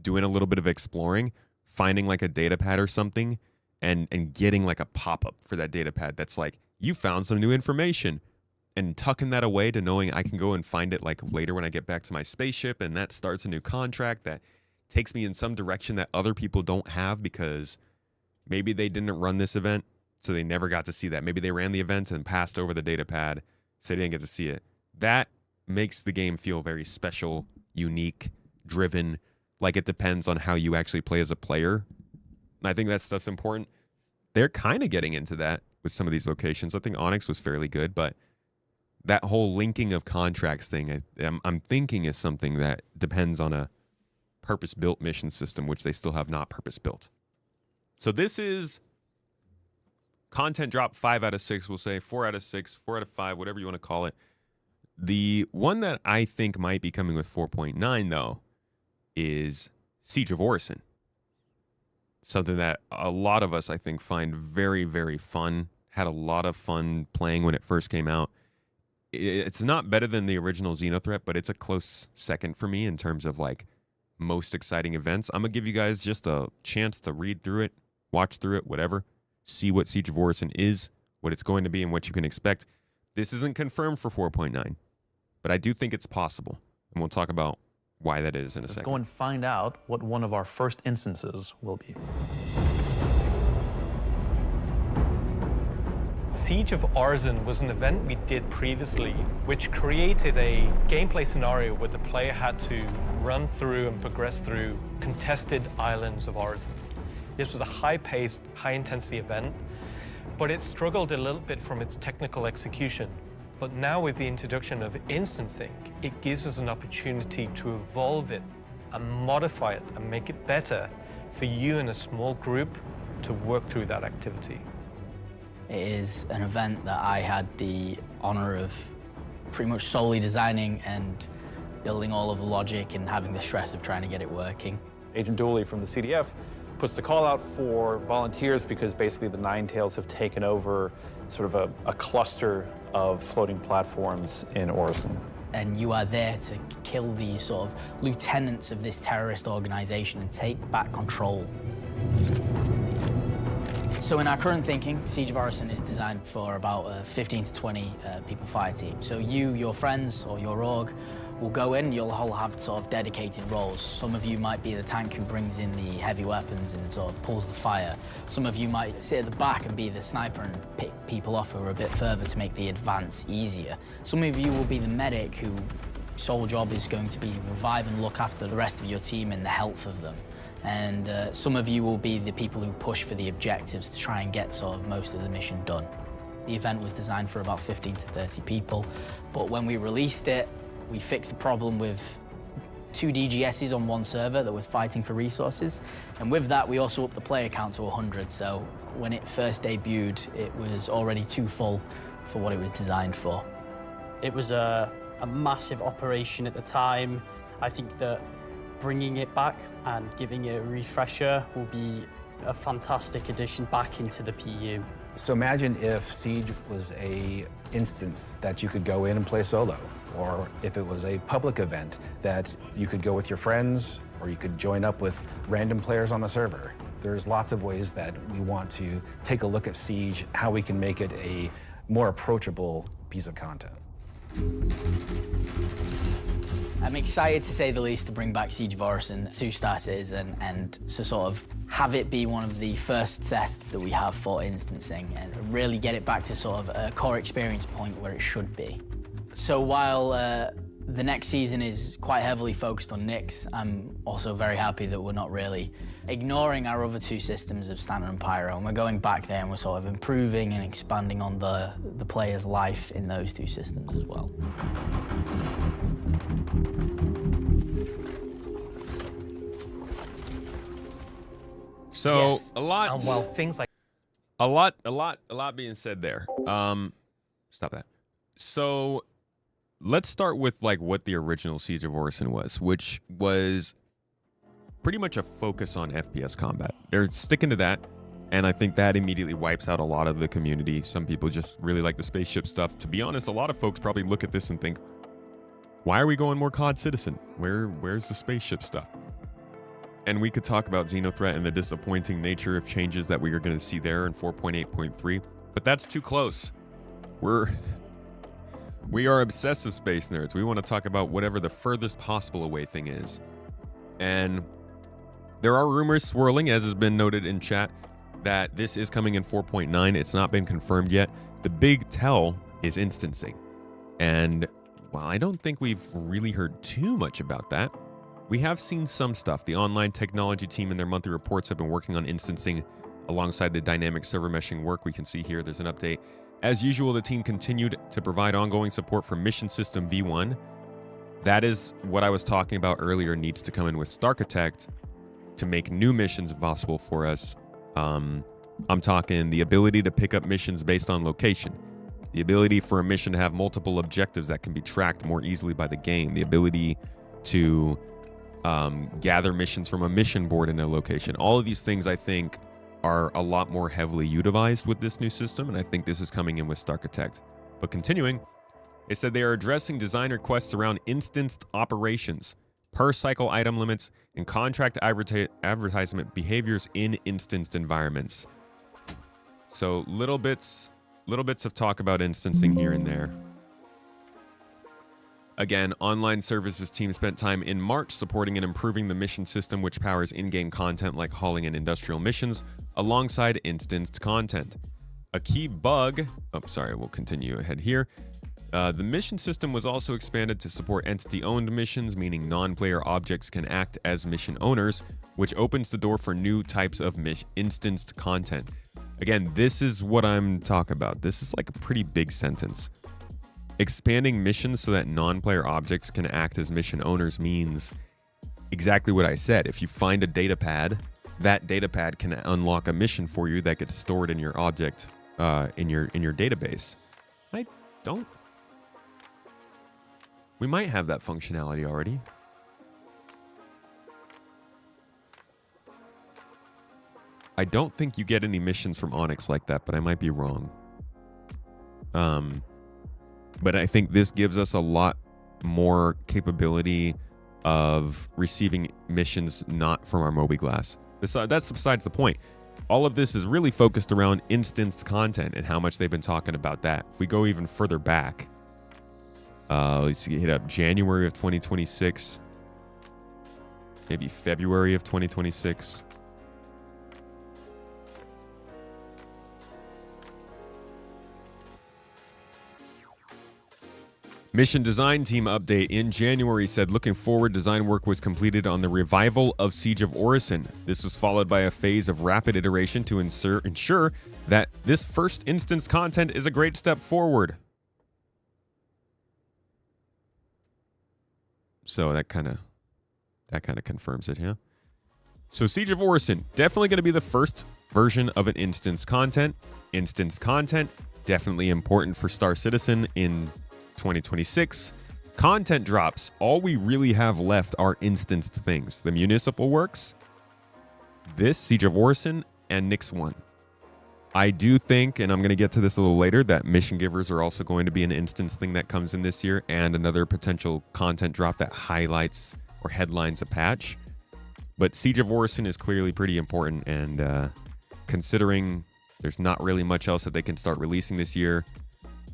doing a little bit of exploring, finding like a data pad or something, and getting like a pop-up for that data pad that's like, you found some new information, and tucking that away to knowing I can go and find it like later when I get back to my spaceship, and that starts a new contract that takes me in some direction that other people don't have because maybe they didn't run this event, so they never got to see that. Maybe they ran the event and passed over the data pad, so they didn't get to see it. That makes the game feel very special, unique, driven, like it depends on how you actually play as a player. And I think that stuff's important. They're kind of getting into that with some of these locations. I think Onyx was fairly good, but that whole linking of contracts thing, I'm thinking is something that depends on a purpose-built mission system, which they still have not purpose-built. So this is content drop 5 out of 6, we'll say 4 out of 6, 4 out of 5, whatever you want to call it. The one that I think might be coming with 4.9, though, is Siege of Orison. Something that a lot of us, I think, find very, very fun. Had a lot of fun playing when it first came out. It's not better than the original Xenothreat, but it's a close second for me in terms of like most exciting events. I'm going to give you guys just a chance to read through it, watch through it, whatever. See what Siege of Orison is, what it's going to be, and what you can expect. This isn't confirmed for 4.9, but I do think it's possible. And we'll talk about why that is in a Let's second. go and find out what one of our first instances will be. Siege of Arisen was an event we did previously, which created a gameplay scenario where the player had to run through and progress through contested islands of Arisen. This was a high-paced, high-intensity event, but it struggled a little bit from its technical execution. But now with the introduction of instancing, it gives us an opportunity to evolve it and modify it and make it better for you in a small group to work through that activity. It is an event that I had the honor of pretty much solely designing and building all of the logic and having the stress of trying to get it working. Agent Dooley from the CDF puts the call out for volunteers because basically the Ninetales have taken over sort of a cluster of floating platforms in Orison. And you are there to kill these sort of lieutenants of this terrorist organization and take back control. So in our current thinking, Siege of Orison is designed for about a 15 to 20 people fire team. So you, your friends, or your org will go in, you'll all have sort of dedicated roles. Some of you might be the tank who brings in the heavy weapons and sort of pulls the fire. Some of you might sit at the back and be the sniper and pick people off who are a bit further to make the advance easier. Some of you will be the medic whose sole job is going to be revive and look after the rest of your team and the health of them. And some of you will be the people who push for the objectives to try and get sort of most of the mission done. The event was designed for about 15 to 30 people, but when we released it, we fixed the problem with 2 DGSs on one server that was fighting for resources. And with that, we also upped the player count to 100. So when it first debuted, it was already too full for what it was designed for. It was a massive operation at the time. I think that bringing it back and giving it a refresher will be a fantastic addition back into the PU. So imagine if Siege was a instance that you could go in and play solo, or if it was a public event that you could go with your friends, or you could join up with random players on the server. There's lots of ways that we want to take a look at Siege, how we can make it a more approachable piece of content. I'm excited, to say the least, to bring back Siege of Orison to Star Citizen and to sort of have it be one of the first tests that we have for instancing and really get it back to sort of a core experience point where it should be. So while the next season is quite heavily focused on Nyx, I'm also very happy that we're not really ignoring our other 2 systems of Standard and Pyro, and we're going back there and we're sort of improving and expanding on the player's life in those 2 systems as well. So Yes. a lot, And well, things like a lot being said there. Stop that. So let's start with like what the original Siege of Orison was, which was pretty much a focus on FPS combat. They're sticking to that, and I think that immediately wipes out a lot of the community. Some people just really like the spaceship stuff. To be honest, a lot of folks probably look at this and think, why are we going more COD Citizen? Where's the spaceship stuff? And we could talk about Xenothreat and the disappointing nature of changes that we are going to see there in 4.8.3, but that's too close. We are obsessive space nerds. We want to talk about whatever the furthest possible away thing is. And there are rumors swirling, as has been noted in chat, that this is coming in 4.9. It's not been confirmed yet. The big tell is instancing. And while I don't think we've really heard too much about that, we have seen some stuff. The online technology team in their monthly reports have been working on instancing alongside the dynamic server meshing work. We can see here there's an update. As usual, the team continued to provide ongoing support for Mission System V1. That is what I was talking about earlier, needs to come in with Starkitect to make new missions possible for us. I'm talking the ability to pick up missions based on location, the ability for a mission to have multiple objectives that can be tracked more easily by the game, the ability to gather missions from a mission board in a location. All of these things, I think, are a lot more heavily utilized with this new system, and I think this is coming in with Starkitect. But continuing, they said they are addressing design requests around instanced operations, per cycle item limits, and contract advertisement behaviors in instanced environments. So little bits of talk about instancing here and there. Again, online services team spent time in March supporting and improving the mission system, which powers in-game content like hauling and industrial missions, alongside instanced content. A key bug, we'll continue ahead here. The mission system was also expanded to support entity-owned missions, meaning non-player objects can act as mission owners, which opens the door for new types of instanced content. Again, this is what I'm talking about. This is like a pretty big sentence. Expanding missions so that non-player objects can act as mission owners means exactly what I said. If you find a data pad, that data pad can unlock a mission for you that gets stored in your object, in your database. We might have that functionality already. I don't think you get any missions from Onyx like that, but I might be wrong. But I think this gives us a lot more capability of receiving missions not from our mobiGlas. That's besides the point. All of this is really focused around instanced content and how much they've been talking about that. If we go even further back, let's hit up January of 2026, maybe February of 2026. Mission design team update in January said, looking forward, design work was completed on the revival of Siege of Orison. This was followed by a phase of rapid iteration to ensure that this first instance content is a great step forward. So that kind of confirms it, yeah? So Siege of Orison, definitely going to be the first version of an instance content. Instance content, definitely important for Star Citizen in 2026. Content drops. All we really have left are instanced things. The Municipal Works, this, Siege of Orison, and Nyx 1. I do think, and I'm going to get to this a little later, that Mission Givers are also going to be an instance thing that comes in this year, and another potential content drop that highlights or headlines a patch. But Siege of Orison is clearly pretty important, and considering there's not really much else that they can start releasing this year,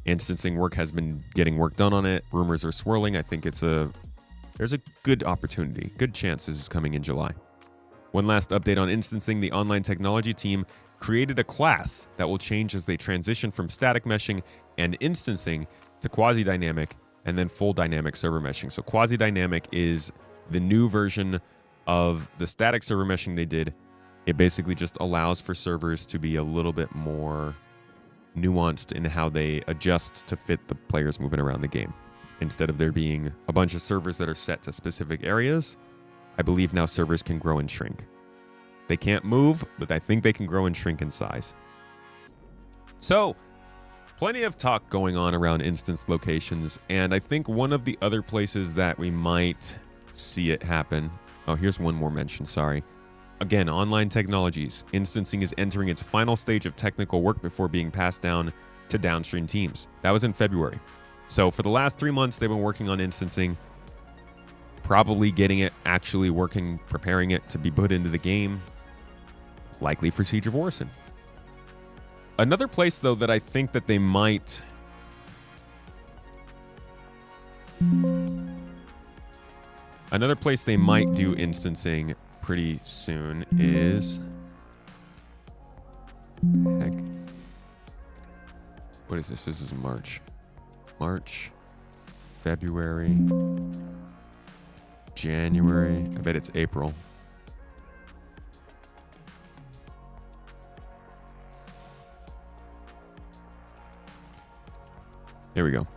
instancing work has been getting work done on it. Rumors are swirling. I think there's a good opportunity, good chance this is coming in July. One last update on instancing. The online technology team created a class that will change as they transition from static meshing and instancing to quasi-dynamic and then full dynamic server meshing. So quasi-dynamic is the new version of the static server meshing they did. It basically just allows for servers to be a little bit more nuanced in how they adjust to fit the players moving around the game. Instead of there being a bunch of servers that are set to specific areas, I believe now servers can grow and shrink. They can't move, but I think they can grow and shrink in size. So, plenty of talk going on around instance locations, and I think one of the other places that we might see it happen... Oh, here's one more mention, sorry. Again, online technologies. Instancing is entering its final stage of technical work before being passed down to downstream teams. That was in February. So for the last 3 months, they've been working on instancing, probably getting it actually working, preparing it to be put into the game, likely for Siege of Orison. Another place, though, that I think that they might... Another place they might do instancing pretty soon is... Heck. What is this? This is March. March, February, January. I bet it's April. There we go.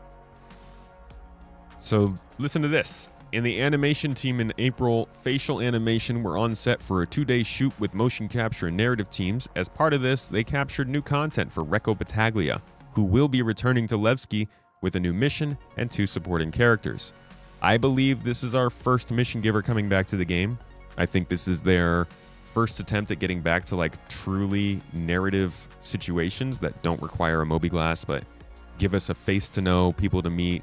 So listen to this. In the animation team in April, facial animation were on set for a 2-day shoot with motion capture and narrative teams. As part of this, they captured new content for Recco Battaglia, who will be returning to Levski with a new mission and 2 supporting characters. I believe this is our first mission giver coming back to the game. I think this is their first attempt at getting back to like truly narrative situations that don't require a mobiGlas, but give us a face to know, people to meet.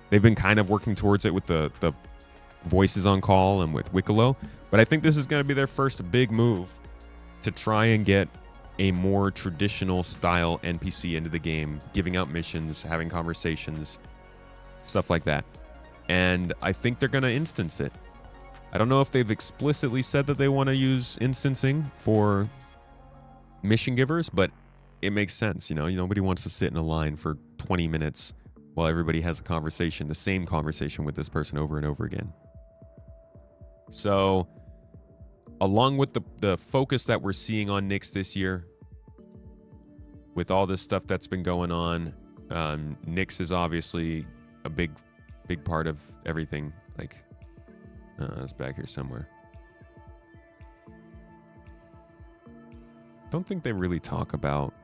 They've been kind of working towards it with the voices on call and with Wicklow, but I think this is going to be their first big move to try and get a more traditional style NPC into the game, giving out missions, having conversations, stuff like that. and I think they're going to instance it. I don't know if they've explicitly said that they want to use instancing for mission givers, but it makes sense. You know, nobody wants to sit in a line for 20 minutes while everybody has a conversation, the same conversation with this person over and over again. So, along with the focus that we're seeing on Nyx this year, with all this stuff that's been going on, Nyx is obviously a big part of everything. Like, it's back here somewhere. Don't think they really talk about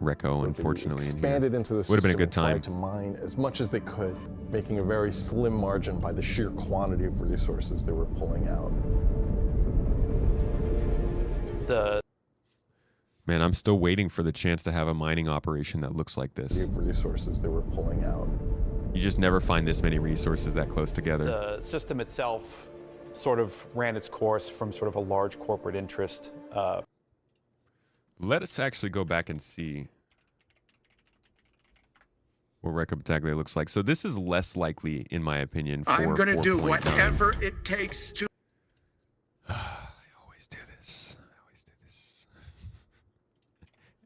Reco, unfortunately. Expanded into the would have been a good system time and tried to mine as much as they could, making a very slim margin by the sheer quantity of resources they were pulling out. Man, I'm still waiting for the chance to have a mining operation that looks like this. Resources they were pulling out. You just never find this many resources that close together. The system itself sort of ran its course from sort of a large corporate interest. Let us actually go back and see what Reco Battaglia looks like. So this is less likely, in my opinion, for I'm going to do 4.9. whatever it takes to... I always do this.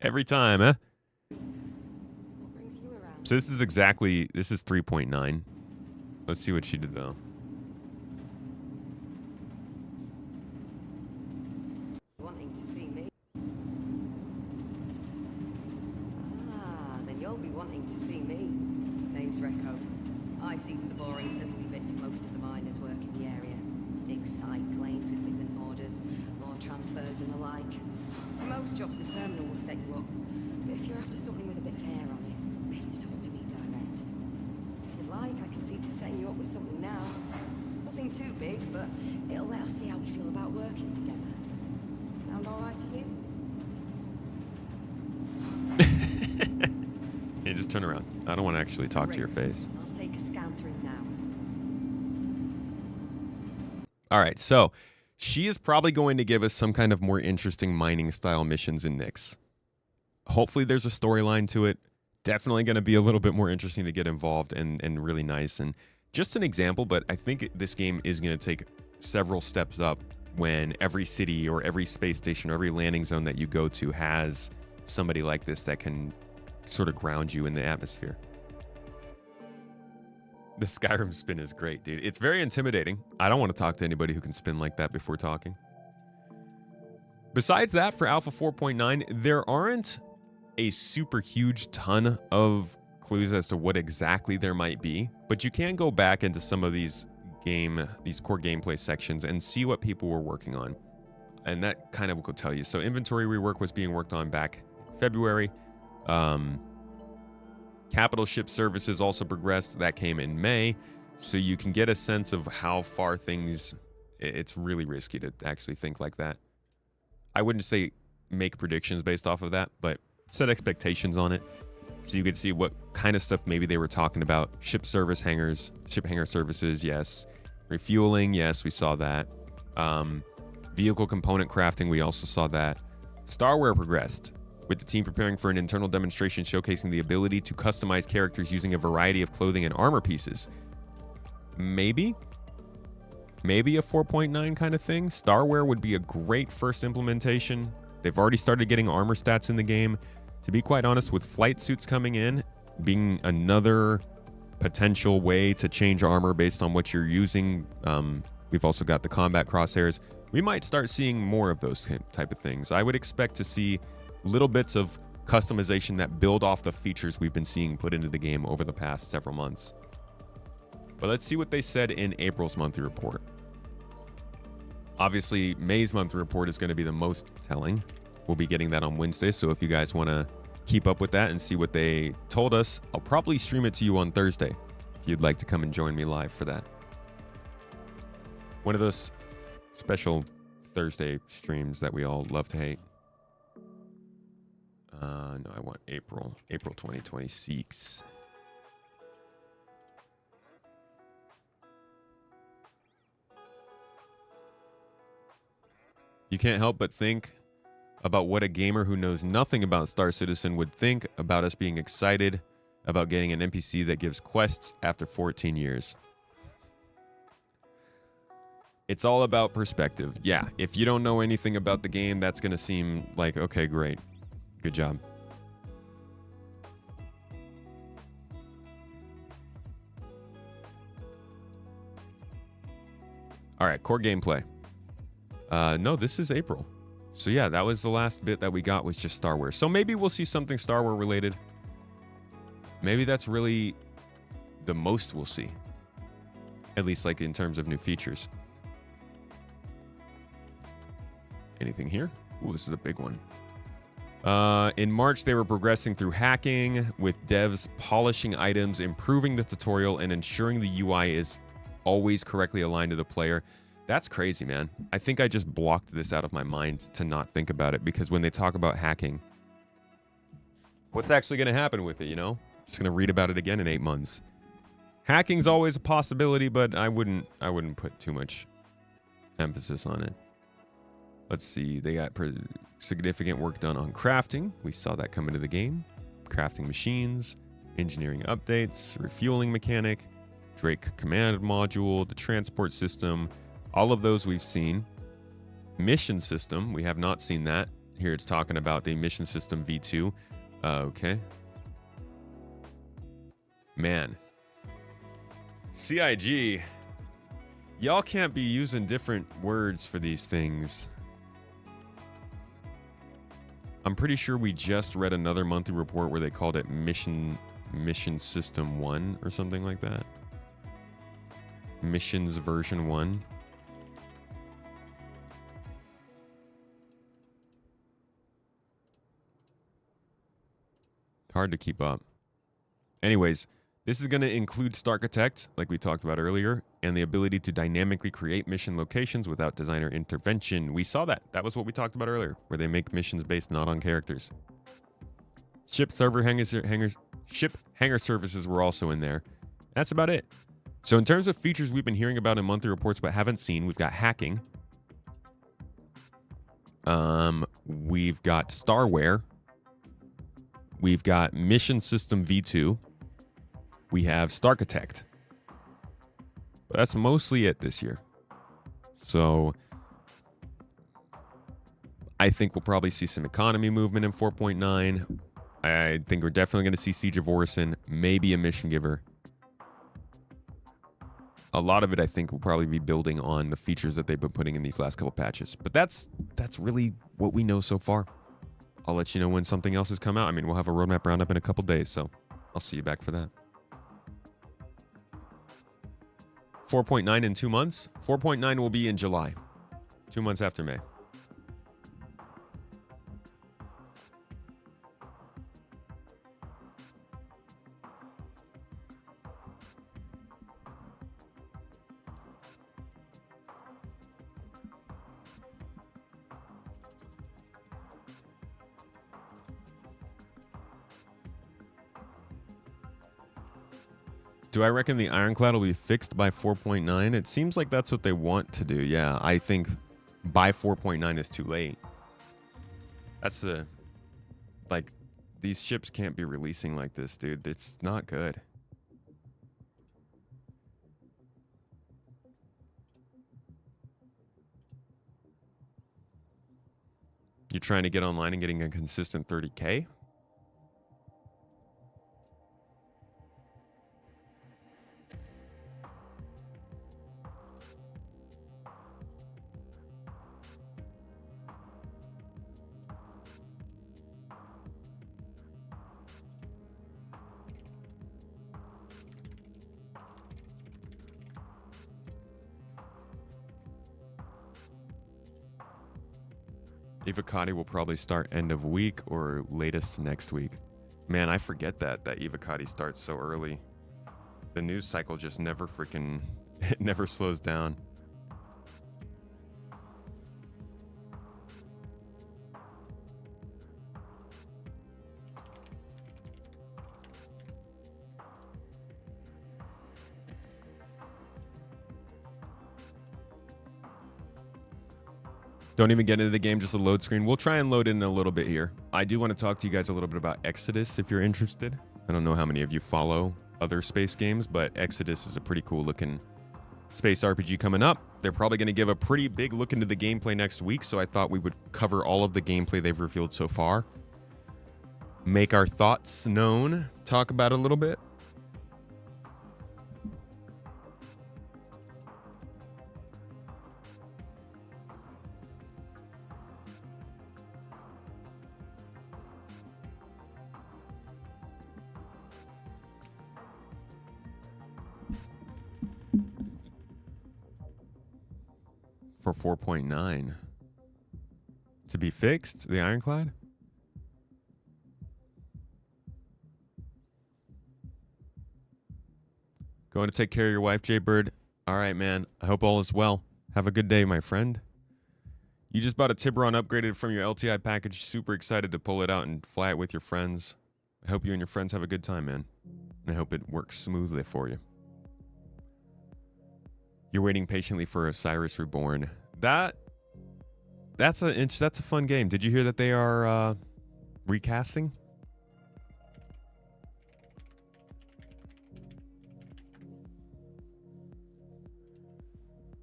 Every time, huh? So this is 3.9. Let's see what she did, though. Wanting to see me? Then you'll be wanting to see me. Name's Reco. I see to the boring fiddly bits for most of the miners work in the area. Dig site claims, equipment orders, ore transfers and the like. For most jobs, the terminal will set you up. But if you're after something with a bit of hair on it, best to talk to me direct. If you'd like, I can see to setting you up with something now. Nothing too big, but it'll let us see how we feel about working together. Sound all right to you? Hey, just turn around. I don't want to actually talk to your face. I'll take a scan through now. All right, so she is probably going to give us some kind of more interesting mining style missions in Nyx. Hopefully there's a storyline to it. Definitely going to be a little bit more interesting to get involved and really nice. And just an example, but I think this game is going to take several steps up when every city or every space station or every landing zone that you go to has somebody like this that can sort of ground you in the atmosphere. The Skyrim spin is great, dude. It's very intimidating. I don't want to talk to anybody who can spin like that before talking. Besides that, for Alpha 4.9, there aren't a super huge ton of clues as to what exactly there might be, but you can go back into some of these core gameplay sections and see what people were working on. And that kind of will tell you. So inventory rework was being worked on back in February. Capital ship services also progressed. That came in May. So you can get a sense of how far things... It's really risky to actually think like that. I wouldn't say make predictions based off of that, but set expectations on it. So you could see what kind of stuff maybe they were talking about. Ship hangar services, yes. Refueling, yes, we saw that. Vehicle component crafting, we also saw that. Starware progressed, with the team preparing for an internal demonstration showcasing the ability to customize characters using a variety of clothing and armor pieces. Maybe a 4.9 kind of thing. Starware would be a great first implementation. They've already started getting armor stats in the game. To be quite honest, with flight suits coming in, being another potential way to change armor based on what you're using, we've also got the combat crosshairs. We might start seeing more of those type of things. I would expect to see little bits of customization that build off the features we've been seeing put into the game over the past several months. But let's see what they said in April's monthly report. Obviously, May's monthly report is going to be the most telling. We'll be getting that on Wednesday, so if you guys want to keep up with that and see what they told us, I'll probably stream it to you on Thursday if you'd like to come and join me live for that. One of those special Thursday streams that we all love to hate. No, I want April 2026. You can't help but think about what a gamer who knows nothing about Star Citizen would think about us being excited about getting an NPC that gives quests after 14 years. It's all about perspective. Yeah, if you don't know anything about the game, that's going to seem like, okay, great. Good job. All right, core gameplay. No, this is April. So yeah, that was the last bit that we got was just Star Wars. So maybe we'll see something Star Wars related. Maybe that's really the most we'll see. At least like in terms of new features. Anything here? Ooh, this is a big one. In March, they were progressing through hacking with devs polishing items, improving the tutorial, and ensuring the UI is always correctly aligned to the player. That's crazy, man. I think I just blocked this out of my mind to not think about it, because when they talk about hacking, what's actually going to happen with it, you know? Just going to read about it again in 8 months. Hacking's always a possibility, but I wouldn't put too much emphasis on it. Let's see. They got significant work done on crafting. We saw that come into the game. Crafting machines, engineering updates, refueling mechanic, Drake command module, the transport system. All of those we've seen. Mission system, we have not seen that. Here it's talking about the mission system V2. Okay. Man. CIG. Y'all can't be using different words for these things. I'm pretty sure we just read another monthly report where they called it Mission System 1 or something like that. Missions version 1. Hard to keep up. Anyways, this is going to include Starchitect, like we talked about earlier, and the ability to dynamically create mission locations without designer intervention. We saw that. That was what we talked about earlier, where they make missions based not on characters. Ship hangar services were also in there. That's about it. So in terms of features we've been hearing about in monthly reports but haven't seen, we've got hacking. We've got Starware. We've got Mission System V2. We have Starchitect. But that's mostly it this year. So I think we'll probably see some economy movement in 4.9. I think we're definitely going to see Siege of Orison, maybe a mission giver. A lot of it, I think, will probably be building on the features that they've been putting in these last couple patches. But that's really what we know so far. I'll let you know when something else has come out. I mean, we'll have a roadmap roundup in a couple days, so I'll see you back for that. 4.9 in 2 months. 4.9 will be in July, 2 months after May. Do I reckon the Ironclad will be fixed by 4.9? It seems like that's what they want to do. Yeah, I think by 4.9 is too late. That's like, these ships can't be releasing like this, dude. It's not good. You're trying to get online and getting a consistent 30K? Evocati will probably start end of week or latest next week. Man, I forget that Evocati starts so early. The news cycle just never it never slows down. Don't even get into the game, just a load screen. We'll try and load in a little bit here. I do want to talk to you guys a little bit about Exodus if you're interested. I don't know how many of you follow other space games, but Exodus is a pretty cool looking space RPG coming up. They're probably going to give a pretty big look into the gameplay next week, so I thought we would cover all of the gameplay they've revealed so far. Make our thoughts known, talk about it a little bit. For 4.9 to be fixed, the Ironclad. Going to take care of your wife, Jay Bird. All right, man. I hope all is well. Have a good day, my friend. You just bought a Tiburon upgraded from your LTI package. Super excited to pull it out and fly it with your friends. I hope you and your friends have a good time, man. And I hope it works smoothly for you. You're waiting patiently for Osiris Reborn. That's a fun game. Did you hear that they are recasting?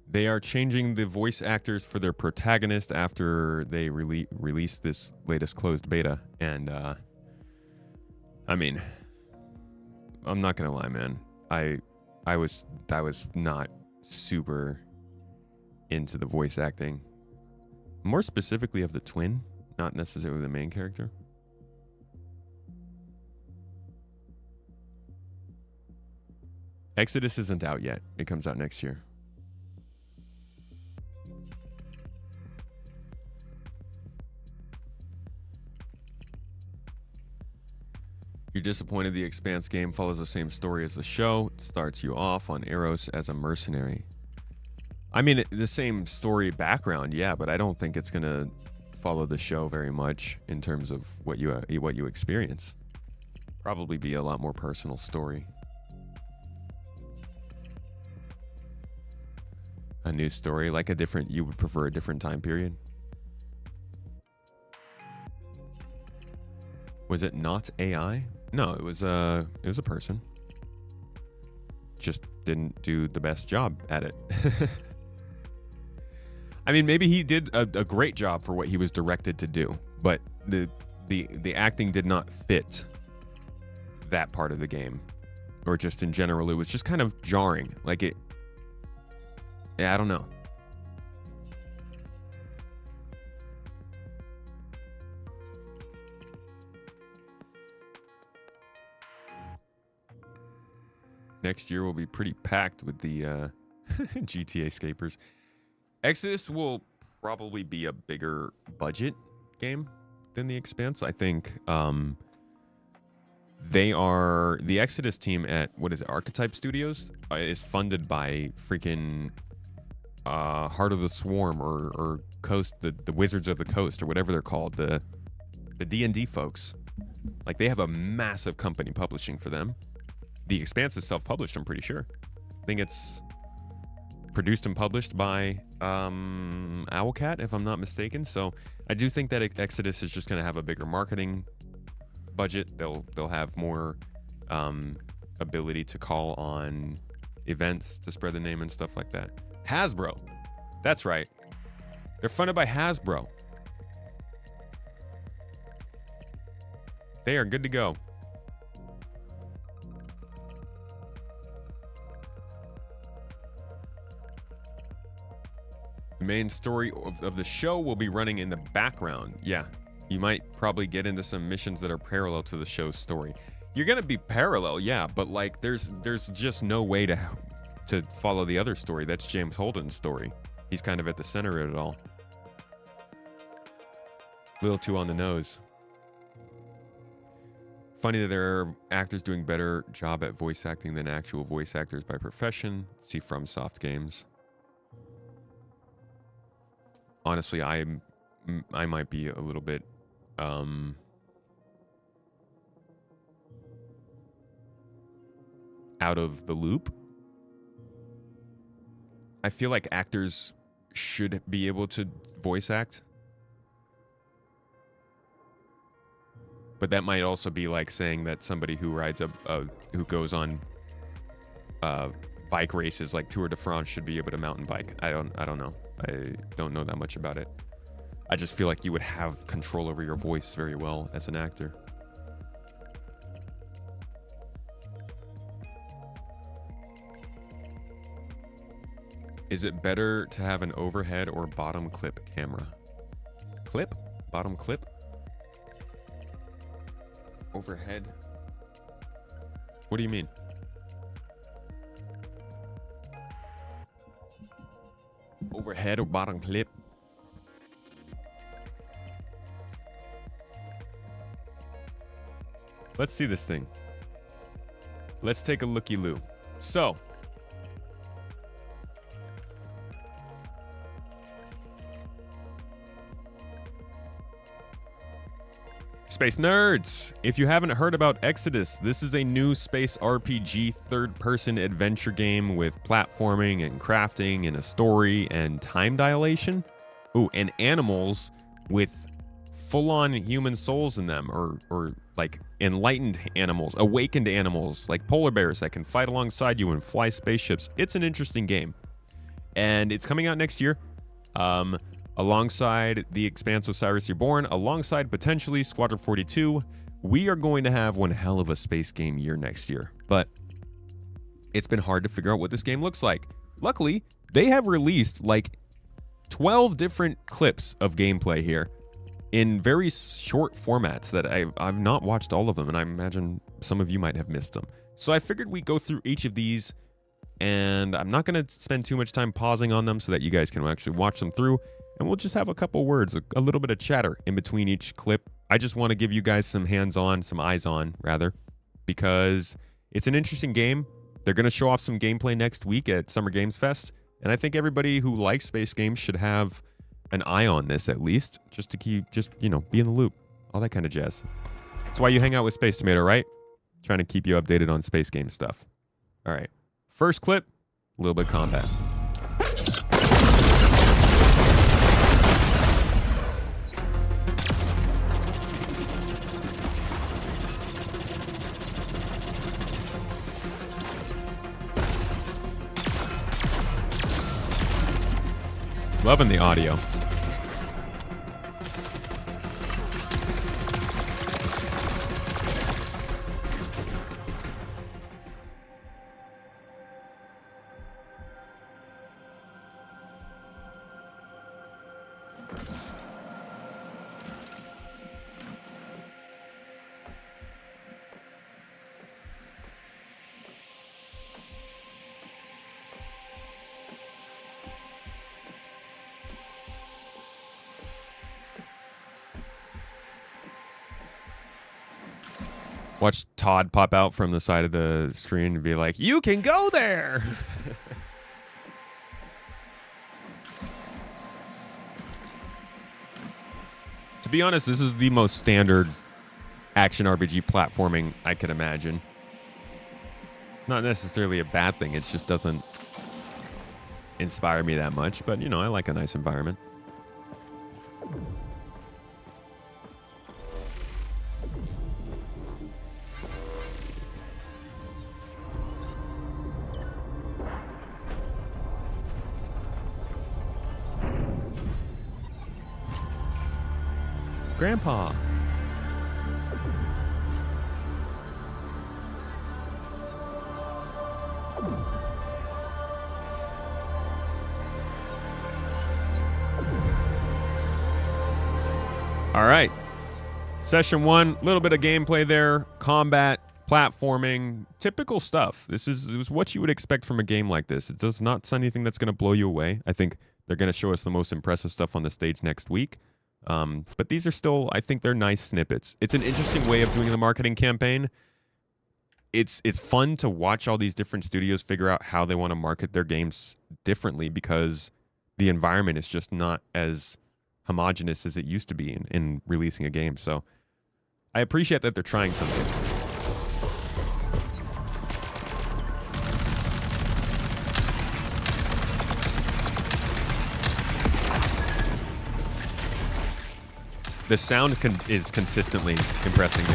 They are changing the voice actors for their protagonist after they released this latest closed beta. And I mean, I'm not gonna lie, man. I was not super into the voice acting, more specifically of the twin, not necessarily the main character. Exodus isn't out yet. It comes out next year. You're disappointed the Expanse game follows the same story as the show. It starts you off on Eros as a mercenary. I mean, the same story background, yeah, but I don't think it's going to follow the show very much in terms of what you experience. Probably be a lot more personal story. A new story, like you would prefer a different time period? Was it not AI? No, it was a person. Just didn't do the best job at it. I mean, maybe he did a great job for what he was directed to do, but the acting did not fit that part of the game, or just in general, it was just kind of jarring. Like it, yeah, I don't know. Next year will be pretty packed with the GTA Scapers. Exodus will probably be a bigger budget game than The Expanse. I think they are the Exodus team at Archetype Studios is funded by freaking Heart of the Swarm or Coast the Wizards of the Coast or whatever they're called, the D&D folks. Like they have a massive company publishing for them. The Expanse is self-published, I'm pretty sure. I think it's produced and published by Owlcat, if I'm not mistaken. So I do think that Exodus is just going to have a bigger marketing budget. They'll have more ability to call on events to spread the name and stuff like that. Hasbro. That's right. They're funded by Hasbro. They are good to go. The main story of the show will be running in the background. Yeah, you might probably get into some missions that are parallel to the show's story. You're gonna be parallel, yeah, but like there's just no way to follow the other story. That's James Holden's story. He's kind of at the center of it all. A little too on the nose. Funny that there are actors doing better job at voice acting than actual voice actors by profession. See FromSoft Games. Honestly, I might be a little bit out of the loop. I feel like actors should be able to voice act, But that might also be like saying that somebody who rides who goes on bike races like Tour de France should be able to mountain bike. I don't know. I don't know that much about it. I just feel like you would have control over your voice very well as an actor. Is it better to have an overhead or bottom clip camera? Clip? Bottom clip? Overhead? What do you mean? Overhead or bottom clip? Let's see this thing. Let's take a looky-loo. So, Space Nerds! If you haven't heard about Exodus, this is a new space RPG third-person adventure game with platforming and crafting and a story and time dilation. Ooh, and animals with full-on human souls in them, or like enlightened animals, awakened animals, like polar bears that can fight alongside you and fly spaceships. It's an interesting game. And it's coming out next year. Alongside The Expanse of Cyrus Reborn, alongside potentially Squadron 42, we are going to have one hell of a space game year next year. But it's been hard to figure out what this game looks like. Luckily, they have released like 12 different clips of gameplay here in very short formats that I've not watched all of them, and I imagine some of you might have missed them. So I figured we'd go through each of these, and I'm not going to spend too much time pausing on them so that you guys can actually watch them through. And we'll just have a couple words, a little bit of chatter in between each clip. I just want to give you guys some hands-on, some eyes-on, rather, because it's an interesting game. They're going to show off some gameplay next week at Summer Games Fest, and I think everybody who likes space games should have an eye on this at least, just to keep, be in the loop, all that kind of jazz. That's why you hang out with Space Tomato, right? Trying to keep you updated on space game stuff. All right, first clip, a little bit of combat. Loving the audio. Watch Todd pop out from the side of the screen and be like, "You can go there!" To be honest, this is the most standard action RPG platforming I could imagine. Not necessarily a bad thing, it just doesn't inspire me that much, but I like a nice environment. Grandpa. All right. Session 1, a little bit of gameplay there, combat, platforming, typical stuff. This is what you would expect from a game like this. It does not sound anything that's going to blow you away. I think they're going to show us the most impressive stuff on the stage next week. But these are still, I think they're nice snippets. It's an interesting way of doing the marketing campaign. It's fun to watch all these different studios figure out how they want to market their games differently, because the environment is just not as homogenous as it used to be in releasing a game. So I appreciate that they're trying something. The sound is consistently impressing me.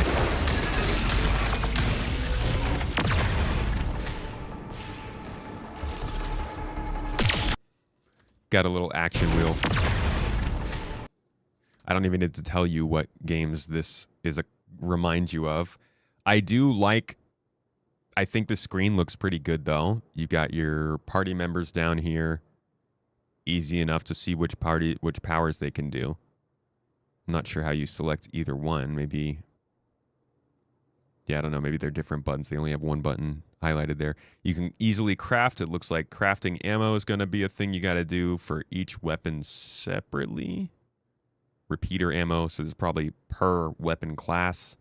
Got a little action wheel. I don't even need to tell you what games this reminds you of. I do like, I think the screen looks pretty good though. You got your party members down here. Easy enough to see which powers they can do. I'm not sure how you select either one. Maybe, yeah, I don't know. Maybe they're different buttons. They only have one button highlighted there. You can easily craft. It looks like crafting ammo is going to be a thing you got to do for each weapon separately. Repeater ammo, so there's probably per weapon class.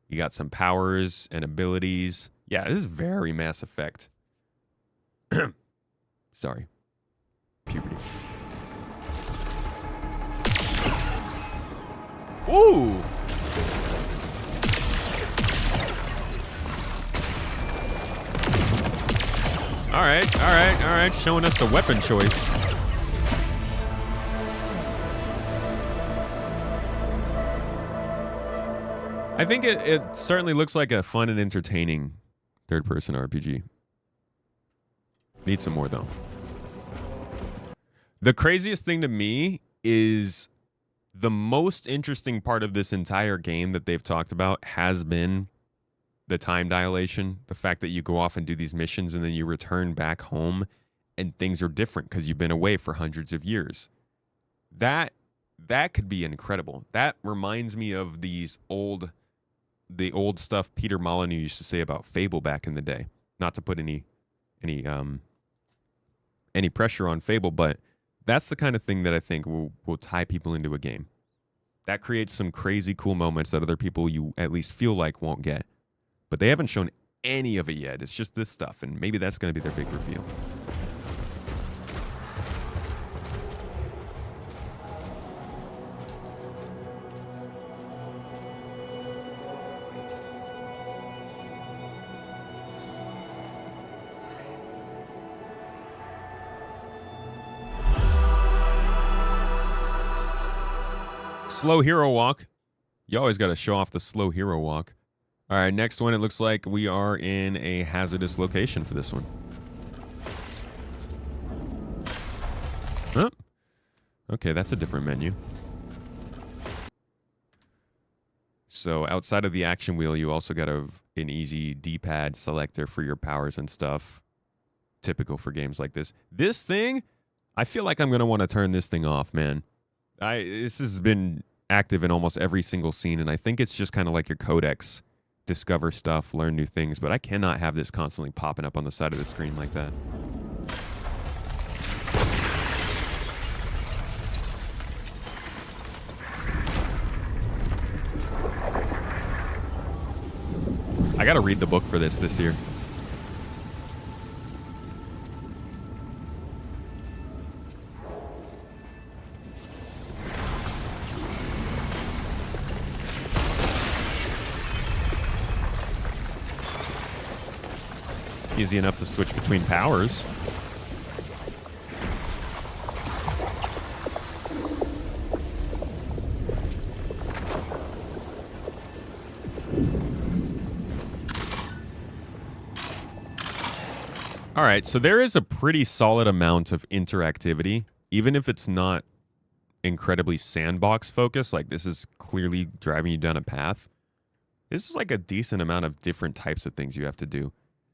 You got some powers and abilities. Yeah, this is very Mass Effect. Sorry. Puberty. Ooh! All right. Showing us the weapon choice. I think it certainly looks like a fun and entertaining third-person RPG. Need some more, though. The craziest thing to me is the most interesting part of this entire game that they've talked about has been the time dilation, the fact that you go off and do these missions and then you return back home and things are different because you've been away for hundreds of years. That could be incredible. That reminds me of the old stuff Peter Molyneux used to say about Fable back in the day. Not to put any pressure on Fable, but that's the kind of thing that I think will tie people into a game. That creates some crazy cool moments that other people you at least feel like won't get. But they haven't shown any of it yet. It's just this stuff, and maybe that's going to be their big reveal. Slow hero walk. You always got to show off the slow hero walk. All right, next one. It looks like we are in a hazardous location for this one. Huh? Okay, that's a different menu. So outside of the action wheel, you also got an easy D-pad selector for your powers and stuff. Typical for games like this. This thing, I feel like I'm going to want to turn this thing off, man. This has been active in almost every single scene, and I think it's just kind of like your codex. Discover stuff, learn new things, but I cannot have this constantly popping up on the side of the screen like that. I gotta read the book for this year. Easy enough to switch between powers. All right, so there is a pretty solid amount of interactivity, even if it's not incredibly sandbox focused. Like, this is clearly driving you down a path. This is like a decent amount of different types of things you have to do.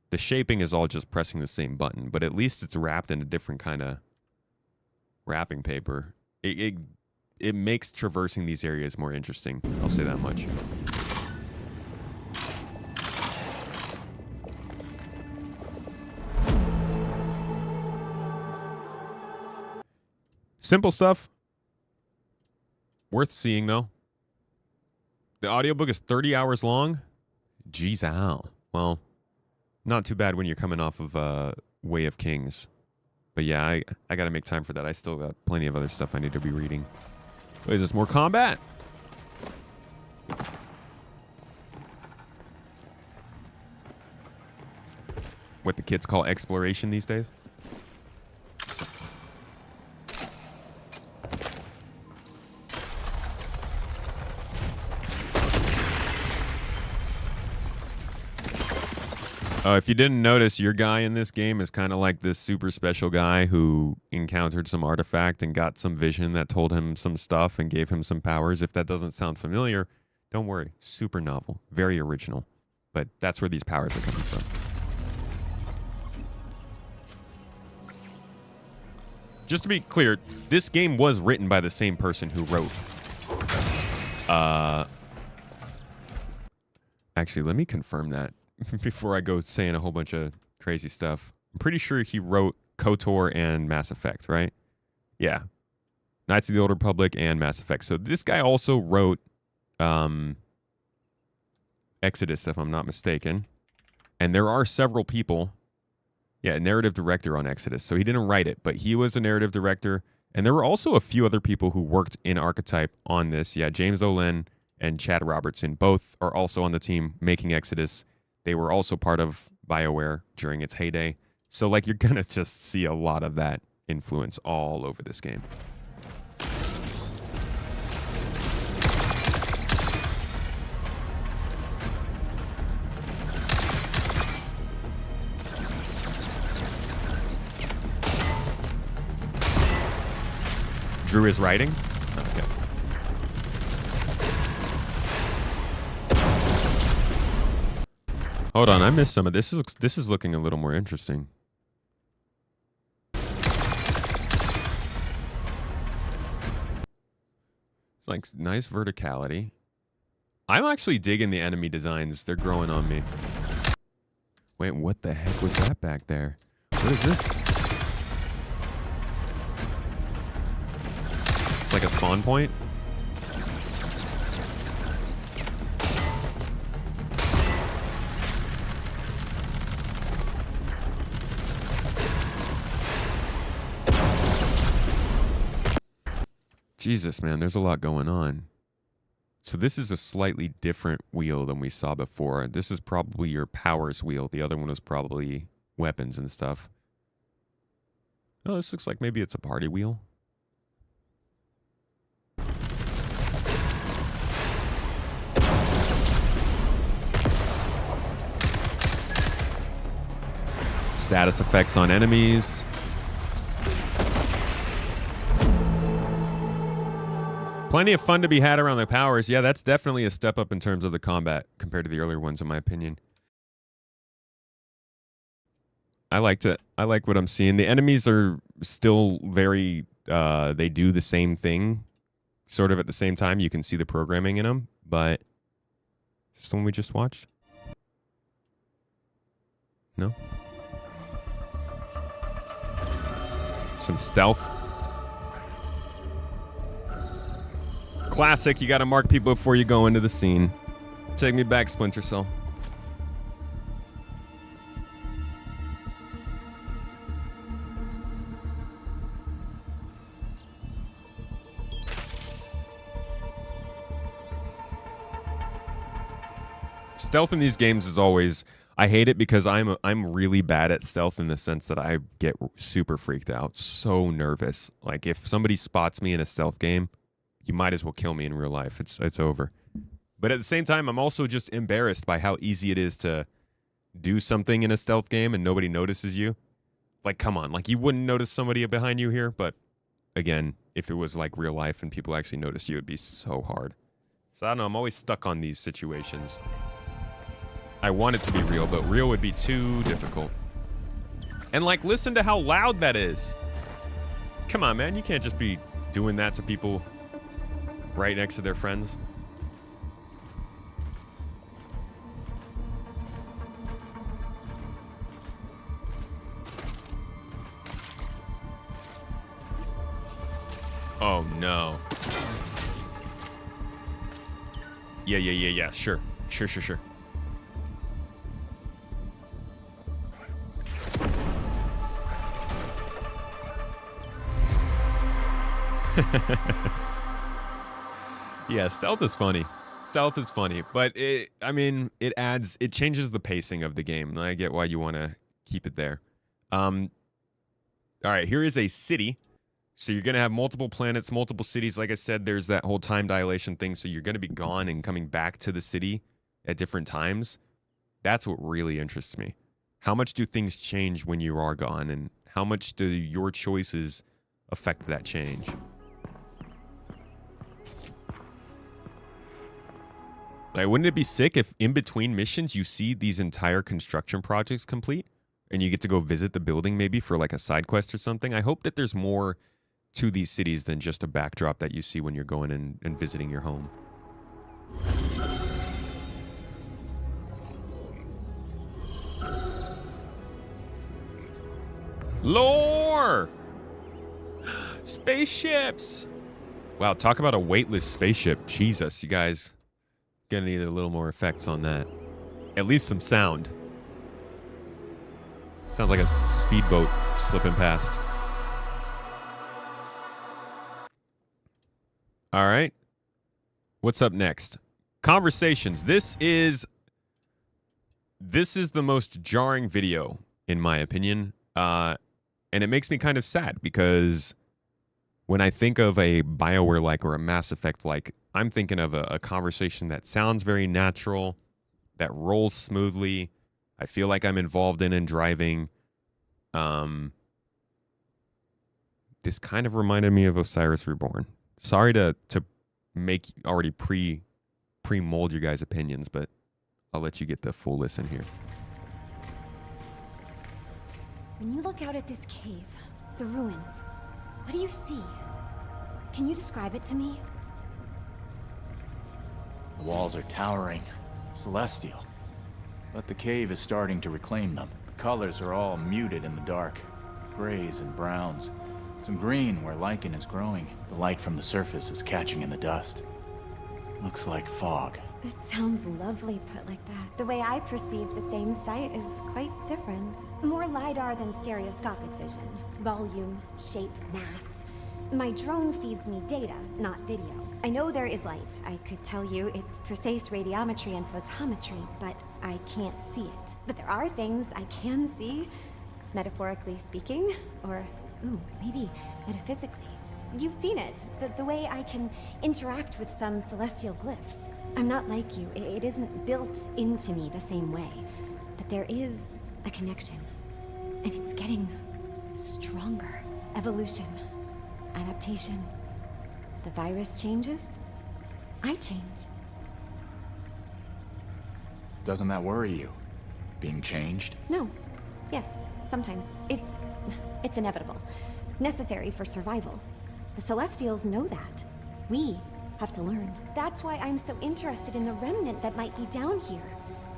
The shaping is all just pressing the same button, but at least it's wrapped in a different kind of wrapping paper. It makes traversing these areas more interesting. I'll say that much. Simple stuff. Worth seeing, though. The audiobook is 30 hours long. Jeez, ow. Well, not too bad when you're coming off of Way of Kings. But yeah, I got to make time for that. I still got plenty of other stuff I need to be reading. What is this? More combat? What the kids call exploration these days? If you didn't notice, your guy in this game is kind of like this super special guy who encountered some artifact and got some vision that told him some stuff and gave him some powers. If that doesn't sound familiar, don't worry. Super novel. Very original. But that's where these powers are coming from. Just to be clear, this game was written by the same person who wrote. Actually, let me confirm that before I go saying a whole bunch of crazy stuff. I'm pretty sure he wrote KOTOR and Mass Effect, right? Yeah. Knights of the Old Republic and Mass Effect. So this guy also wrote Exodus, if I'm not mistaken. And there are several people. Yeah, narrative director on Exodus. So he didn't write it, but he was a narrative director. And there were also a few other people who worked in Archetype on this. Yeah, James Olin and Chad Robertson both are also on the team making Exodus. They were also part of BioWare during its heyday. So, like, you're going to just see a lot of that influence all over this game. Drew is writing? Okay. Hold on, I missed some of this. This is looking a little more interesting. It's like nice verticality. I'm actually digging the enemy designs. They're growing on me. Wait, what the heck was that back there? What is this? It's like a spawn point. Jesus, man, there's a lot going on. So this is a slightly different wheel than we saw before. This is probably your powers wheel. The other one was probably weapons and stuff. Oh, this looks like maybe it's a party wheel. Status effects on enemies. Plenty of fun to be had around the powers. Yeah, that's definitely a step up in terms of the combat compared to the earlier ones, in my opinion. I like what I'm seeing. The enemies are still very, they do the same thing, sort of at the same time. You can see the programming in them, but is this the one we just watched? No? Some stealth. Classic, you gotta mark people before you go into the scene. Take me back, Splinter Cell. Stealth in these games is always... I hate it because I'm really bad at stealth in the sense that I get super freaked out, so nervous. Like, if somebody spots me in a stealth game, you might as well kill me in real life. It's over. But at the same time, I'm also just embarrassed by how easy it is to do something in a stealth game and nobody notices you. Like, come on. Like, you wouldn't notice somebody behind you here, but again, if it was like real life and people actually noticed you, it'd be so hard. So I don't know, I'm always stuck on these situations. I want it to be real, but real would be too difficult. And like, listen to how loud that is. Come on, man. You can't just be doing that to people right next to their friends. Oh, no. Yeah. Sure. Yeah, stealth is funny. Stealth is funny, but it changes the pacing of the game. And I get why you want to keep it there. All right, here is a city. So you're going to have multiple planets, multiple cities. Like I said, there's that whole time dilation thing. So you're going to be gone and coming back to the city at different times. That's what really interests me. How much do things change when you are gone, and how much do your choices affect that change? Like, wouldn't it be sick if in between missions you see these entire construction projects complete and you get to go visit the building maybe for like a side quest or something? I hope that there's more to these cities than just a backdrop that you see when you're going in and visiting your home. Lore! Spaceships! Wow, talk about a weightless spaceship. Jesus, you guys gonna need a little more effects on that. At least some sound. Sounds like a speedboat slipping past. All right. What's up next? Conversations. This is the most jarring video, in my opinion. And it makes me kind of sad because when I think of a BioWare-like or a Mass Effect-like, I'm thinking of a conversation that sounds very natural, that rolls smoothly. I feel like I'm involved in and driving. This kind of reminded me of Osiris Reborn. Sorry to make already pre-mold your guys' opinions, but I'll let you get the full listen here. When you look out at this cave, the ruins, what do you see? Can you describe it to me? The walls are towering, celestial. But the cave is starting to reclaim them. The colors are all muted in the dark. Grays and browns. Some green where lichen is growing. The light from the surface is catching in the dust. Looks like fog. It sounds lovely put like that. The way I perceive the same sight is quite different. More LiDAR than stereoscopic vision. Volume, shape, mass. My drone feeds me data, not video. I know there is light. I could tell you it's precise radiometry and photometry, but I can't see it. But there are things I can see, metaphorically speaking, or, ooh, maybe metaphysically. You've seen it, the way I can interact with some celestial glyphs. I'm not like you. It isn't built into me the same way. But there is a connection. And it's getting stronger. Evolution. Adaptation. The virus changes. I change. Doesn't that worry you? Being changed? No. Yes, sometimes. It's inevitable. Necessary for survival. The Celestials know that. We have to learn. That's why I'm so interested in the remnant that might be down here.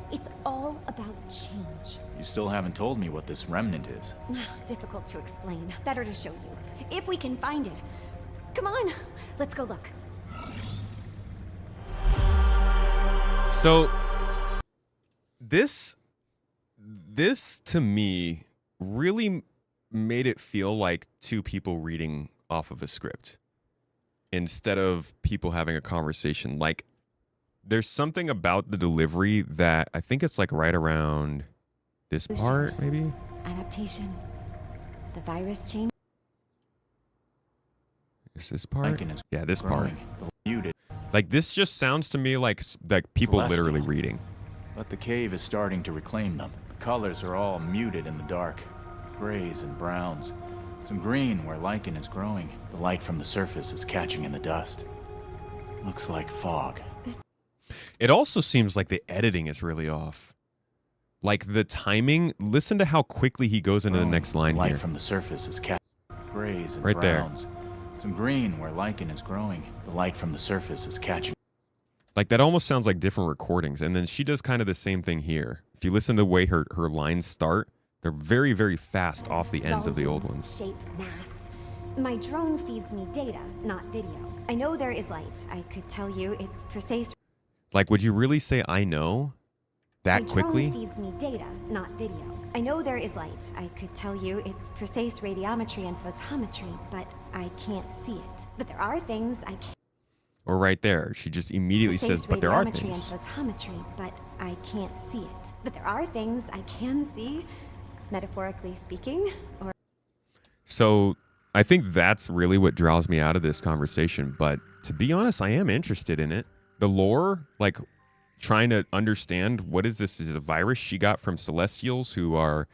It's all about change. You still haven't told me what this remnant is. Difficult to explain. Better to show you. If we can find it. Come on, let's go look. So, this to me really made it feel like two people reading off of a script instead of people having a conversation. Like, there's something about the delivery that I think it's like right around this part, maybe? Adaptation. The virus change. Is this part? Yeah, this part. Like, this just sounds to me like people Celestial. literally reading. But the cave is starting to reclaim them. The colors are all muted in the dark. Grays and browns. Some green where lichen is growing. The light from the surface is catching in the dust. Looks like fog. It also seems like the editing is really off. Like the timing, listen to how quickly he goes into the next line light here. From the surface is catching. Grays and right browns. there. Some green where lichen is growing. The light from the surface is catching. Like that almost sounds like different recordings. And then she does kind of the same thing here. If you listen to the way her lines start, they're very, very fast off the ends of the old ones. Shape, mass. My drone feeds me data, not video. I know there is light. I could tell you it's precise. Like, would you really say I know that quickly? My drone feeds me data, not video. I know there is light. I could tell you it's precise radiometry and photometry, but I can't see it. But there are things I can't. Or right there, she just immediately says, but there are things. And photometry, but I can't see it. But there are things I can see, metaphorically speaking, or... So I think that's really what draws me out of this conversation. But to be honest, I am interested in it. The lore, like trying to understand what is this? Is it a virus she got from Celestials who are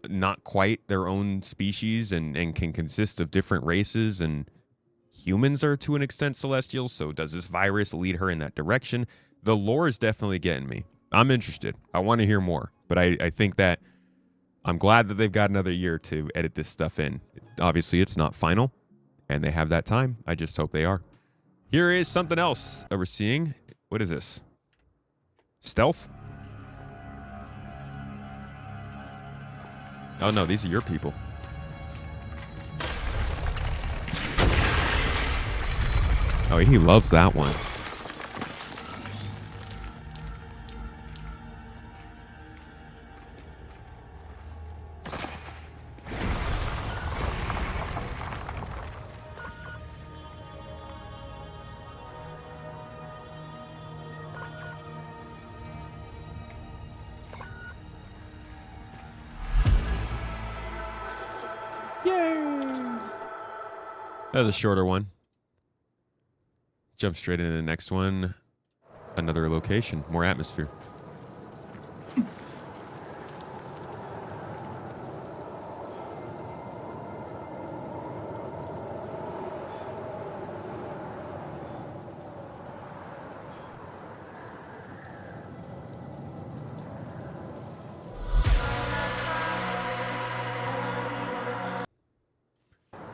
not quite their own species and can consist of different races, and humans are to an extent Celestials, so does this virus lead her in that direction? The lore is definitely getting me. I'm interested. I want to hear more, but I think that I'm glad that they've got another year to edit this stuff in. Obviously, it's not final, and they have that time. I just hope they are. Here is something else that we're seeing. What is this? Stealth? Oh no, these are your people. Oh, he loves that one. That was a shorter one. Jump straight into the next one. Another location, more atmosphere.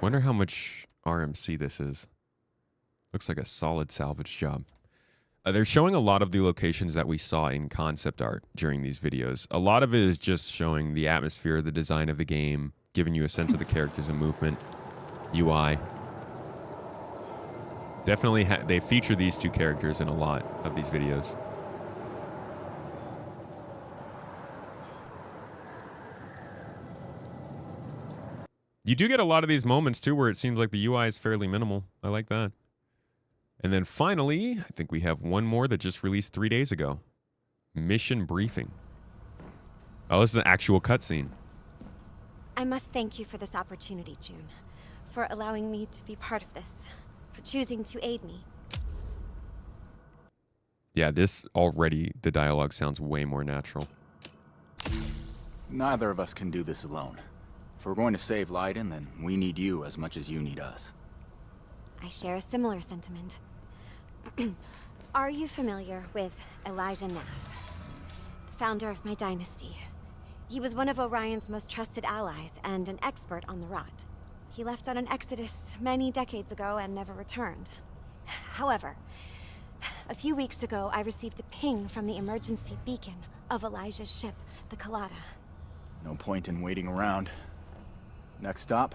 Wonder how much RMC this is. Looks like a solid salvage job. They're showing a lot of the locations that we saw in concept art during these videos. A lot of it is just showing the atmosphere, the design of the game, giving you a sense of the characters and movement, UI. Definitely, they feature these two characters in a lot of these videos. You do get a lot of these moments, too, where it seems like the UI is fairly minimal. I like that. And then finally, I think we have one more that just released 3 days ago. Mission briefing. Oh, this is an actual cutscene. I must thank you for this opportunity, June. For allowing me to be part of this. For choosing to aid me. Yeah, this already, the dialogue sounds way more natural. Neither of us can do this alone. If we're going to save Leiden, then we need you as much as you need us. I share a similar sentiment. Are you familiar with Elijah Nath, founder of my dynasty? He was one of Orion's most trusted allies and an expert on the rot. He left on an exodus many decades ago and never returned. However, a few weeks ago, I received a ping from the emergency beacon of Elijah's ship, the Collada. No point in waiting around. Next stop,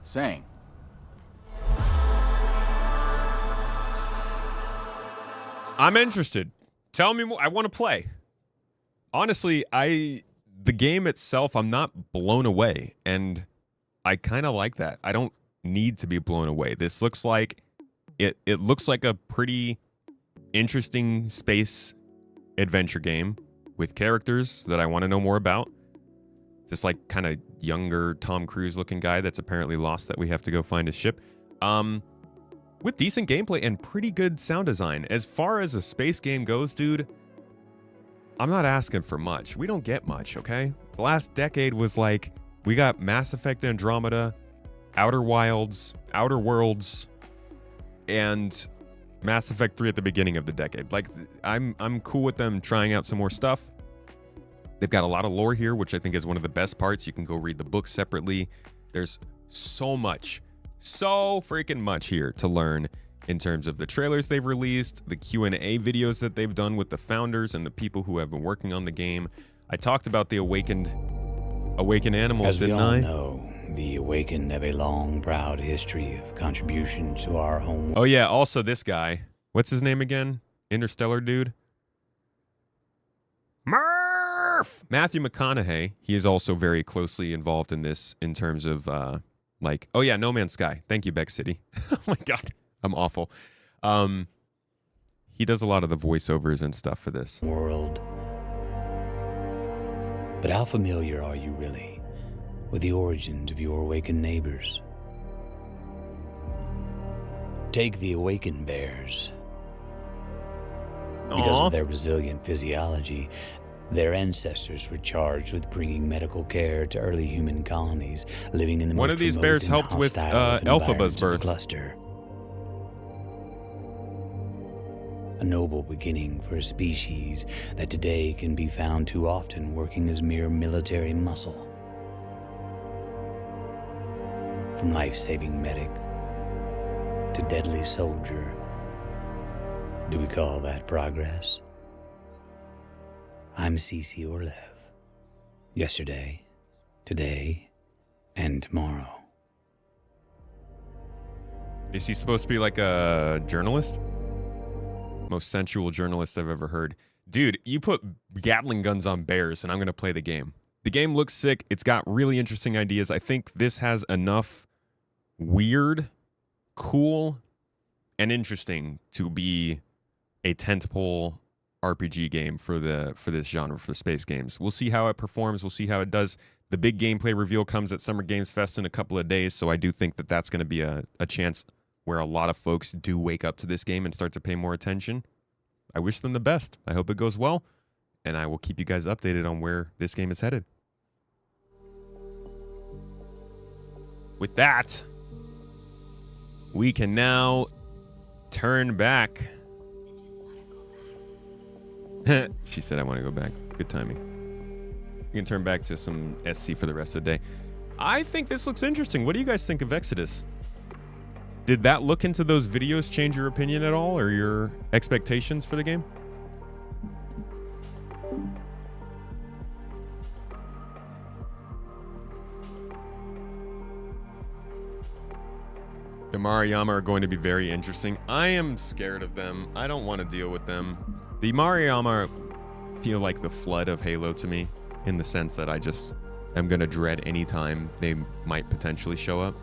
Sang. I'm interested. Tell me more. I want to play. Honestly, the game itself, I'm not blown away, and I kind of like that. I don't need to be blown away. This looks like it looks like a pretty interesting space adventure game with characters that I want to know more about. This like kind of younger Tom Cruise looking guy that's apparently lost that we have to go find his ship. With decent gameplay and pretty good sound design. As far as a space game goes, dude, I'm not asking for much. We don't get much, okay? The last decade was like, we got Mass Effect Andromeda, Outer Wilds, Outer Worlds, and Mass Effect 3 at the beginning of the decade. Like, I'm cool with them trying out some more stuff. They've got a lot of lore here, which I think is one of the best parts. You can go read the book separately. There's so freaking much here to learn in terms of the trailers they've released, the Q&A videos that they've done with the founders and the people who have been working on the game. I talked about the awakened animals, didn't I? As we all know, the Awakened have a long, proud history of contribution to our home. Oh yeah, also this guy. What's his name again? Interstellar dude? Murph! Matthew McConaughey. He is also very closely involved in this in terms of, oh yeah, No Man's Sky. Thank you, Beck City. Oh my God, I'm awful. He does a lot of the voiceovers and stuff for this. World. But how familiar are you really with the origins of your Awakened neighbors? Take the Awakened bears. Because of their resilient physiology, their ancestors were charged with bringing medical care to early human colonies living in the One most of these remote bears and helped with hostile Elphaba's environments of the birth. cluster. A noble beginning for a species that today can be found too often working as mere military muscle. From life-saving medic to deadly soldier. Do we call that progress? I'm Cece Orlev. Yesterday, today, and tomorrow. Is he supposed to be like a journalist? Most sensual journalist I've ever heard. Dude, you put Gatling guns on bears and I'm going to play the game. The game looks sick. It's got really interesting ideas. I think this has enough weird, cool, and interesting to be a tentpole RPG game for this genre, for the space games. We'll see how it performs. We'll see how it does. The big gameplay reveal comes at Summer Games Fest in a couple of days, so I do think that that's going to be a chance where a lot of folks do wake up to this game and start to pay more attention. I wish them the best. I hope it goes well, and I will keep you guys updated on where this game is headed. With that, we can now turn back. She said, I want to go back. Good timing. We can turn back to some SC for the rest of the day. I think this looks interesting. What do you guys think of Exodus? Did that look into those videos change your opinion at all or your expectations for the game? The Maruyama are going to be very interesting. I am scared of them. I don't want to deal with them. The Maruyama feel like the flood of Halo to me, in the sense that I just am going to dread any time they might potentially show up.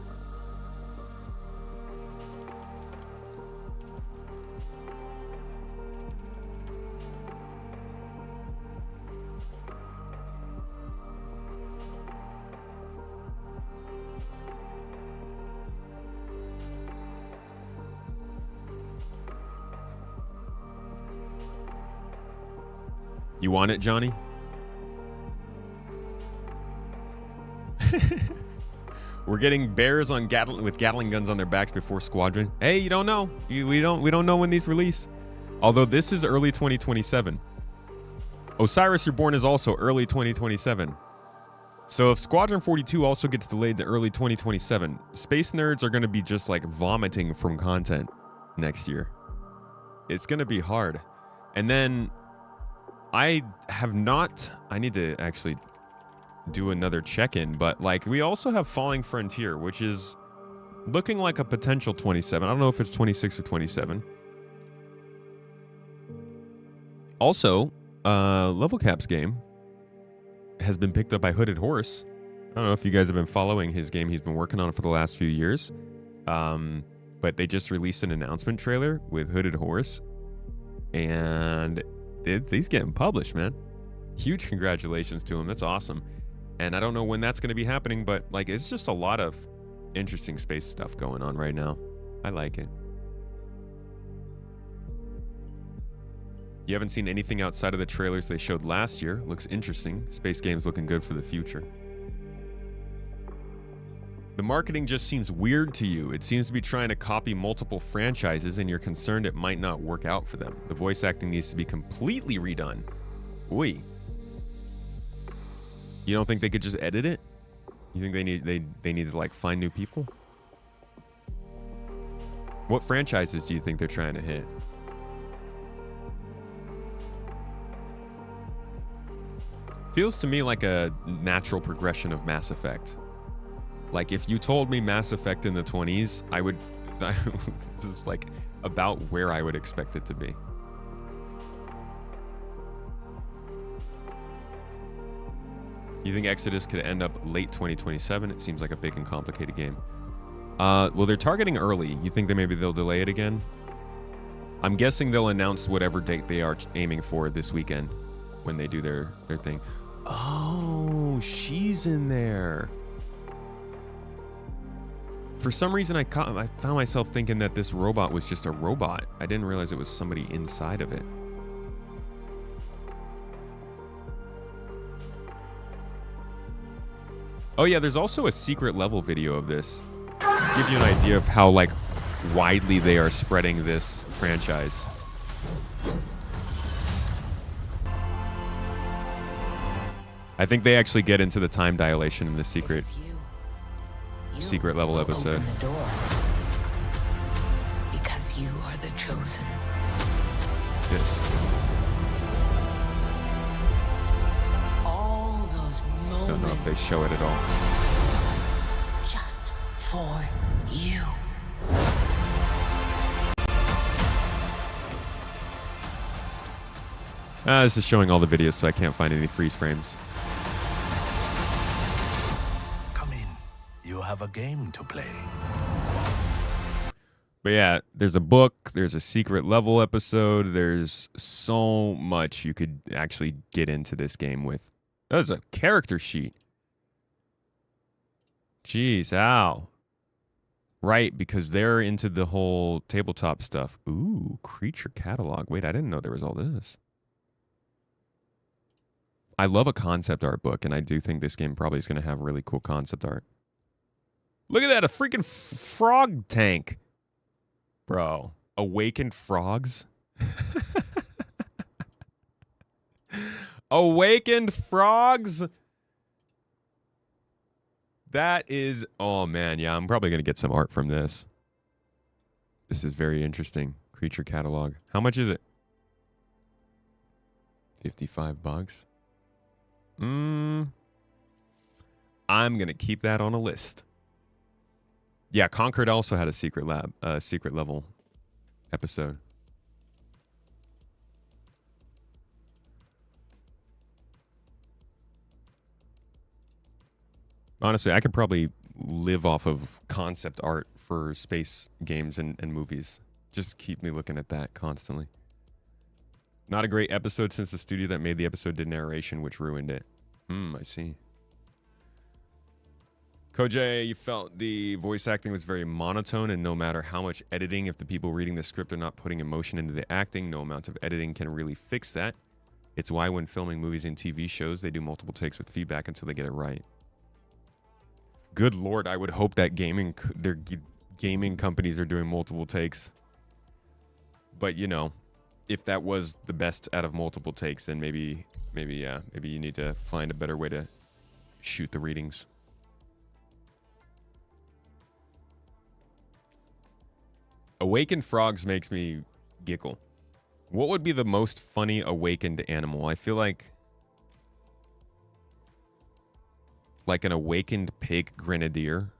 You want it, Johnny? We're getting bears on with Gatling guns on their backs before Squadron. Hey, you don't know. We don't know when these release. Although this is early 2027. Osiris Reborn is also early 2027. So if Squadron 42 also gets delayed to early 2027, space nerds are going to be just like vomiting from content next year. It's going to be hard. And then I need to actually do another check-in, but like we also have Falling Frontier, which is looking like a potential 27. I don't know if it's 26 or 27. Also, Level Cap's game has been picked up by Hooded Horse. I don't know if you guys have been following his game. He's been working on it for the last few years. But they just released an announcement trailer with Hooded Horse, and he's getting published, man. Huge congratulations to him. That's awesome. And I don't know when that's going to be happening, but like it's just a lot of interesting space stuff going on right now. I like it. You haven't seen anything outside of the trailers they showed last year. Looks interesting. Space games looking good for the future. The marketing just seems weird to you. It seems to be trying to copy multiple franchises and you're concerned it might not work out for them. The voice acting needs to be completely redone. Oy. You don't think they could just edit it? You think they need to like find new people? What franchises do you think they're trying to hit? Feels to me like a natural progression of Mass Effect. Like if you told me Mass Effect in the 20s, this is like about where I would expect it to be. You think Exodus could end up late 2027? It seems like a big and complicated game. Well, they're targeting early. You think maybe they'll delay it again? I'm guessing they'll announce whatever date they are aiming for this weekend when they do their thing. Oh, she's in there. For some reason, I found myself thinking that this robot was just a robot. I didn't realize it was somebody inside of it. Oh yeah, there's also a secret level video of this. Just to give you an idea of how like widely they are spreading this franchise. I think they actually get into the time dilation in the secret level episode. Open the door. Because you are the chosen. Yes. All those moments. Don't know if they show it at all. Just for you. This is showing all the videos, so I can't find any freeze frames. Come in. You have a game to play. But yeah, there's a book, there's a secret level episode, there's so much you could actually get into this game with. There's a character sheet. Jeez, ow. Right, because they're into the whole tabletop stuff. Ooh, creature catalog. Wait, I didn't know there was all this. I love a concept art book, and I do think this game probably is going to have really cool concept art. Look at that, a freaking frog tank. Bro, awakened frogs? Awakened frogs? That is, oh man, yeah, I'm probably going to get some art from this. This is very interesting. Creature catalog. How much is it? $55. I'm going to keep that on a list. Yeah, Concord also had a secret level episode. Honestly, I could probably live off of concept art for space games and movies. Just keep me looking at that constantly. Not a great episode since the studio that made the episode did narration, which ruined it. I see. Kojay, you felt the voice acting was very monotone, and no matter how much editing, if the people reading the script are not putting emotion into the acting, no amount of editing can really fix that. It's why when filming movies and TV shows, they do multiple takes with feedback until they get it right. Good Lord, I would hope that their gaming companies are doing multiple takes. But, you know, if that was the best out of multiple takes, then maybe you need to find a better way to shoot the readings. Awakened frogs makes me giggle. What would be the most funny awakened animal? I feel like an awakened pig grenadier.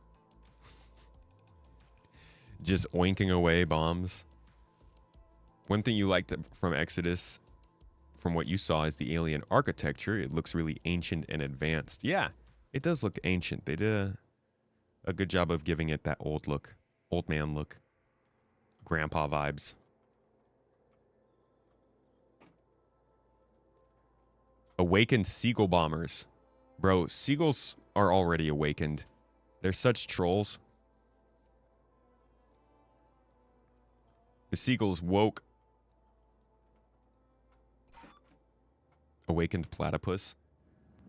Just oinking away bombs. One thing you liked from Exodus, from what you saw, is the alien architecture. It looks really ancient and advanced. Yeah, it does look ancient. They did a good job of giving it that old look, old man look. Grandpa vibes. Awakened seagull bombers. Bro, seagulls are already awakened. They're such trolls. The seagulls woke. Awakened platypus.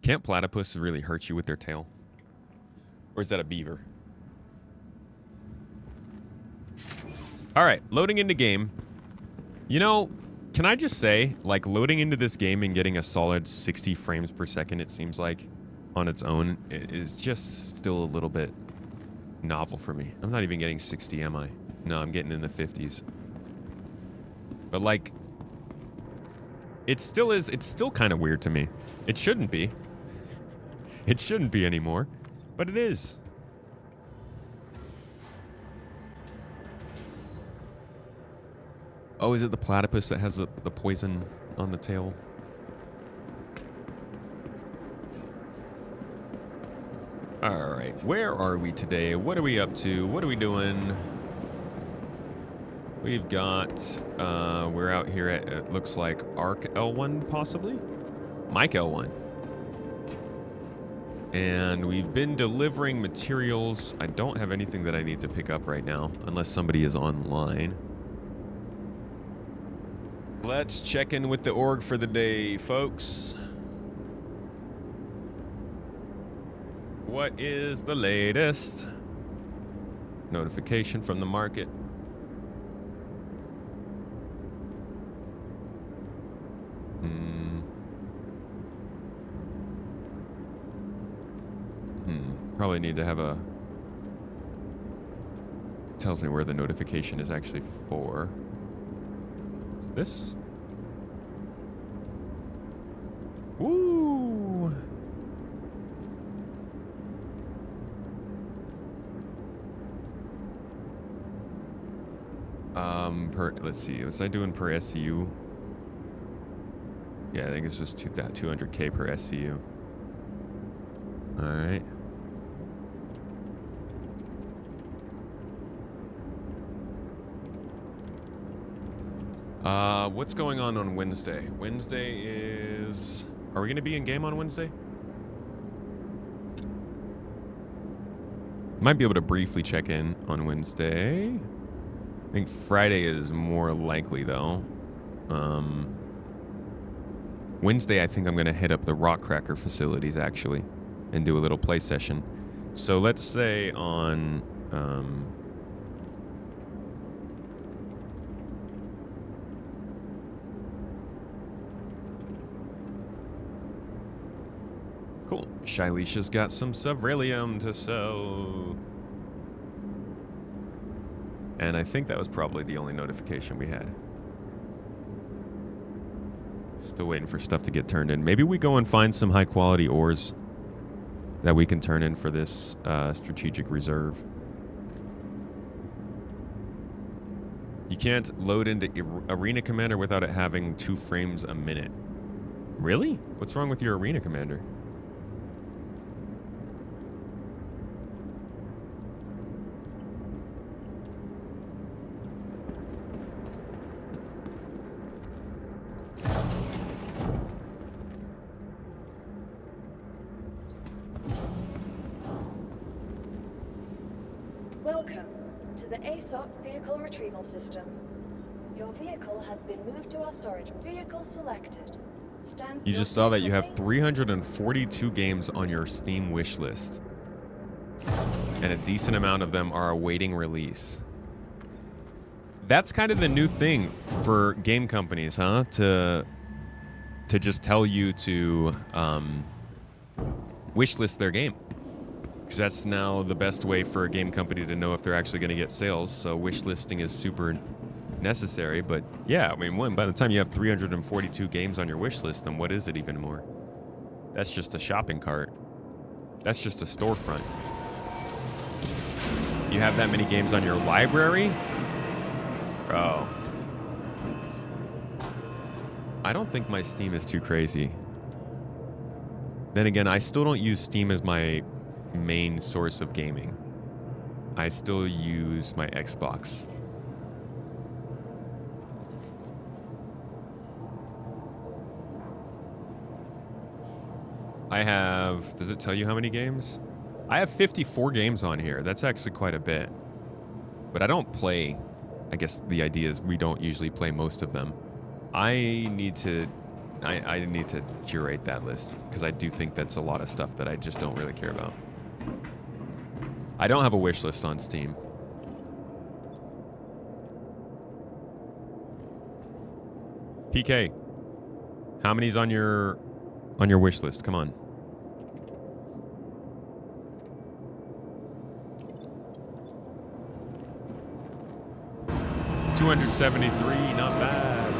Can't platypus really hurt you with their tail? Or is that a beaver? All right, loading into game. You know, can I just say, like, loading into this game and getting a solid 60 frames per second, it seems like, on its own, is just still a little bit novel for me. I'm not even getting 60, am I? No, I'm getting in the 50s. But, like, it's still kind of weird to me. It shouldn't be. It shouldn't be anymore, but it is. Oh, is it the platypus that has the poison on the tail? All right, where are we today? What are we up to? What are we doing? We've got, we're out here at, it looks like Arc L1 possibly? Mike L1. And we've been delivering materials. I don't have anything that I need to pick up right now, unless somebody is online. Let's check in with the org for the day, folks. What is the latest? Notification from the market. Probably need to have a... Tells me where the notification is actually for. This? Woo! Let's see, was I doing per SCU? Yeah, I think it's just 200K per SCU. Alright. What's going on Wednesday? Wednesday is... Are we going to be in game on Wednesday? Might be able to briefly check in on Wednesday. I think Friday is more likely, though. Wednesday, I think I'm going to hit up the Rock Cracker facilities, actually, and do a little play session. So let's say on... Cool. Shailisha's got some Subrelium to sell. And I think that was probably the only notification we had. Still waiting for stuff to get turned in. Maybe we go and find some high quality ores that we can turn in for this strategic reserve. You can't load into Arena Commander without it having 2 frames a minute. Really? What's wrong with your Arena Commander? Welcome to the ASOP Vehicle Retrieval System. Your vehicle has been moved to our storage. Vehicle selected. You just saw that you have 342 games on your Steam wish list. And a decent amount of them are awaiting release. That's kind of the new thing for game companies, huh? To just tell you to wish list their game. Because that's now the best way for a game company to know if they're actually going to get sales. So wish listing is super necessary. But yeah, I mean, by the time you have 342 games on your wish list, then what is it even more? That's just a shopping cart. That's just a storefront. You have that many games on your library? Bro. I don't think my Steam is too crazy. Then again, I still don't use Steam as my main source of gaming. I still use my Xbox. I have, does it tell you how many games? I have 54 games on here. That's actually quite a bit. But I don't play. I guess the idea is we don't usually play most of them. I need to curate that list because I do think that's a lot of stuff that I just don't really care about. I don't have a wish list on Steam. PK, how many's on your wish list? Come on. $273, not bad.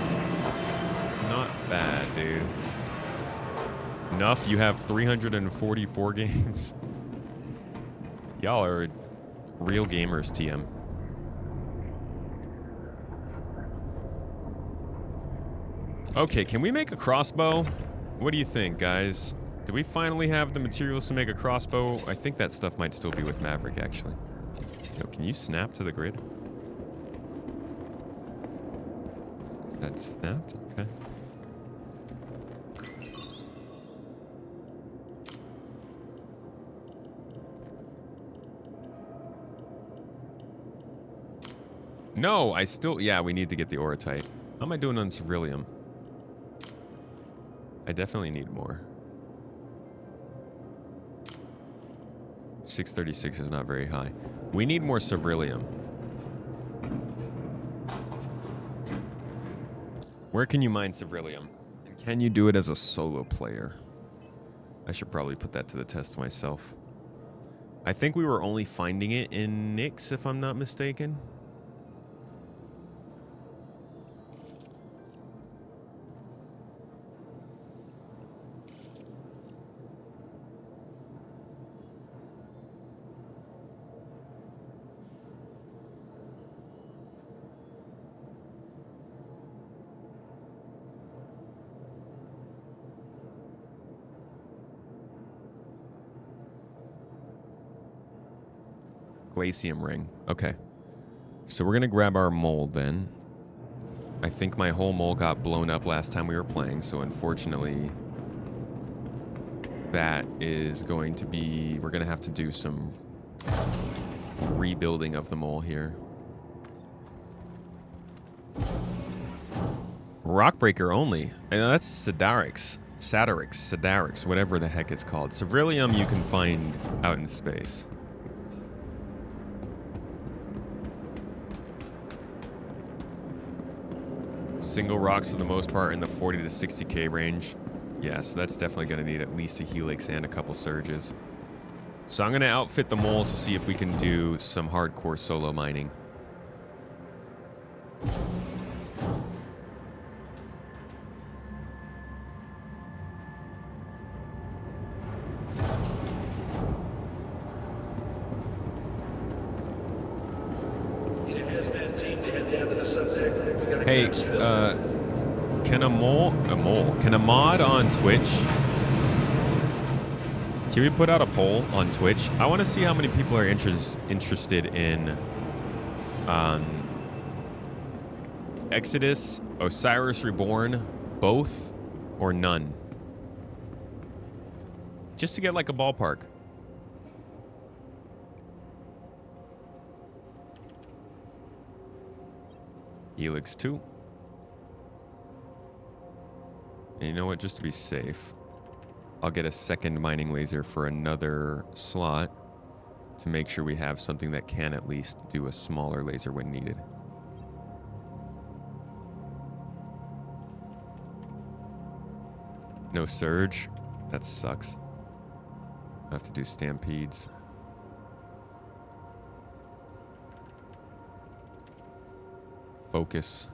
Not bad, dude. Enough, you have 344 games. Y'all are real gamers, TM. Okay, can we make a crossbow? What do you think, guys? Do we finally have the materials to make a crossbow? I think that stuff might still be with Maverick, actually. Yo, can you snap to the grid? Is that snapped? Okay. No, I still... Yeah, we need to get the Orotite. How am I doing on Ceruleum? I definitely need more. 636 is not very high. We need more Ceruleum. Where can you mine Ceruleum? And can you do it as a solo player? I should probably put that to the test myself. I think we were only finding it in Nyx, if I'm not mistaken. Glacium ring. Okay. So we're going to grab our mole then. I think my whole mole got blown up last time we were playing, so unfortunately that is going to be... We're going to have to do some rebuilding of the mole here. Rockbreaker only. I know that's Sadarix, whatever the heck it's called. Ceruleum you can find out in space. Single rocks for the most part in the 40 to 60k range. Yeah, so that's definitely going to need at least a helix and a couple surges. So I'm going to outfit the mole to see if we can do some hardcore solo mining. Hey, can a mod on Twitch? Can we put out a poll on Twitch? I want to see how many people are interested in Exodus, Osiris Reborn, both, or none. Just to get like a ballpark. Helix 2. And you know what? Just to be safe, I'll get a second mining laser for another slot to make sure we have something that can at least do a smaller laser when needed. No surge. That sucks. I have to do stampedes. Focus.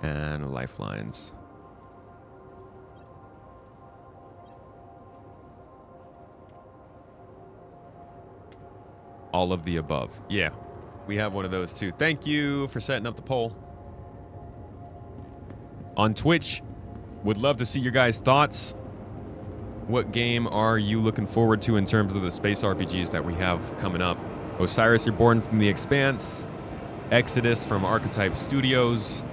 And lifelines. All of the above. Yeah, we have one of those too. Thank you for setting up the poll. On Twitch, would love to see your guys' thoughts. What game are you looking forward to in terms of the space RPGs that we have coming up? Osiris Reborn from The Expanse, Exodus from Archetype Studios,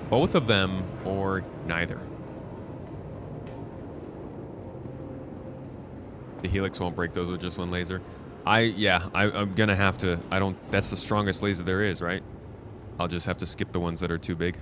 both of them, or neither. The Helix won't break those with just one laser. I'm gonna have to, that's the strongest laser there is, right? I'll just have to skip the ones that are too big.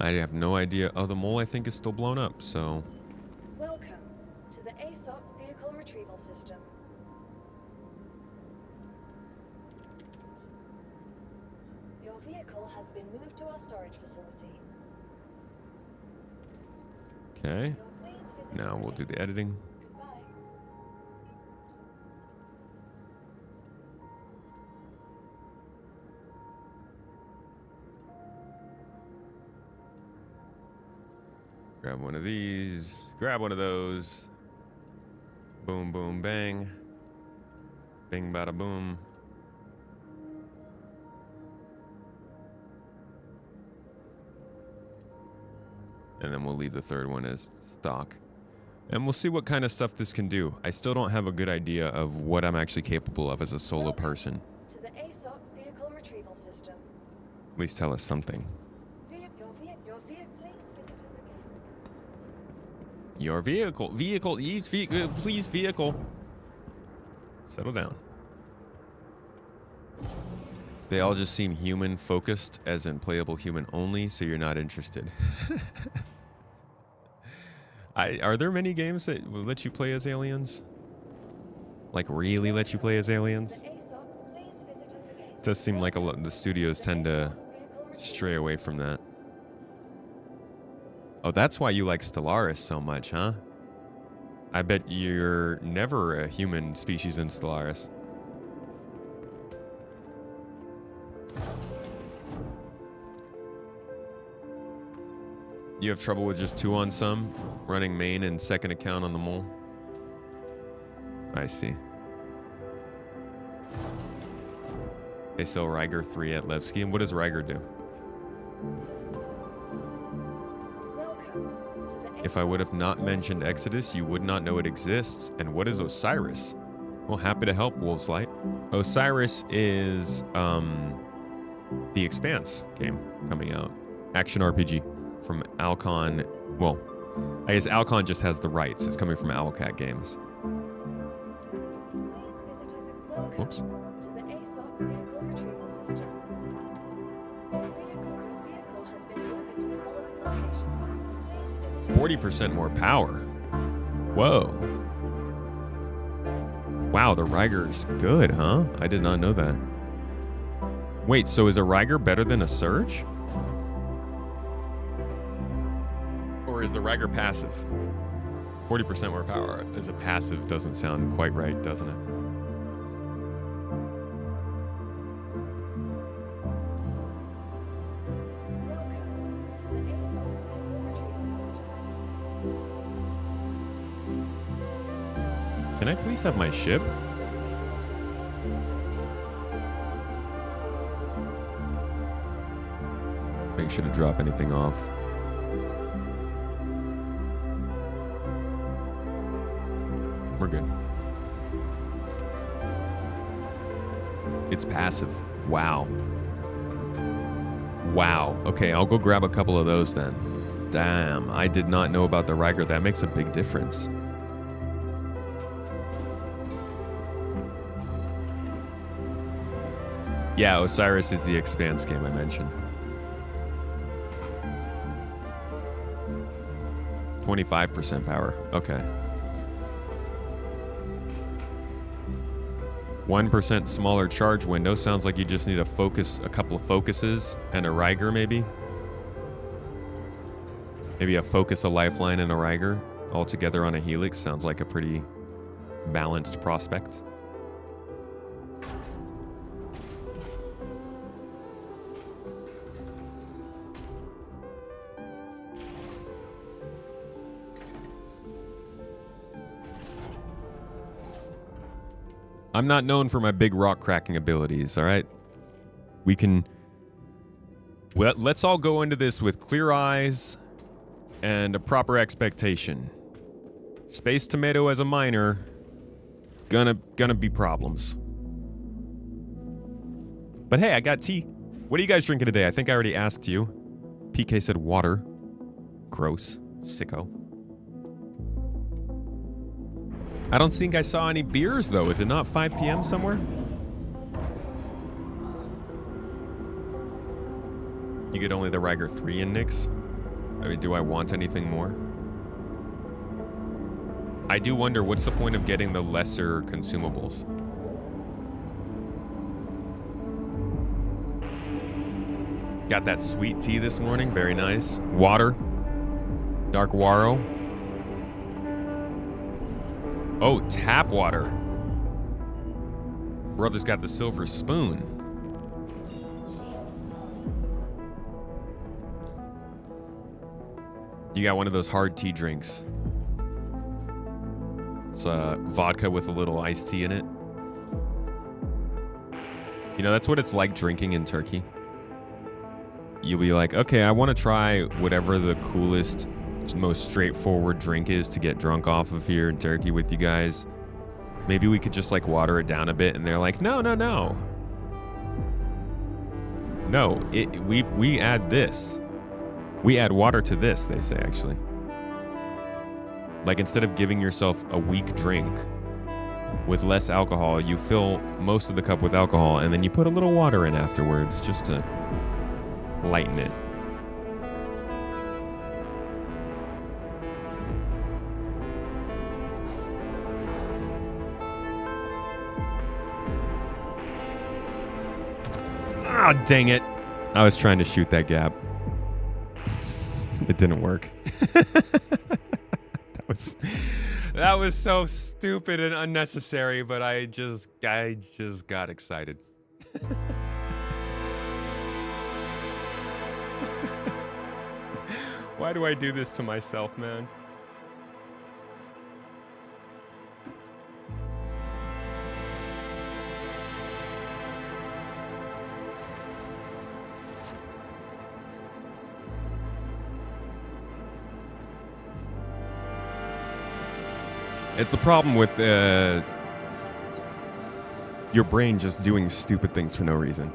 I have no idea. Oh, the mole I think is still blown up, so... Welcome to the ASOP Vehicle Retrieval System. Your vehicle has been moved to our storage facility. Okay. Now we'll do the editing. Grab one of these, grab one of those. Boom, boom, bang. Bing, bada, boom. And then we'll leave the third one as stock. And we'll see what kind of stuff this can do. I still don't have a good idea of what I'm actually capable of as a solo person. To the ASOP Vehicle least tell us something. Your vehicle. Please, vehicle. Settle down. They all just seem human focused, as in playable human only, so you're not interested. Are there many games that will let you play as aliens? Like really let you play as aliens? It does seem like a lot the studios tend to stray away from that. Oh, that's why you like Stellaris so much, huh? I bet you're never a human species in Stellaris. You have trouble with just 2 on some, running main and second account on the mole? I see. They sell Ryger 3 at Levski, and what does Ryger do? If I would have not mentioned Exodus, you would not know it exists. And what is Osiris? Well, happy to help, Wolf's Light. Osiris is the Expanse game coming out. Action RPG from Alcon. Well, I guess Alcon just has the rights. It's coming from Owlcat Games. Whoops. 40% more power. Whoa. Wow, the Ryger's good, huh? I did not know that. Wait, so is a Ryger better than a Surge? Or is the Ryger passive? 40% more power as a passive doesn't sound quite right, doesn't it? Can I please have my ship? Make sure to drop anything off. We're good. It's passive. Wow. Wow. Okay, I'll go grab a couple of those then. Damn, I did not know about the Ryger. That makes a big difference. Yeah, Osiris is the Expanse game I mentioned. 25% power. Okay. 1% smaller charge window. Sounds like you just need a couple of focuses, and a Ryger maybe. Maybe a focus, a lifeline, and a Ryger all together on a Helix. Sounds like a pretty balanced prospect. I'm not known for my big rock cracking abilities, all right? We can... Well, let's all go into this with clear eyes and a proper expectation. Space Tomato as a miner, gonna be problems. But hey, I got tea. What are you guys drinking today? I think I already asked you. PK said water. Gross. Sicko. I don't think I saw any beers, though. Is it not 5 p.m. somewhere? You get only the Ryger 3 in Nyx? I mean, do I want anything more? I do wonder, what's the point of getting the lesser consumables? Got that sweet tea this morning. Very nice. Water. Dark Waro. Oh, tap water. Brother's got the silver spoon. You got one of those hard tea drinks. It's vodka with a little iced tea in it. You know, that's what it's like drinking in Turkey. You'll be like, okay, I want to try whatever the coolest, most straightforward drink is to get drunk off of here in Turkey with you guys. Maybe we could just like water it down a bit. And they're like, no. No, we add this. We add water to this, they say, actually. Like, instead of giving yourself a weak drink with less alcohol, you fill most of the cup with alcohol, and then you put a little water in afterwards just to lighten it. Ah, dang it. I was trying to shoot that gap. It didn't work. That was so stupid and unnecessary, but I just got excited. Why do I do this to myself, man? It's the problem with your brain just doing stupid things for no reason.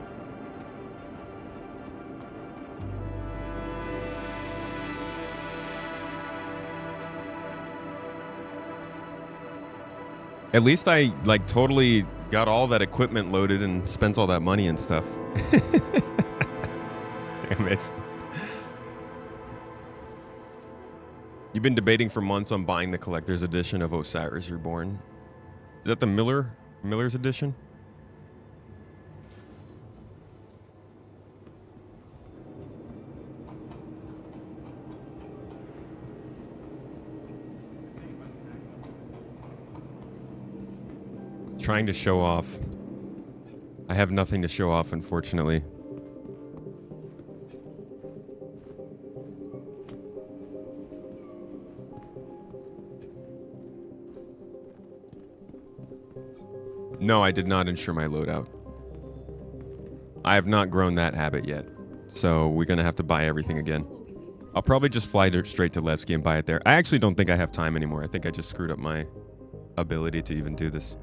At least I like totally got all that equipment loaded and spent all that money and stuff. Damn it. You've been debating for months on buying the collector's edition of Osiris Reborn. Is that the Miller's edition? Trying to show off. I have nothing to show off, unfortunately. No, I did not ensure my loadout. I have not grown that habit yet, so we're gonna have to buy everything again. I'll probably just fly straight to Levski and buy it there. I actually don't think I have time anymore. I think I just screwed up my ability to even do this.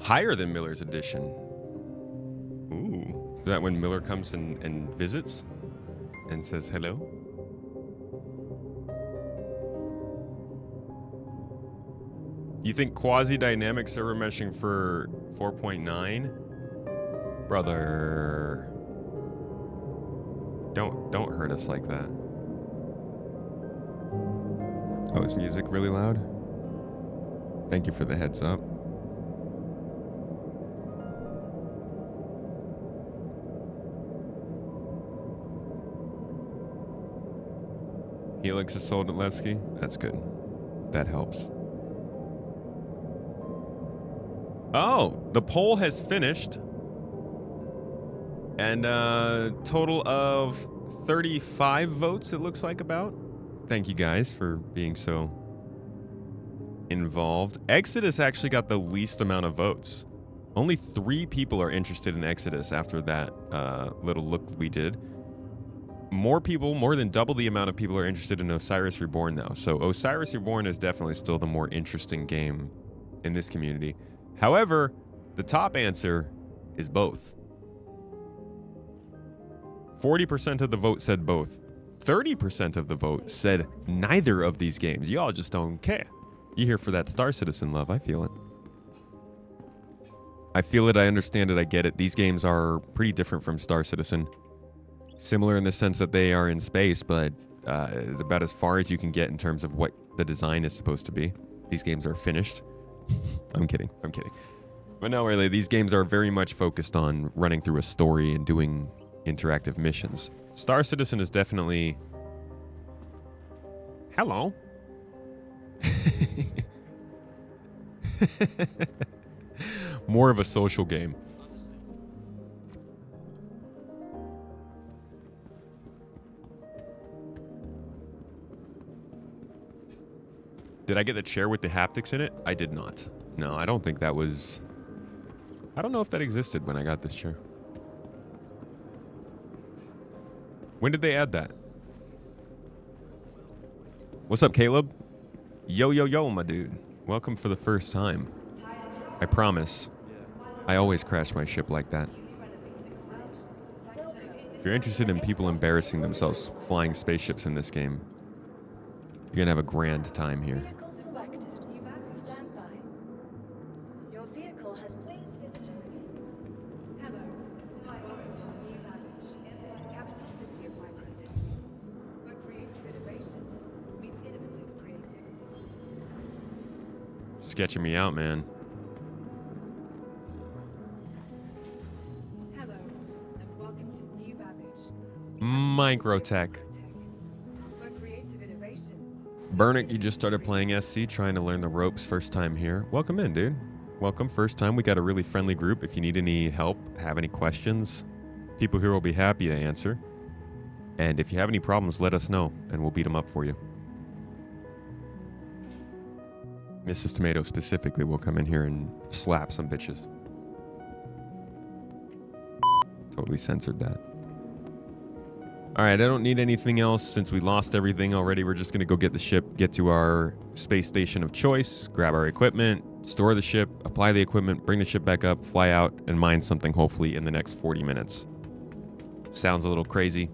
Higher than Miller's edition. Ooh. Is that when Miller comes and visits and says hello? You think quasi-dynamic server meshing for 4.9? Brother. Don't hurt us like that. Oh, is music really loud? Thank you for the heads up. Helix is sold at Levski. That's good. That helps. Oh, the poll has finished. And total of 35 votes, it looks like, about. Thank you guys for being so involved. Exodus actually got the least amount of votes. Only 3 people are interested in Exodus after that little look we did. More people, more than double the amount of people are interested in Osiris Reborn now. So Osiris Reborn is definitely still the more interesting game in this community. However, the top answer is both. 40% of the vote said both. 30% of the vote said neither of these games. Y'all just don't care. You here for that Star Citizen love. I feel it. I feel it. I understand it. I get it. These games are pretty different from Star Citizen. Similar in the sense that they are in space, but it's about as far as you can get in terms of what the design is supposed to be. These games are finished. I'm kidding. I'm kidding. But no, really, these games are very much focused on running through a story and doing interactive missions. Star Citizen is definitely... Hello. More of a social game. Did I get the chair with the haptics in it? I did not. No, I don't think that was... I don't know if that existed when I got this chair. When did they add that? What's up, Caleb? Yo, yo, yo, my dude. Welcome for the first time. I promise. I always crash my ship like that. If you're interested in people embarrassing themselves flying spaceships in this game, you're gonna have a grand time here. Vehicle selected. Stand by. Your vehicle has please visited again. Hello. Welcome to New Baggage, capital city of microtech. Where creative innovation meets innovative creativity. Sketching me out, man. Hello, and welcome to New Baggage. Microtech. Where creative innovation. Burnick, you just started playing SC, trying to learn the ropes first time here. Welcome in, dude. Welcome, first time. We got a really friendly group. If you need any help, have any questions, people here will be happy to answer. And if you have any problems, let us know, and we'll beat them up for you. Mrs. Tomato specifically will come in here and slap some bitches. Totally censored that. All right, I don't need anything else since we lost everything already. We're just going to go get the ship, get to our space station of choice, grab our equipment, store the ship, apply the equipment, bring the ship back up, fly out, and mine something hopefully in the next 40 minutes. Sounds a little crazy,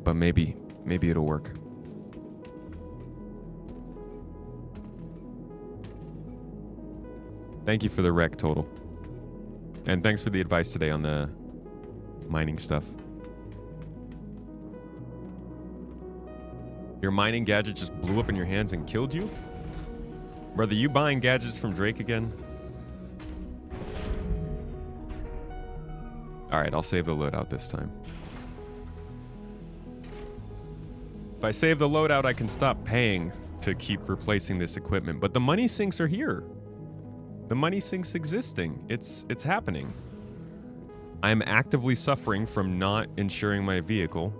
but maybe it'll work. Thank you for the rec total. And thanks for the advice today on the mining stuff. Your mining gadget just blew up in your hands and killed you? Brother, you buying gadgets from Drake again? Alright, I'll save the loadout this time. If I save the loadout, I can stop paying to keep replacing this equipment. But the money sinks are here. The money sink's existing. It's happening. I'm actively suffering from not insuring my vehicle,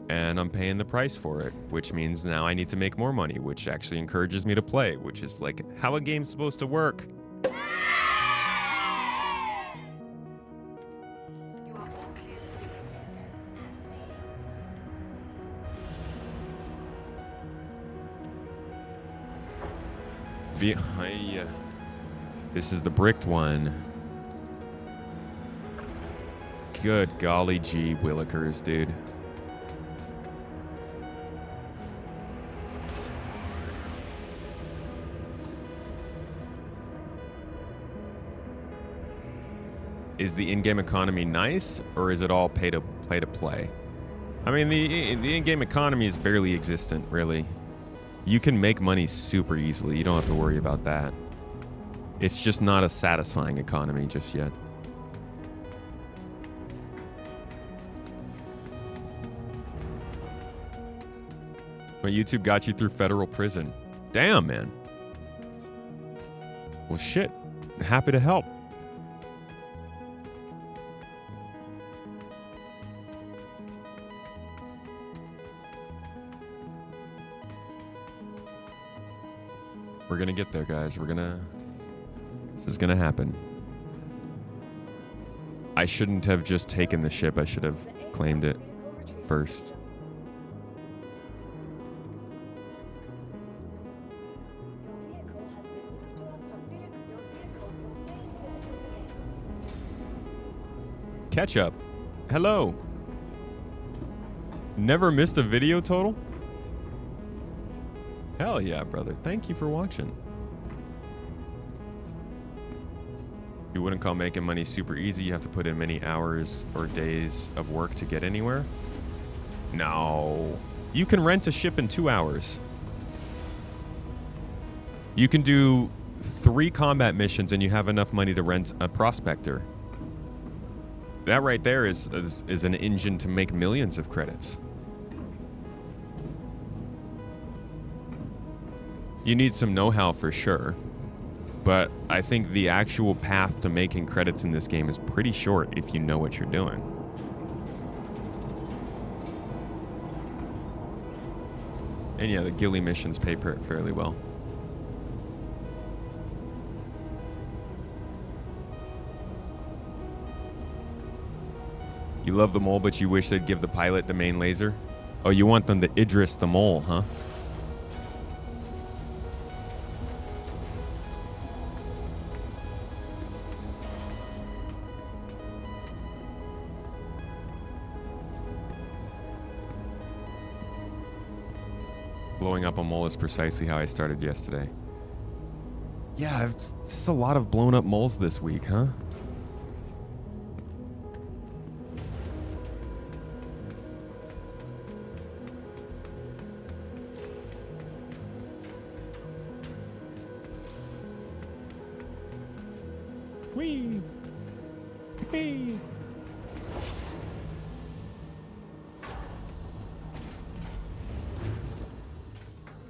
and I'm paying the price for it, which means now I need to make more money, which actually encourages me to play, which is like how a game's supposed to work. This is the bricked one. Good golly gee willikers, dude. Is the in-game economy nice, or is it all pay to play? I mean, the in-game economy is barely existent, really. You can make money super easily. You don't have to worry about that. It's just not a satisfying economy just yet. But YouTube got you through federal prison. Damn, man. Well, shit. Happy to help. We're gonna get there, guys. This is gonna happen. I shouldn't have just taken the ship. I should have claimed it first. Ketchup. Hello. Never missed a video total? Hell yeah, brother. Thank you for watching. You wouldn't call making money super easy. You have to put in many hours or days of work to get anywhere. No. You can rent a ship in 2 hours. You can do 3 combat missions and you have enough money to rent a prospector. That right there is an engine to make millions of credits. You need some know-how for sure, but I think the actual path to making credits in this game is pretty short if you know what you're doing. And yeah, the ghillie missions pay fairly well. You love the mole, but you wish they'd give the pilot the main laser? Oh, you want them to Idris the mole, huh? Blowing up a mole is precisely how I started yesterday. Yeah, it's a lot of blown up moles this week, huh? Whee! Whee!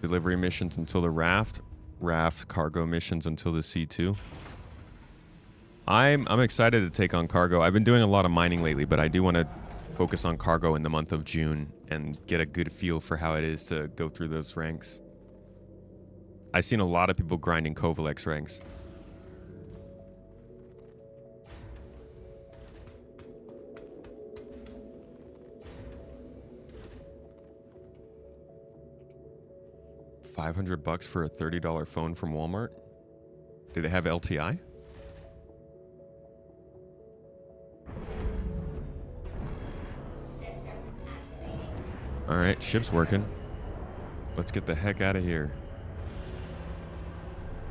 Delivery missions until the raft. Cargo missions until the C2. I'm excited to take on cargo. I've been doing a lot of mining lately, but I do want to focus on cargo in the month of June and get a good feel for how it is to go through those ranks. I've seen a lot of people grinding Kovalex ranks. $500 for a $30 phone from Walmart? Do they have LTI? Systems activating. All right, ship's working. Let's get the heck out of here.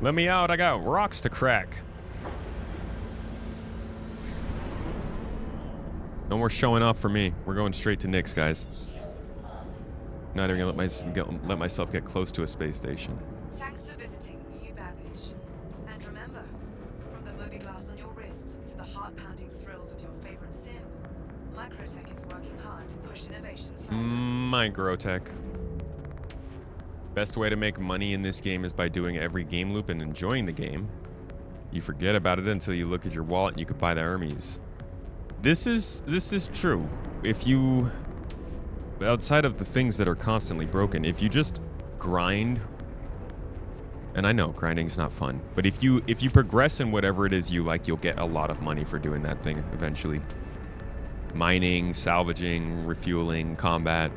Let me out, I got rocks to crack. No more showing off for me. We're going straight to Nick's, guys. Not even gonna let myself get close to a space station. Thanks for visiting New Babbage. And remember, from the Moby glass on your wrist to the heart-pounding thrills of your favorite sim, Microtech is working hard to push innovation forward. Microtech. Best way to make money in this game is by doing every game loop and enjoying the game. You forget about it until you look at your wallet and you could buy the Hermes. This is true. If you, outside of the things that are constantly broken, if you just grind, and I know grinding's not fun, but if you progress in whatever it is you like, you'll get a lot of money for doing that thing eventually. Mining, salvaging, refueling, combat.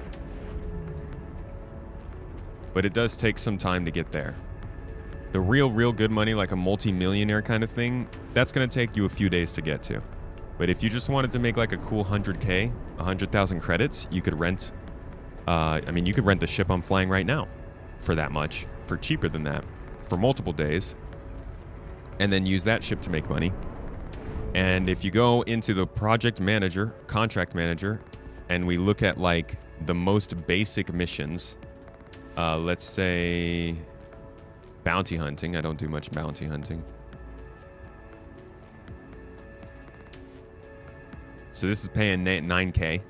But it does take some time to get there. The real good money, like a multi-millionaire kind of thing, that's gonna take you a few days to get to. But if you just wanted to make like a cool 100K, 100,000 credits, you could rent, you could rent the ship I'm flying right now for that much, for cheaper than that, for multiple days, and then use that ship to make money. And if you go into the contract manager, and we look at like the most basic missions, let's say bounty hunting. I don't do much bounty hunting. So this is paying 9K.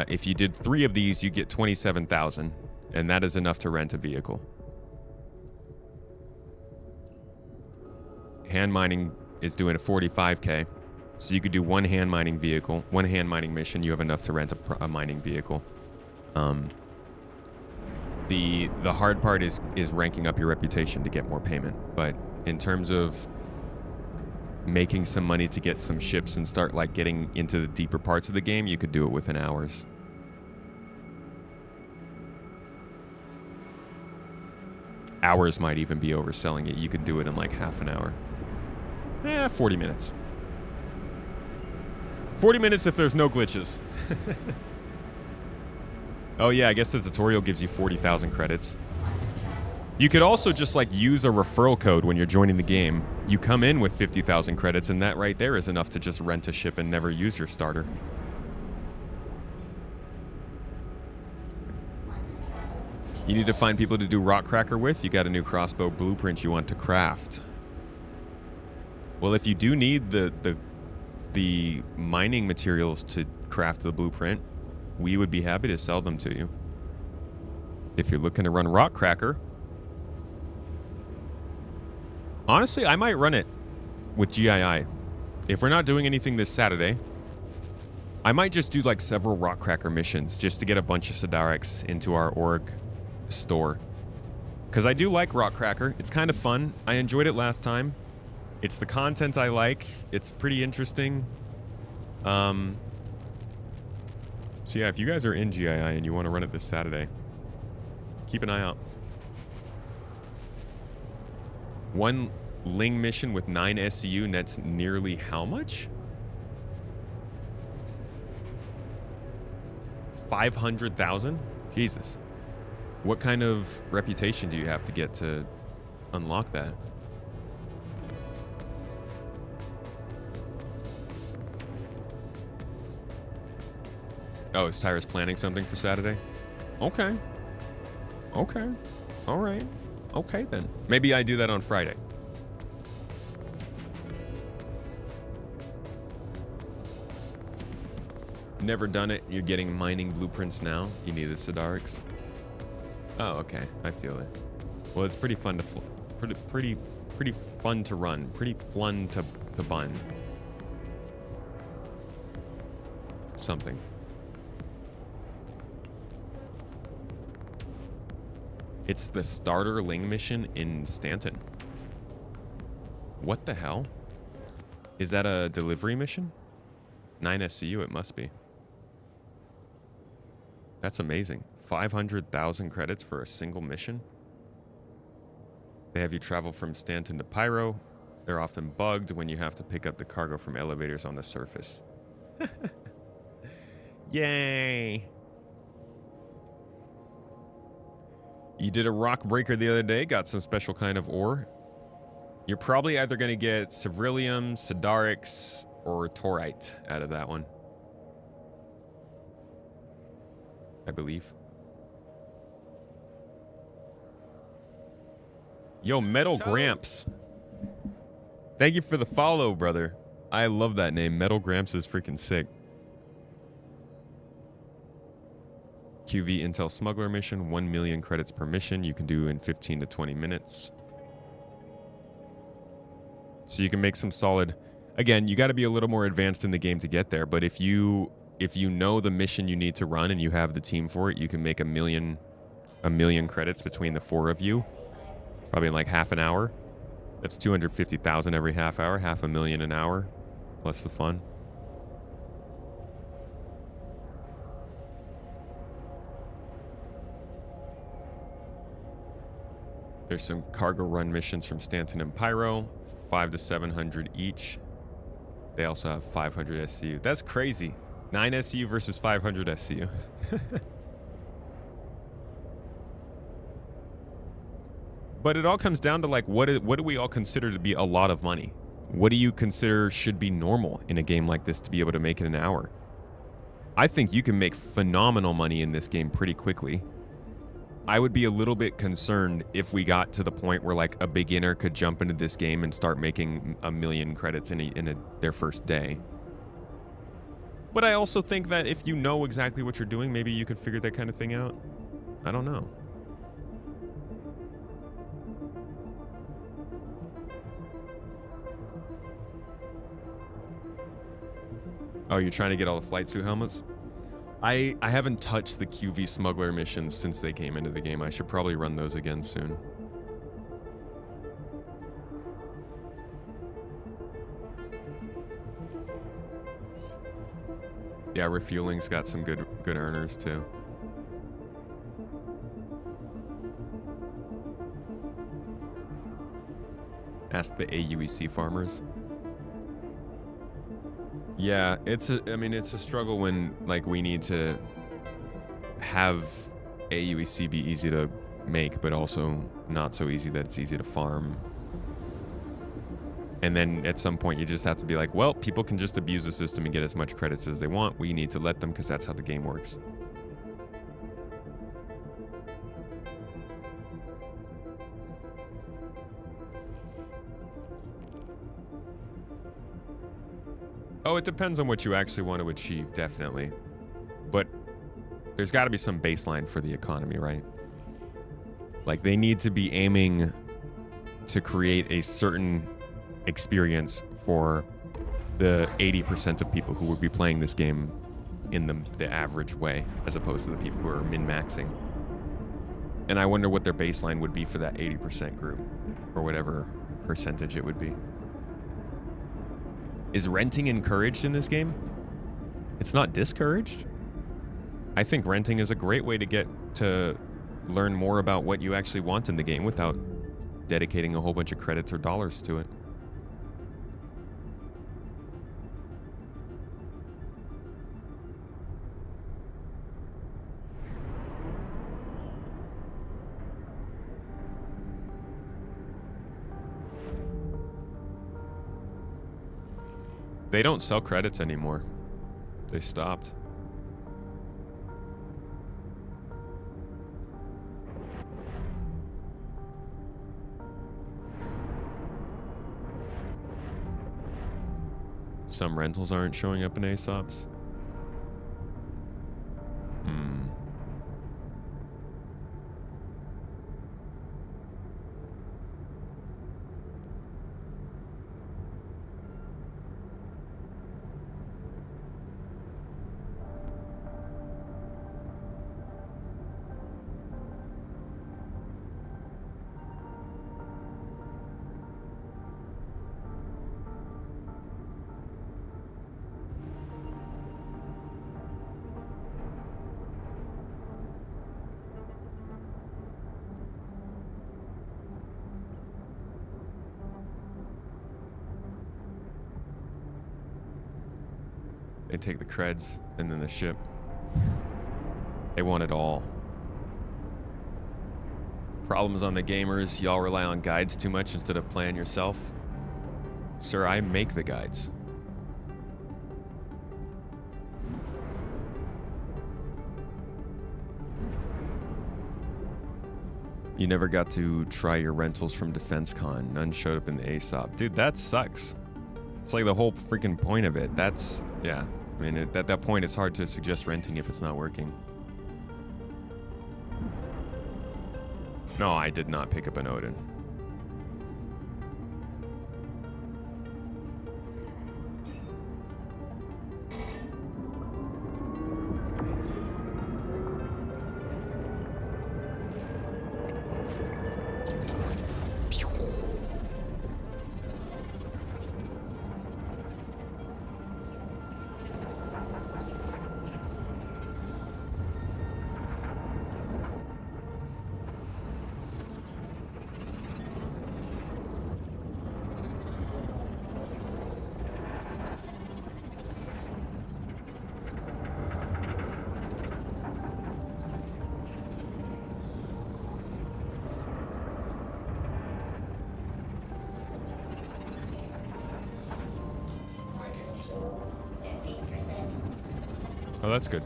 If you did 3 of these, you get 27,000, and that is enough to rent a vehicle. Hand mining is doing a 45K, so you could do 1 hand mining vehicle, 1 hand mining mission. You have enough to rent a mining vehicle. The hard part is ranking up your reputation to get more payment. But in terms of making some money to get some ships and start like getting into the deeper parts of the game, you could do it within hours. Hours might even be overselling it. You could do it in like half an hour. 40 minutes. 40 minutes if there's no glitches. Oh yeah, I guess the tutorial gives you 40,000 credits. You could also just like use a referral code when you're joining the game. You come in with 50,000 credits, and that right there is enough to just rent a ship and never use your starter. You need to find people to do rock cracker with. You got a new crossbow blueprint you want to craft. Well, if you do need the mining materials to craft the blueprint, we would be happy to sell them to you. If you're looking to run rock cracker, honestly, I might run it with GII. If we're not doing anything this Saturday, I might just do like several rock cracker missions just to get a bunch of Sidarics into our org store. Because I do like rock cracker. It's kind of fun. I enjoyed it last time. It's the content I like. It's pretty interesting. So yeah, if you guys are in GII and you want to run it this Saturday, keep an eye out. 1 Ling mission with 9 SCU nets nearly how much? 500,000? Jesus. What kind of reputation do you have to get to unlock that? Oh, is Tyrus planning something for Saturday? Okay. Okay. All right. Okay, then. Maybe I do that on Friday. Never done it. You're getting mining blueprints now. You need the Sidarics. Oh, okay. I feel it. Well, it's pretty fun to pretty fun to run. Pretty fun to bun. Something. It's the starter Ling mission in Stanton. What the hell? Is that a delivery mission? 9 SCU it must be. That's amazing. 500,000 credits for a single mission. They have you travel from Stanton to Pyro. They're often bugged when you have to pick up the cargo from elevators on the surface. Yay! You did a rock breaker the other day, got some special kind of ore. You're probably either going to get Ceruleum, Sidarics, or Torite out of that one. I believe. Yo, Metal Gramps. Thank you for the follow, brother. I love that name. Metal Gramps is freaking sick. QV Intel Smuggler mission, 1 million credits per mission. You can do in 15 to 20 minutes. So you can make some solid... Again, you got to be a little more advanced in the game to get there, but if you know the mission you need to run and you have the team for it, you can make a million credits between the 4 of you. Probably in like half an hour. That's 250,000 every half hour, 500,000 an hour, plus the fun. There's some cargo run missions from Stanton and Pyro, 500 to 700 each. They also have 500 SCU. That's crazy. 9 SCU versus 500 SCU. But it all comes down to like, what do we all consider to be a lot of money? What do you consider should be normal in a game like this to be able to make it an hour? I think you can make phenomenal money in this game pretty quickly. I would be a little bit concerned if we got to the point where like a beginner could jump into this game and start making 1 million credits in their first day. But I also think that if you know exactly what you're doing, maybe you could figure that kind of thing out. I don't know. Oh, you're trying to get all the flight suit helmets? I haven't touched the QV Smuggler missions since they came into the game. I should probably run those again soon. Yeah, refueling's got some good earners too. Ask the AUEC farmers. Yeah, it's a struggle when like we need to have AUEC be easy to make, but also not so easy that it's easy to farm. And then at some point you just have to be like, well, people can just abuse the system and get as much credits as they want. We need to let them because that's how the game works. Oh, it depends on what you actually want to achieve, definitely. But there's got to be some baseline for the economy, right? Like, they need to be aiming to create a certain experience for the 80% of people who would be playing this game in the average way, as opposed to the people who are min-maxing. And I wonder what their baseline would be for that 80% group, or whatever percentage it would be. Is renting encouraged in this game? It's not discouraged. I think renting is a great way to get to learn more about what you actually want in the game without dedicating a whole bunch of credits or dollars to it. They don't sell credits anymore. They stopped. Some rentals aren't showing up in ASOPs. They take the creds and then the ship. They want it all. Problems on the gamers. Y'all rely on guides too much instead of playing yourself. Sir, I make the guides. You never got to try your rentals from DefenseCon. None showed up in the ASOP. Dude, that sucks. It's like the whole freaking point of it. That's, yeah. I mean, at that point, it's hard to suggest renting if it's not working. No, I did not pick up an Odin. Oh, that's good.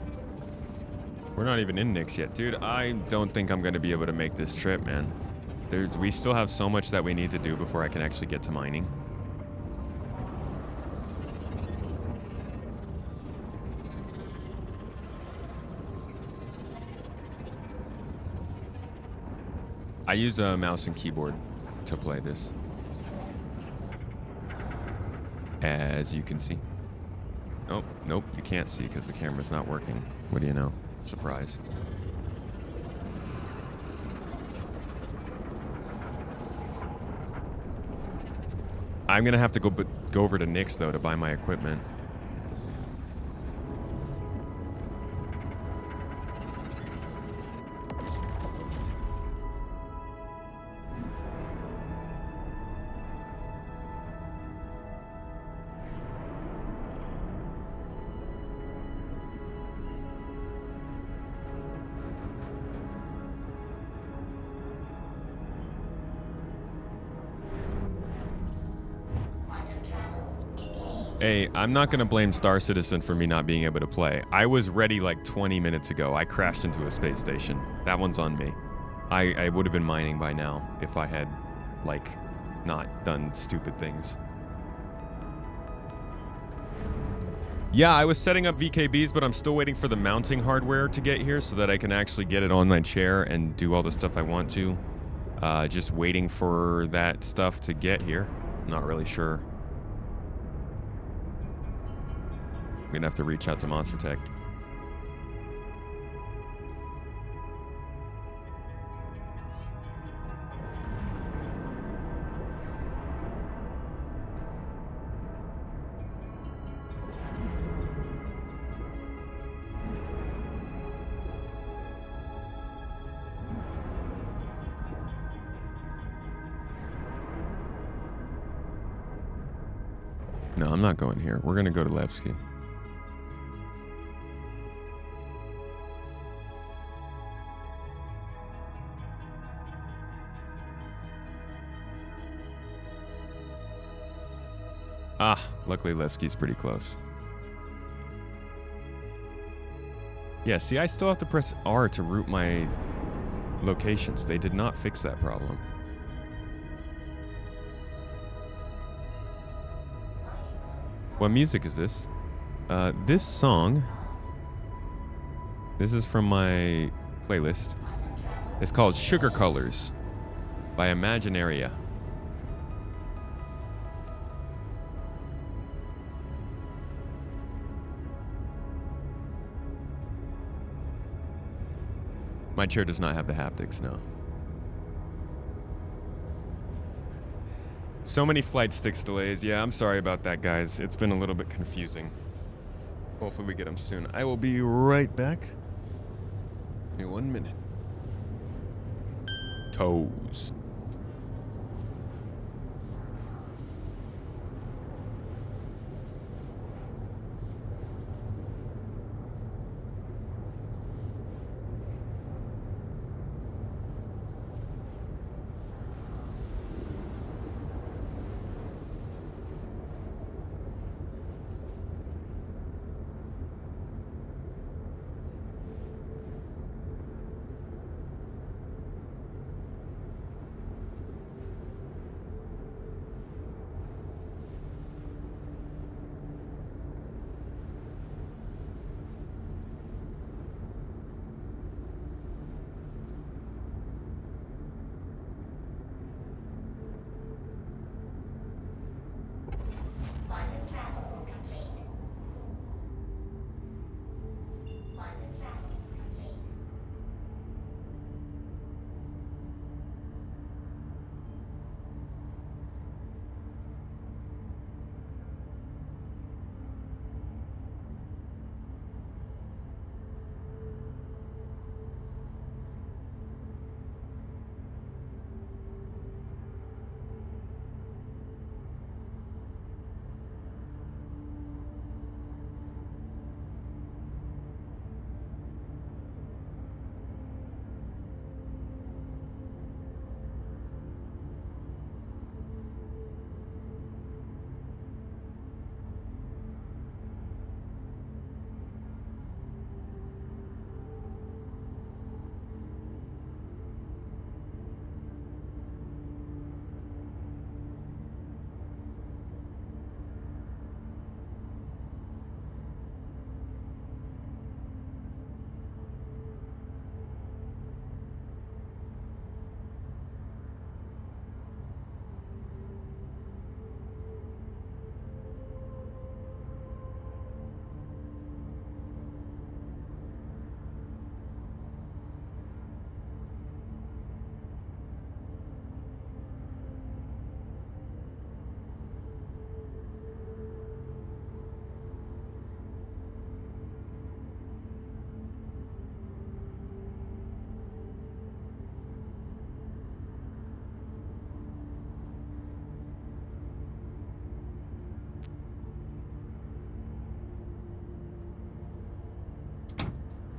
We're not even in Nyx yet. Dude, I don't think I'm going to be able to make this trip, man. We still have so much that we need to do before I can actually get to mining. I use a mouse and keyboard to play this, as you can see. Oh, nope, you can't see because the camera's not working. What do you know? Surprise. I'm gonna have to go over to Nyx though to buy my equipment. Hey, I'm not gonna blame Star Citizen for me not being able to play. I was ready like 20 minutes ago. I crashed into a space station. That one's on me. I would have been mining by now if I had, like, not done stupid things. Yeah, I was setting up VKBs, but I'm still waiting for the mounting hardware to get here so that I can actually get it on my chair and do all the stuff I want to. Just waiting for that stuff to get here. Not really sure. I'm gonna have to reach out to Monster Tech. No, I'm not going here. We're gonna go to Levski. Ah, luckily Levski's pretty close. Yeah, see, I still have to press R to route my locations. They did not fix that problem. What music is this? This song, this is from my playlist. It's called Sugar Colors by Imaginaria. My chair does not have the haptics, no. So many flight sticks delays. Yeah, I'm sorry about that, guys. It's been a little bit confusing. Hopefully we get them soon. I will be right back. In 1 minute. Toes.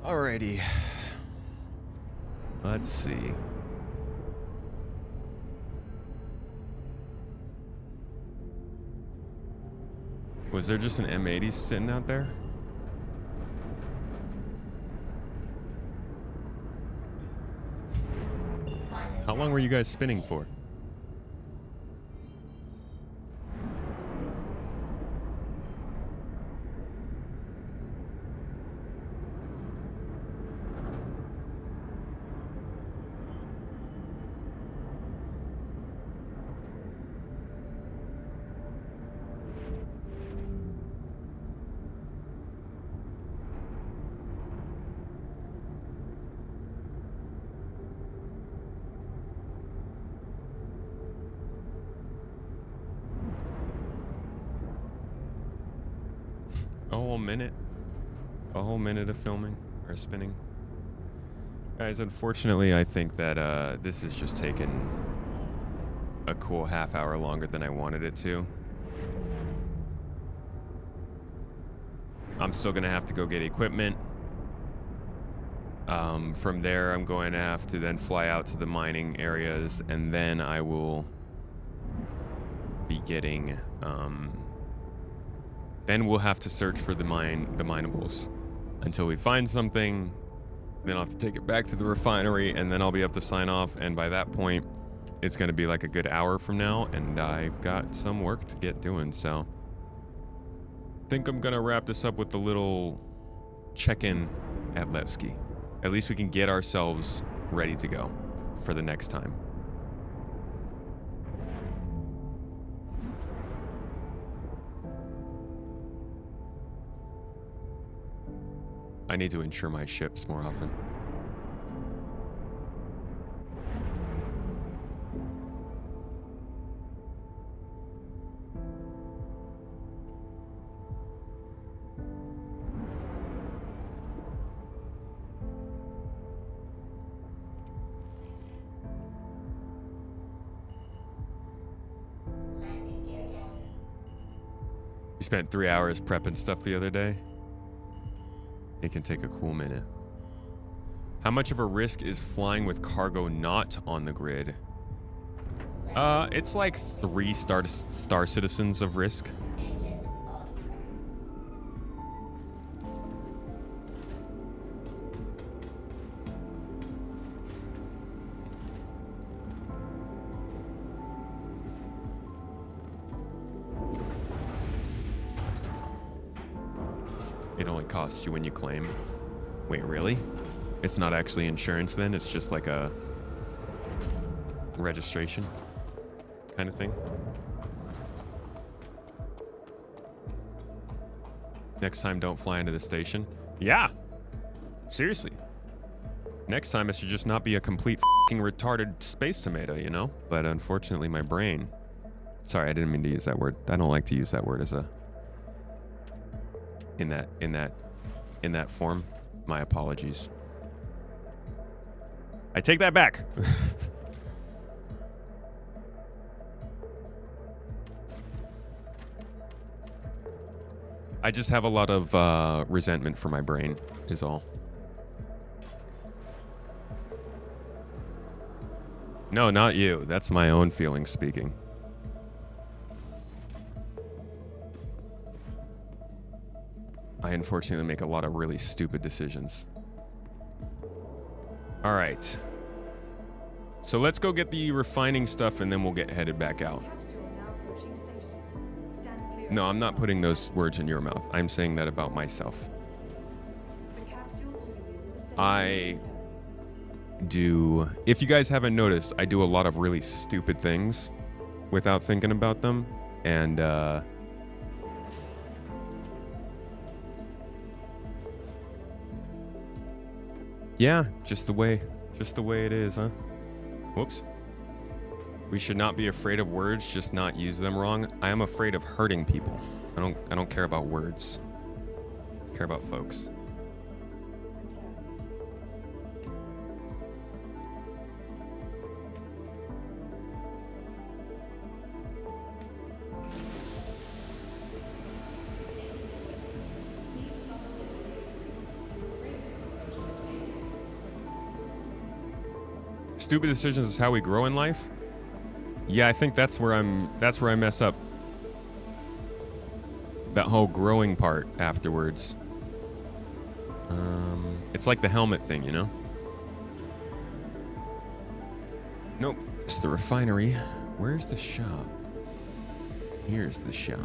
Alrighty. Let's see. Was there just an M80 sitting out there? How long were you guys spinning for? A whole minute of filming or spinning. Guys, unfortunately, I think that this has just taken a cool half hour longer than I wanted it to. I'm still gonna have to go get equipment. From there, I'm going to have to then fly out to the mining areas, and then I will be getting Then we'll have to search for the minables. Until we find something, then I'll have to take it back to the refinery, and then I'll be able to sign off. And by that point, it's going to be like a good hour from now, and I've got some work to get doing. So I think I'm going to wrap this up with a little check-in at Levski. At least we can get ourselves ready to go for the next time. I need to insure my ships more often. You spent 3 hours prepping stuff the other day? It can take a cool minute. How much of a risk is flying with cargo not on the grid? It's like 3 star citizens of risk. It only costs you when you claim. Wait, really? It's not actually insurance then? It's just like a registration kind of thing? Next time, don't fly into the station. Yeah! Seriously. Next time, it should just not be a complete f***ing retarded space tomato, you know? But unfortunately, my brain... Sorry, I didn't mean to use that word. I don't like to use that word as a... In that form. My apologies. I take that back. I just have a lot of resentment for my brain, is all. No, not you. That's my own feelings speaking. I unfortunately make a lot of really stupid decisions. All right. So let's go get the refining stuff and then we'll get headed back out. No, I'm not putting those words in your mouth. I'm saying that about myself. I do, if you guys haven't noticed, I do a lot of really stupid things without thinking about them. And, yeah, just the way it is, huh? Whoops. We should not be afraid of words, just not use them wrong. I am afraid of hurting people. I don't care about words. I care about folks. Stupid decisions is how we grow in life. Yeah, I think that's where I mess up. That whole growing part afterwards. It's like the helmet thing, you know? Nope. It's the refinery. Where's the shop? Here's the shop.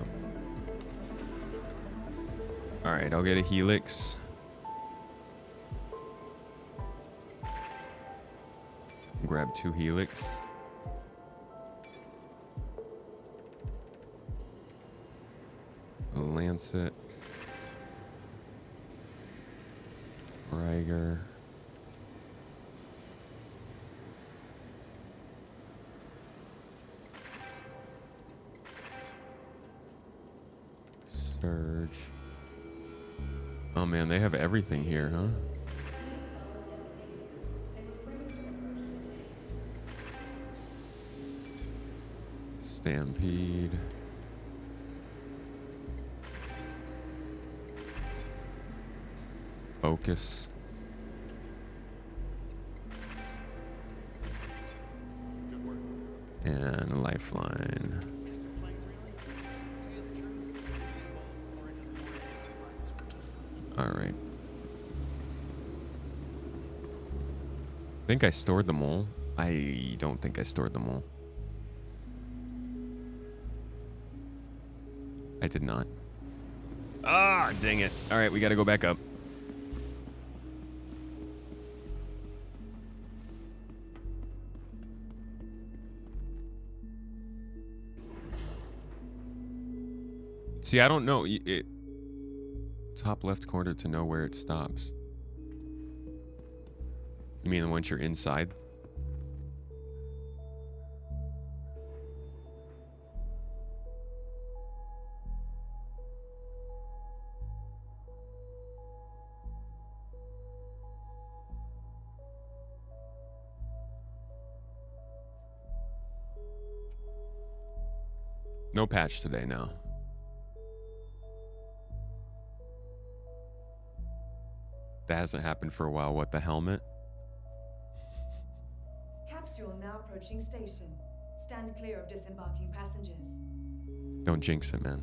All right, I'll get a helix. Grab 2 helix. Lancet. Riger. Surge. Oh man, they have everything here, huh? Stampede. Focus. And Lifeline. All right. I think I stored them all. I don't think I stored them all. I did not. Ah, dang it. All right, we got to go back up. See, I don't know. Top left corner to know where it stops. You mean once you're inside? No patch today, no. That hasn't happened for a while. What, the helmet? Capsule now approaching station. Stand clear of disembarking passengers. Don't jinx it, man.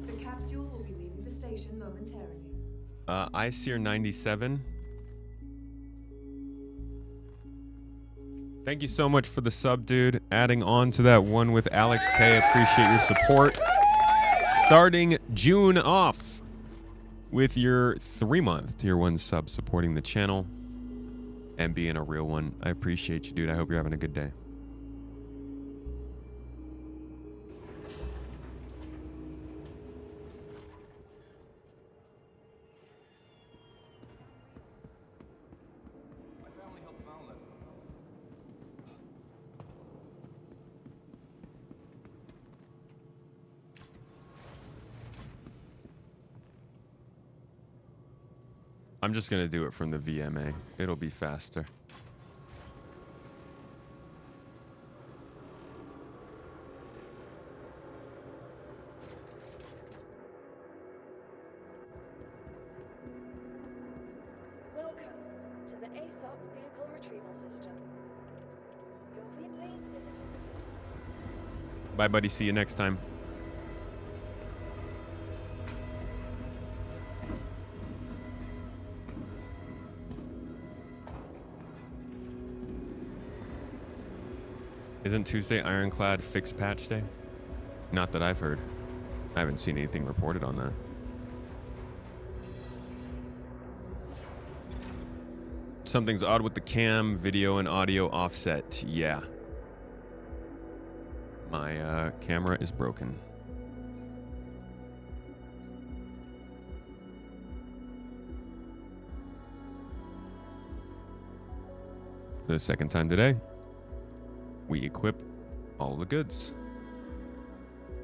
The capsule will be leaving the station momentarily. ICR 97. Thank you so much for the sub, dude. Adding on to that one with Alex K. Appreciate your support. Starting June off with your 3-month tier 1 sub supporting the channel and being a real one. I appreciate you, dude. I hope you're having a good day. I'm just going to do it from the VMA. It'll be faster. Welcome to the ASOP vehicle retrieval system. Your please visitors again. Bye, buddy. See you next time. Isn't Tuesday Ironclad fixed patch day? Not that I've heard. I haven't seen anything reported on that. Something's odd with the cam, video, and audio offset. Yeah. My camera is broken. For the second time today, we equip all the goods.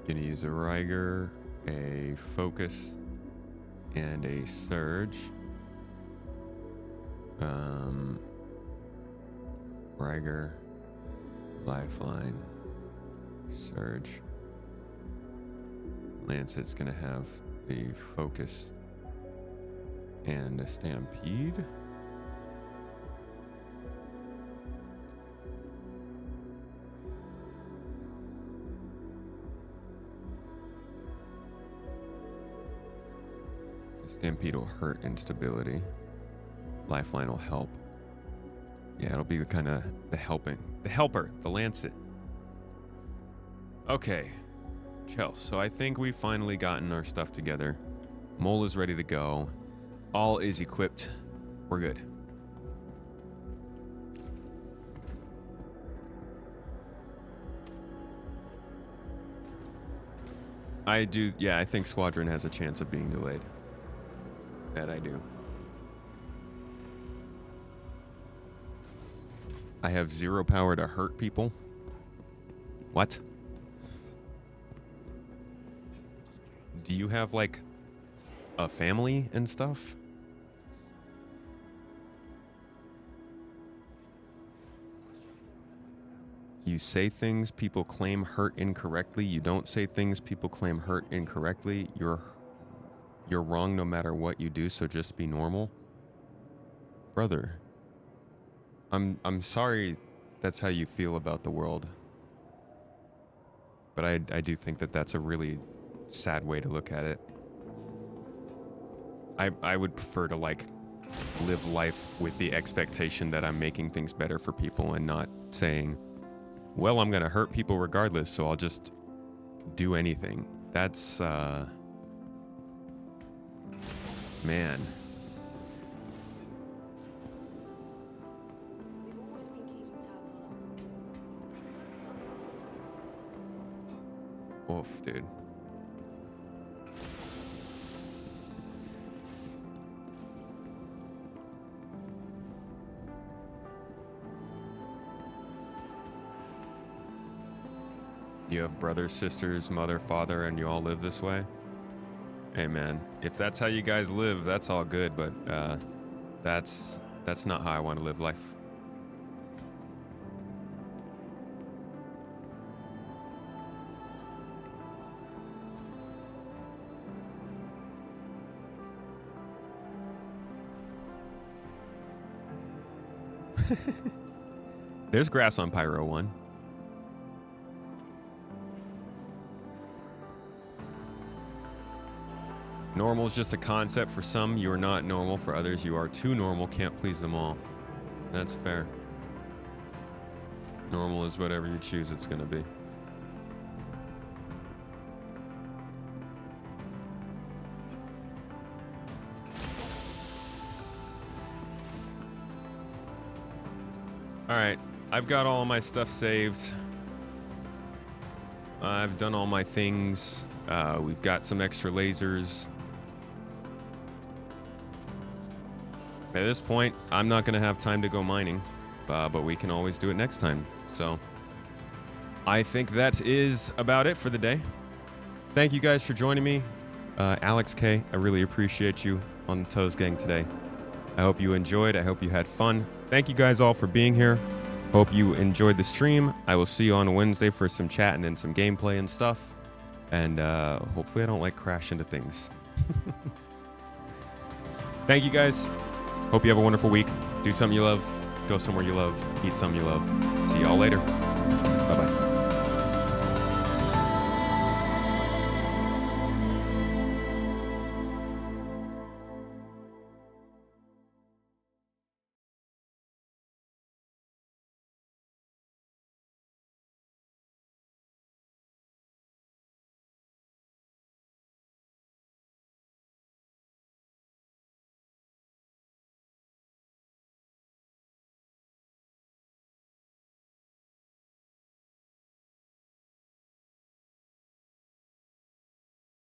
Gonna use a Riger, a Focus, and a Surge. Riger, Lifeline, Surge. Lancet's gonna have a Focus and a Stampede. Stampede will hurt instability. Lifeline will help. Yeah, it'll be the kind of the helper, the Lancet. Okay, chill. So I think we've finally gotten our stuff together. Mole is ready to go. All is equipped. We're good. I do, yeah, I think Squadron has a chance of being delayed. That I do. I have 0 power to hurt people. What? Do you have like a family and stuff? You say things people claim hurt incorrectly. You don't say things people claim hurt incorrectly. You're wrong no matter what you do, so just be normal. Brother, I'm sorry that's how you feel about the world. But I do think that that's a really sad way to look at it. I would prefer to like live life with the expectation that I'm making things better for people and not saying, well, I'm gonna hurt people regardless, so I'll just do anything. That's man. We've always been keeping tabs on us. Oof, dude. You have brothers, sisters, mother, father, and you all live this way? Hey man, if that's how you guys live, that's all good, but that's not how I want to live life. There's grass on Pyro 1. Normal is just a concept for some. You are not normal. For others, you are too normal. Can't please them all. That's fair. Normal is whatever you choose it's going to be. All right. I've got all my stuff saved. I've done all my things. We've got some extra lasers. At this point, I'm not going to have time to go mining, but we can always do it next time. So I think that is about it for the day. Thank you guys for joining me. Alex K, I really appreciate you on the Toes Gang today. I hope you enjoyed. I hope you had fun. Thank you guys all for being here. Hope you enjoyed the stream. I will see you on Wednesday for some chatting and some gameplay and stuff. And hopefully I don't like crash into things. Thank you guys. Hope you have a wonderful week. Do something you love. Go somewhere you love. Eat something you love. See y'all later. Bye-bye.